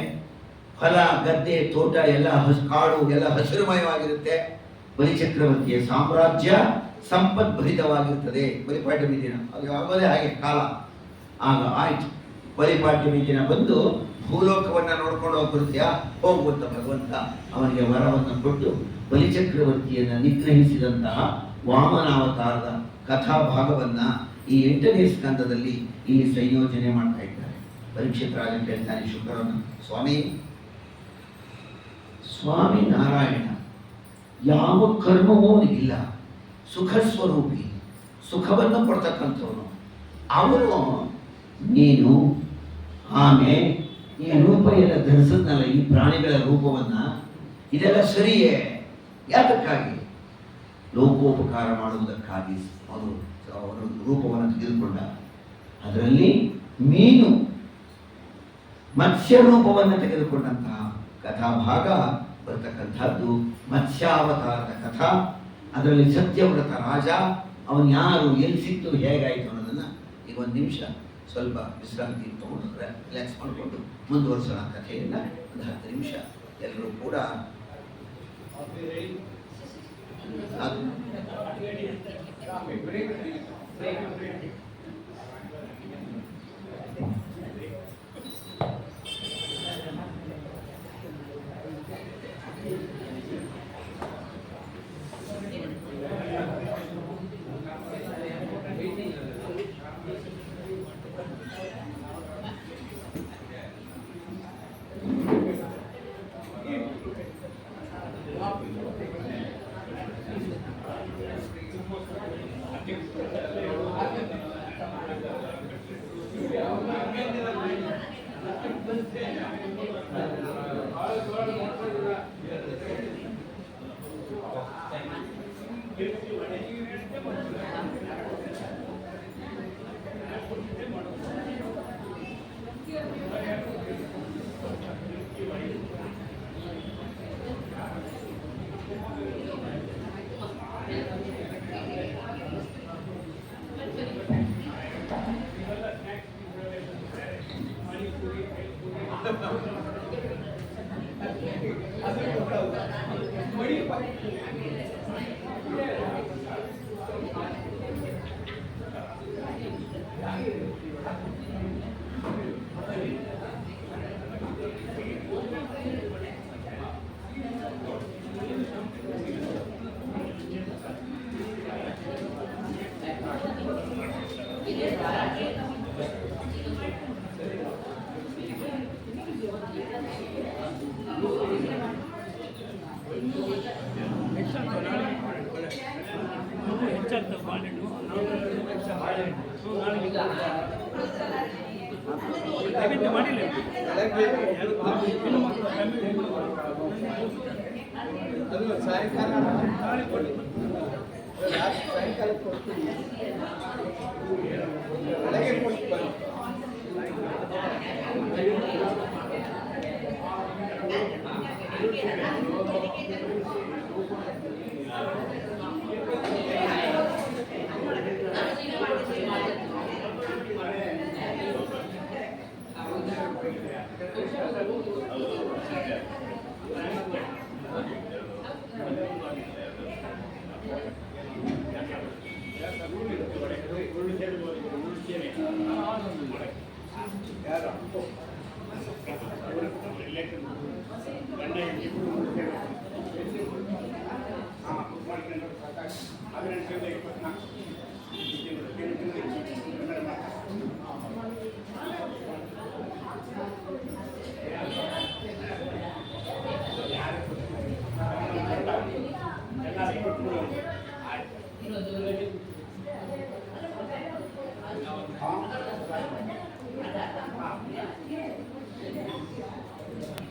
ಹೊಲ ಗದ್ದೆ ತೋಟ ಎಲ್ಲ ಕಾಡು ಎಲ್ಲ ಹಸಿರುಮಯವಾಗಿರುತ್ತೆ. ಬಲಿಚಕ್ರವರ್ತಿಯ ಸಾಮ್ರಾಜ್ಯ ಸಂಪದ್ಭರಿತವಾಗಿರ್ತದೆ ಬಲಿಪಾಡ್ಯಮಿ ದಿನ. ಅದು ಆಗೋದೇ ಹಾಗೆ ಕಾಲ. ಆಗ ಆಯ್ತು, ಬಲಿಪಾಡ್ಯಮಿ ದಿನ ಬಂದು ಭೂಲೋಕವನ್ನು ನೋಡ್ಕೊಂಡು ಹೋಗ್ಬಿಡ್ತೀಯಾ? ಹೋಗುವಂತ ಭಗವಂತ ಅವನಿಗೆ ವರವನ್ನು ಕೊಟ್ಟು ಬಲಿಚಕ್ರವರ್ತಿಯನ್ನು ನಿಗ್ರಹಿಸಿದಂತಹ ವಾಮನಾವತಾರದ ಕಥಾಭಾಗವನ್ನ ಈ 8ನೇ ಸ್ಕಂದದಲ್ಲಿ ಇಲ್ಲಿ ಸಂಯೋಜನೆ ಮಾಡ್ತಾ ಇದ್ದಾರೆ. ಪರೀಕ್ಷಿತ ರಾಜ ಕೇಳ್ತಾನೆ ಶುಕ್ರನ, ಸ್ವಾಮಿ ನಾರಾಯಣ ಯಾವ ಕರ್ಮವೂ ಅವನಿಗಿಲ್ಲ, ಸುಖ ಸ್ವರೂಪಿ, ಸುಖವನ್ನು ಕೊಡ್ತಕ್ಕಂಥವನು ಅವನು. ನೀನು ಆಮೆ ಈ ರೂಪ ಎಲ್ಲ ಧರಿಸಿದ್ನಲ್ಲ, ಈ ಪ್ರಾಣಿಗಳ ರೂಪವನ್ನ, ಇದೆಲ್ಲ ಸರಿಯೇ? ಯಾತಕ್ಕಾಗಿ? ಲೋಕೋಪಕಾರ ಮಾಡುವುದಕ್ಕಾಗಿ ಅವನು ರೂಪವನ್ನು ತೆಗೆದುಕೊಂಡ. ಅದರಲ್ಲಿ ಮೀನು ಮತ್ಸ್ಯ ರೂಪವನ್ನು ತೆಗೆದುಕೊಂಡಂತಹ ಕಥಾಭಾಗ ಬರ್ತಕ್ಕಂಥದ್ದು ಮತ್ಸ್ಯಾವತಾರದ ಕಥಾ. ಅದರಲ್ಲಿ ಸತ್ಯವ್ರತ ರಾಜ ಅವನು ಯಾರು, ಎಲ್ಲಿ ಸಿಕ್ತು, ಹೇಗಾಯಿತು ಅನ್ನೋದನ್ನು ಈಗ 1 ನಿಮಿಷ ಸ್ವಲ್ಪ ವಿಶ್ರಾಂತಿ ತಗೊಂಡು ರಿಲ್ಯಾಕ್ಸ್ ಮಾಡಿಕೊಂಡು ಮುಂದುವರಿಸೋಣ ಕಥೆಯನ್ನು. ಒಂದು 10 ನಿಮಿಷ ಎಲ್ಲರೂ ಕೂಡ ಹೆಚ್ಚಾಗ್ತವೆ ಬಾಳೆಹಣ್ಣು ನೈವೇದ್ಯ ಮಾಡಿಲ್ಲ ಅದು ಸಾಯಂಕಾಲ ನಾಳೆ ಕೊಡಿ ಸಾಯಂಕಾಲ ಕೊಡ್ತೀನಿ ಬೆಳಗ್ಗೆ ಕೊಟ್ಟು ಬನ್ನಿ ಇವತ್ತು